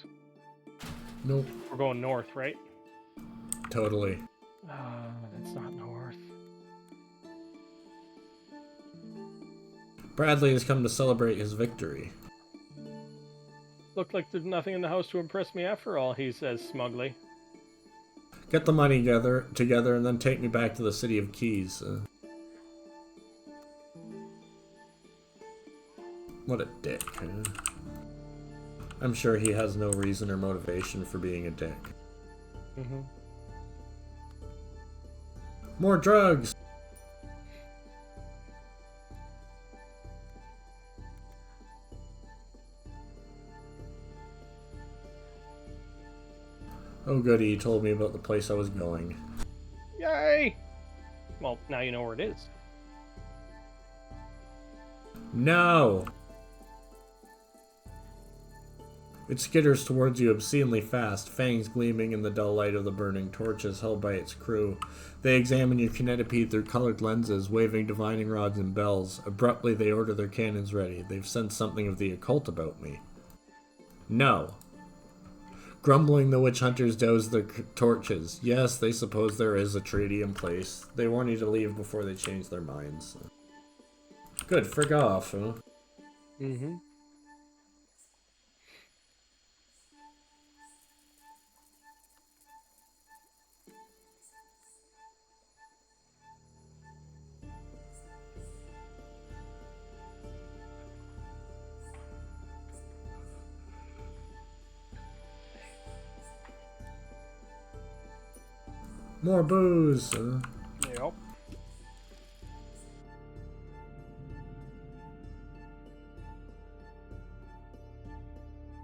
Nope. We're going north, right? Totally. It's not north. Bradley has come to celebrate his victory. Looked like there's nothing in the house to impress me after all, he says smugly. Get the money together and then take me back to the City of Keys. What a dick. I'm sure he has no reason or motivation for being a dick. Mm-hmm. More drugs! Oh goody, he told me about the place I was going. Yay! Well, now you know where it is. No! It skitters towards you obscenely fast, fangs gleaming in the dull light of the burning torches held by its crew. They examine your kinetipede through colored lenses, waving divining rods and bells. Abruptly, they order their cannons ready. They've sensed something of the occult about me. No. Grumbling, the witch hunters douse their torches. Yes, they suppose there is a treaty in place. They warn you to leave before they change their minds. Good, frig off. Mm-hmm. More booze. Yep.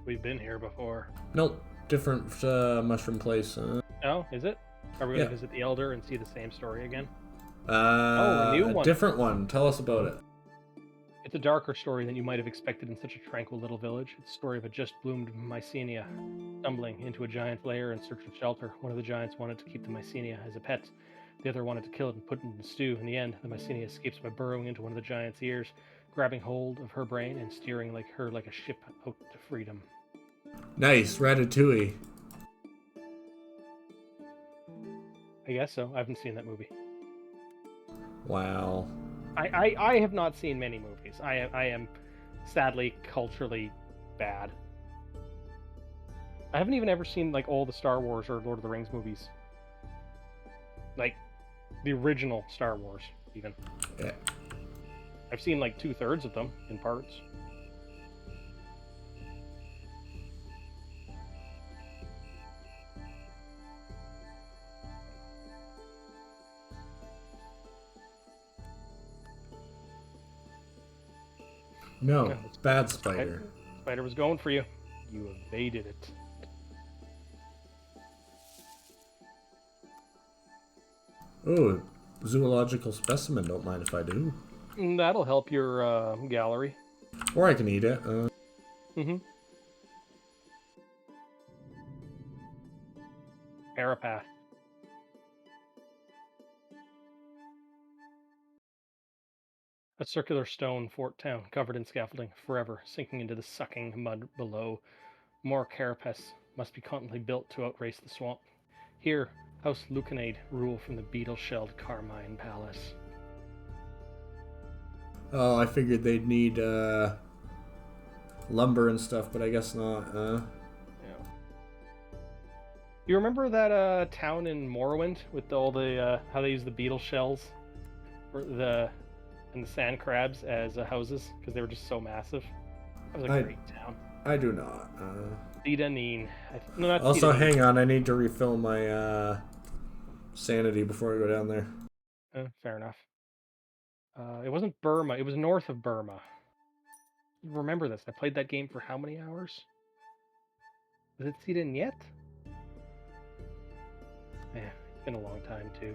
We've been here before. Nope, different mushroom place. Oh, is it? Are we going Yeah. to visit the Elder and see the same story again? A new one. different one. Tell us about it. It's a darker story than you might have expected in such a tranquil little village. It's the story of a just bloomed Mycenia stumbling into a giant lair in search of shelter. One of the giants wanted to keep the Mycenia as a pet. The other wanted to kill it and put it in a stew. In the end, the Mycenia escapes by burrowing into one of the giant's ears, grabbing hold of her brain and steering her like a ship out to freedom. Nice, Ratatouille. I guess so. I haven't seen that movie. Wow. I have not seen many movies. I am sadly culturally bad. I haven't even ever seen like all the Star Wars or Lord of the Rings movies. Like the original Star Wars, even. Yeah. I've seen like 2/3 of them in parts. No, Yeah, bad spider. Spider was going for you. You evaded it. Ooh, zoological specimen. Don't mind if I do. That'll help your gallery. Or I can eat it. Mm-hmm. Carapath. A circular stone fort town covered in scaffolding, forever sinking into the sucking mud below. More carapace must be constantly built to outrace the swamp. Here, House Lucanade rule from the beetle-shelled Carmine Palace. Oh, I figured they'd need lumber and stuff, but I guess not. Yeah. You remember that town in Morrowind with all the how they use the beetle shells for and the sand crabs as houses because they were just so massive? That was a great town. I do not. Cidanine. No, not Also, Cidanine. hang on. I need to refill my sanity before I go down there. Fair enough. It wasn't Burma. It was north of Burma. You remember this? I played that game for how many hours? Was it Cidan yet? Yeah, it's been a long time too.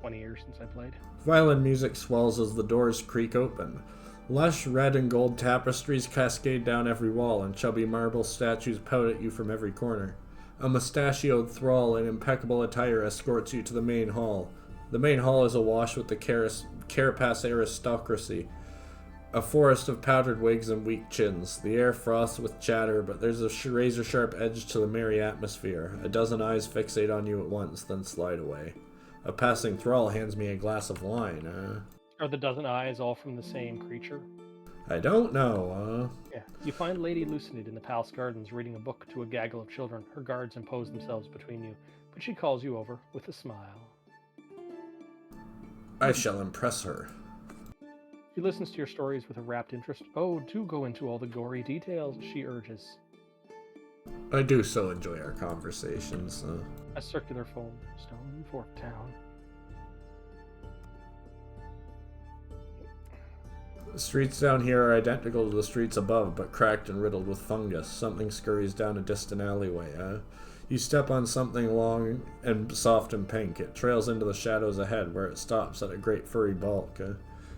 20 years since I played. Violin music swells as the doors creak open. Lush red and gold tapestries cascade down every wall, and chubby marble statues pout at you from every corner. A mustachioed thrall in impeccable attire escorts you to the main hall. The main hall is awash with the carapace aristocracy. A forest of powdered wigs and weak chins. The air froths with chatter, but there's a razor-sharp edge to the merry atmosphere. A dozen eyes fixate on you at once, then slide away. A passing thrall hands me a glass of wine. Are the dozen eyes all from the same creature? I don't know. Yeah. You find Lady Lucinid in the palace gardens reading a book to a gaggle of children. Her guards impose themselves between you, but she calls you over with a smile. I shall impress her. She listens to your stories with a rapt interest. Oh, do go into all the gory details, she urges. I do so enjoy our conversations. A circular foam stone fort town. The streets down here are identical to the streets above, but cracked and riddled with fungus. Something scurries down a distant alleyway. You step on something long and soft and pink. It trails into the shadows ahead, where it stops at a great furry bulk.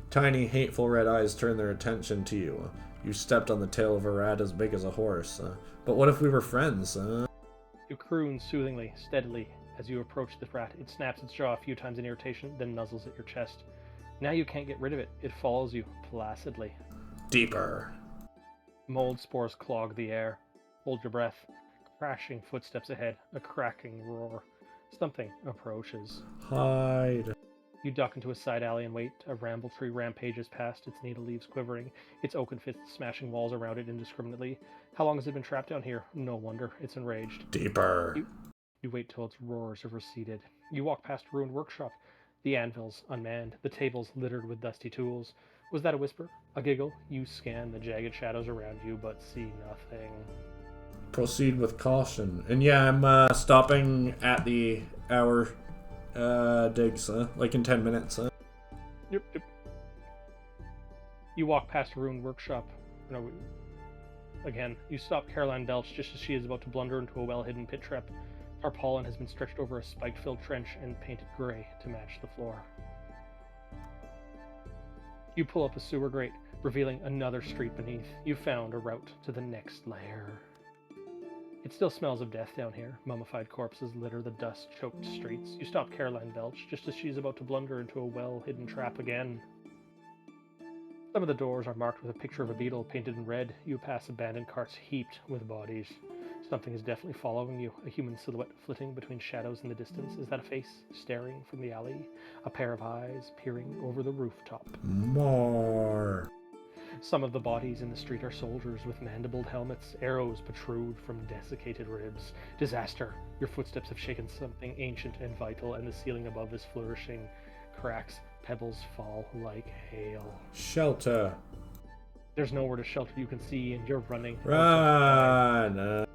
Tiny, hateful red eyes turn their attention to you. You stepped on the tail of a rat as big as a horse. But what if we were friends? You croon soothingly, steadily, as you approach the rat. It snaps its jaw a few times in irritation, then nuzzles at your chest. Now you can't get rid of it. It follows you, placidly. Deeper. Mold spores clog the air. Hold your breath. Crashing footsteps ahead. A cracking roar. Something approaches. Hide. You duck into a side alley and wait. A ramble tree rampages past, its native leaves quivering, its oaken fists smashing walls around it indiscriminately. How long has it been trapped down here? No wonder. It's enraged. Deeper. You wait till its roars have receded. You walk past a ruined workshop. The anvils unmanned, the tables littered with dusty tools. Was that a whisper? A giggle? You scan the jagged shadows around you, but see nothing. Proceed with caution. And yeah, I'm stopping at the hour digs, like in 10 minutes. Yep. You walk past a ruined workshop. No, again, you stop Caroline Belch just as she is about to blunder into a well-hidden pit trap. Tarpaulin has been stretched over a spike-filled trench and painted gray to match the floor. You pull up a sewer grate, revealing another street beneath. You found a route to the next lair. It still smells of death down here. Mummified corpses litter the dust-choked streets. You stop Caroline Belch just as she's about to blunder into a well-hidden trap again. Some of the doors are marked with a picture of a beetle painted in red. You pass abandoned carts heaped with bodies. Something is definitely following you, a human silhouette flitting between shadows in the distance. Is that a face staring from the alley? A pair of eyes peering over the rooftop. More. Some of the bodies in the street are soldiers with mandibled helmets. Arrows protrude from desiccated ribs. Disaster! Your footsteps have shaken something ancient and vital, and the ceiling above is flourishing. Cracks, pebbles fall like hail. Shelter. There's nowhere to shelter you can see, and you're running. Run.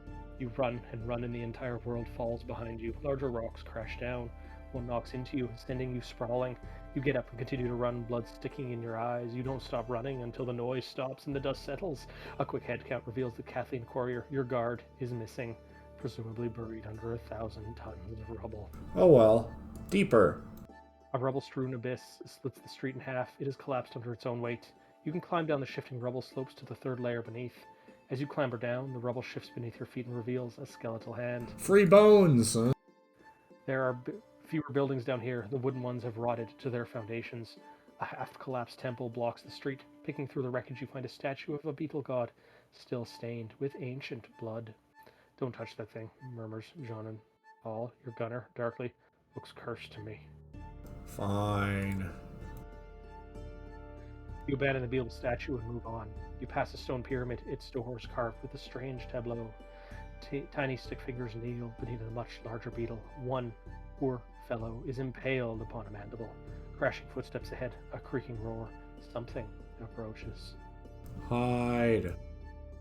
You run and run, and the entire world falls behind you. Larger rocks crash down. One knocks into you, sending you sprawling. You get up and continue to run, blood sticking in your eyes. You don't stop running until the noise stops and the dust settles. A quick head count reveals that Kathleen Quarrier, your guard, is missing, presumably buried under 1,000 tons of rubble. Oh well. Deeper. A rubble-strewn abyss splits the street in half. It has collapsed under its own weight. You can climb down the shifting rubble slopes to the third layer beneath. As you clamber down, the rubble shifts beneath your feet and reveals a skeletal hand. Free bones. There are fewer buildings down here. The wooden ones have rotted to their foundations. A half-collapsed temple blocks the street. Picking through the wreckage, you find a statue of a beetle god, still stained with ancient blood. Don't touch that thing, murmurs Jeanin. Paul, your gunner, darkly, looks cursed to me. Fine. You abandon the beetle statue and move on. You pass a stone pyramid, its doors carved with a strange tableau. Tiny stick fingers kneel beneath a much larger beetle. One poor fellow is impaled upon a mandible. Crashing footsteps ahead, a creaking roar. Something approaches. Hide.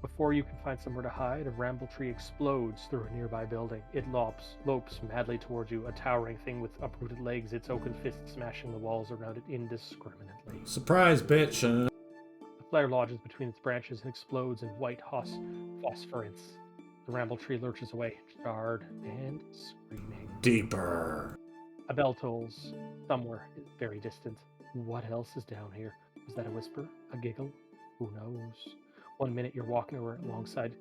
Before you can find somewhere to hide, a ramble tree explodes through a nearby building. It lopes madly towards you, a towering thing with uprooted legs, its oaken fists smashing the walls around it indiscriminately. Surprise, bitch. The flare lodges between its branches and explodes in white phosphorence. The ramble tree lurches away, charred and screaming. Deeper. A bell tolls somewhere very distant. What else is down here? Was that a whisper? A giggle? Who knows? 1 minute you're walking alongside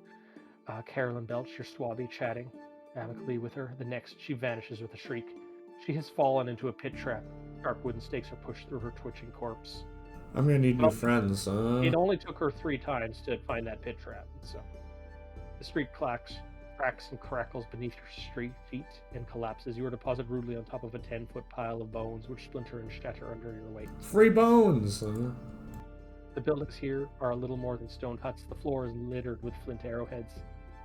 Carolyn Belch, your swabby, chatting amicably with her. The next, she vanishes with a shriek. She has fallen into a pit trap. Sharp wooden stakes are pushed through her twitching corpse. I'm gonna need new friends, It only took her 3 times to find that pit trap, so... The street cracks and crackles beneath your feet and collapses. You are deposited rudely on top of a 10-foot pile of bones, which splinter and shatter under your weight. Free bones! The buildings here are a little more than stone huts. The floor is littered with flint arrowheads.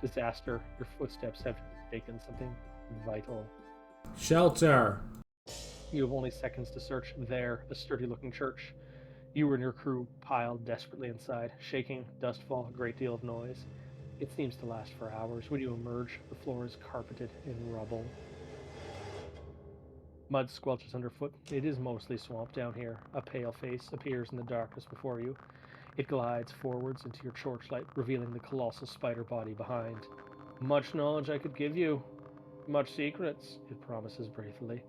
Disaster. Your footsteps have taken something vital. Shelter! You have only seconds to search. There, a sturdy-looking church. You and your crew piled desperately inside, shaking, dustfall, a great deal of noise. It seems to last for hours. When you emerge, the floor is carpeted in rubble. Mud squelches underfoot. It is mostly swamp down here. A pale face appears in the darkness before you. It glides forwards into your torchlight, revealing the colossal spider body behind. Much knowledge I could give you. Much secrets, it promises breathily.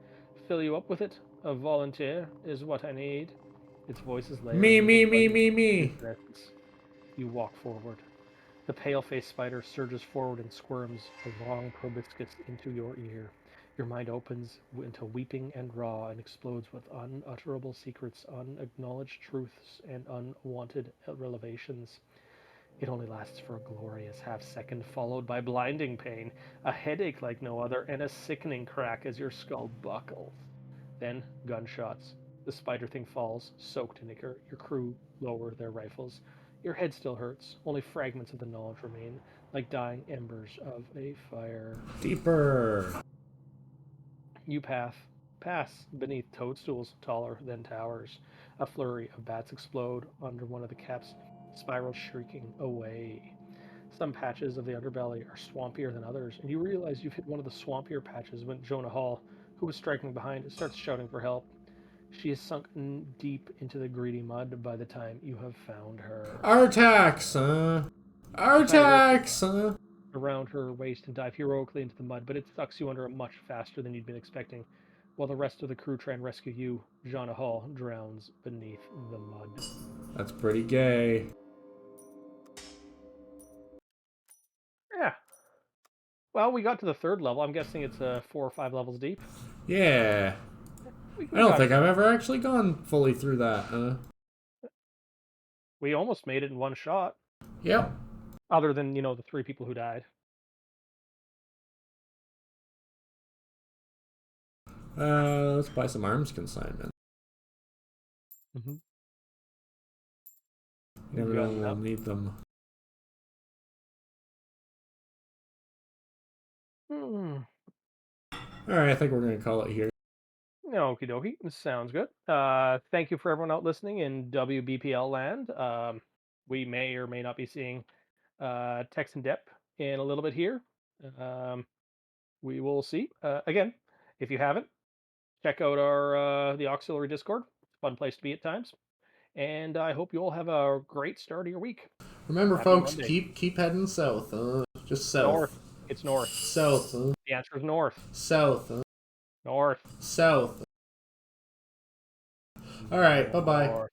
Fill you up with it. A volunteer is what I need. Its voice is layered. Me. You walk forward. The pale-faced spider surges forward and squirms a long proboscis into your ear. Your mind opens into weeping and raw and explodes with unutterable secrets, unacknowledged truths, and unwanted revelations. It only lasts for a glorious half-second, followed by blinding pain, a headache like no other, and a sickening crack as your skull buckles. Then gunshots. The spider thing falls, soaked in ichor. Your crew lower their rifles. Your head still hurts. Only fragments of the knowledge remain, like dying embers of a fire. Deeper. You pass beneath toadstools taller than towers. A flurry of bats explode under one of the caps, spiral shrieking away. Some patches of the underbelly are swampier than others, and you realize you've hit one of the swampier patches when Jonah Hall, who was striking behind, starts shouting for help. She is sunk deep into the greedy mud by the time you have found her. Artax. You try to rope Artax. around her waist and dive heroically into the mud, but it sucks you under much faster than you'd been expecting. While the rest of the crew try and rescue you, Jonah Hall drowns beneath the mud. That's pretty gay. Yeah. Well, we got to the third level. I'm guessing it's 4 or 5 levels deep. Yeah. We I don't got think it. I've ever actually gone fully through that. We almost made it in one shot. Yep. Other than, the 3 people who died. Let's buy some arms consignment. Mm-hmm. You never know when we'll need them. Alright, I think we're going to call it here. Okie dokie. Sounds good. Thank you for everyone out listening in WBPL land. We may or may not be seeing Tex and Dep in a little bit here. We will see. Again, if you haven't, check out our the auxiliary Discord. Fun place to be at times. And I hope you all have a great start of your week. Remember, Happy folks, Monday. keep heading south. Just south. North. It's north. South. The answer is north. South. North. South. All right. Bye bye.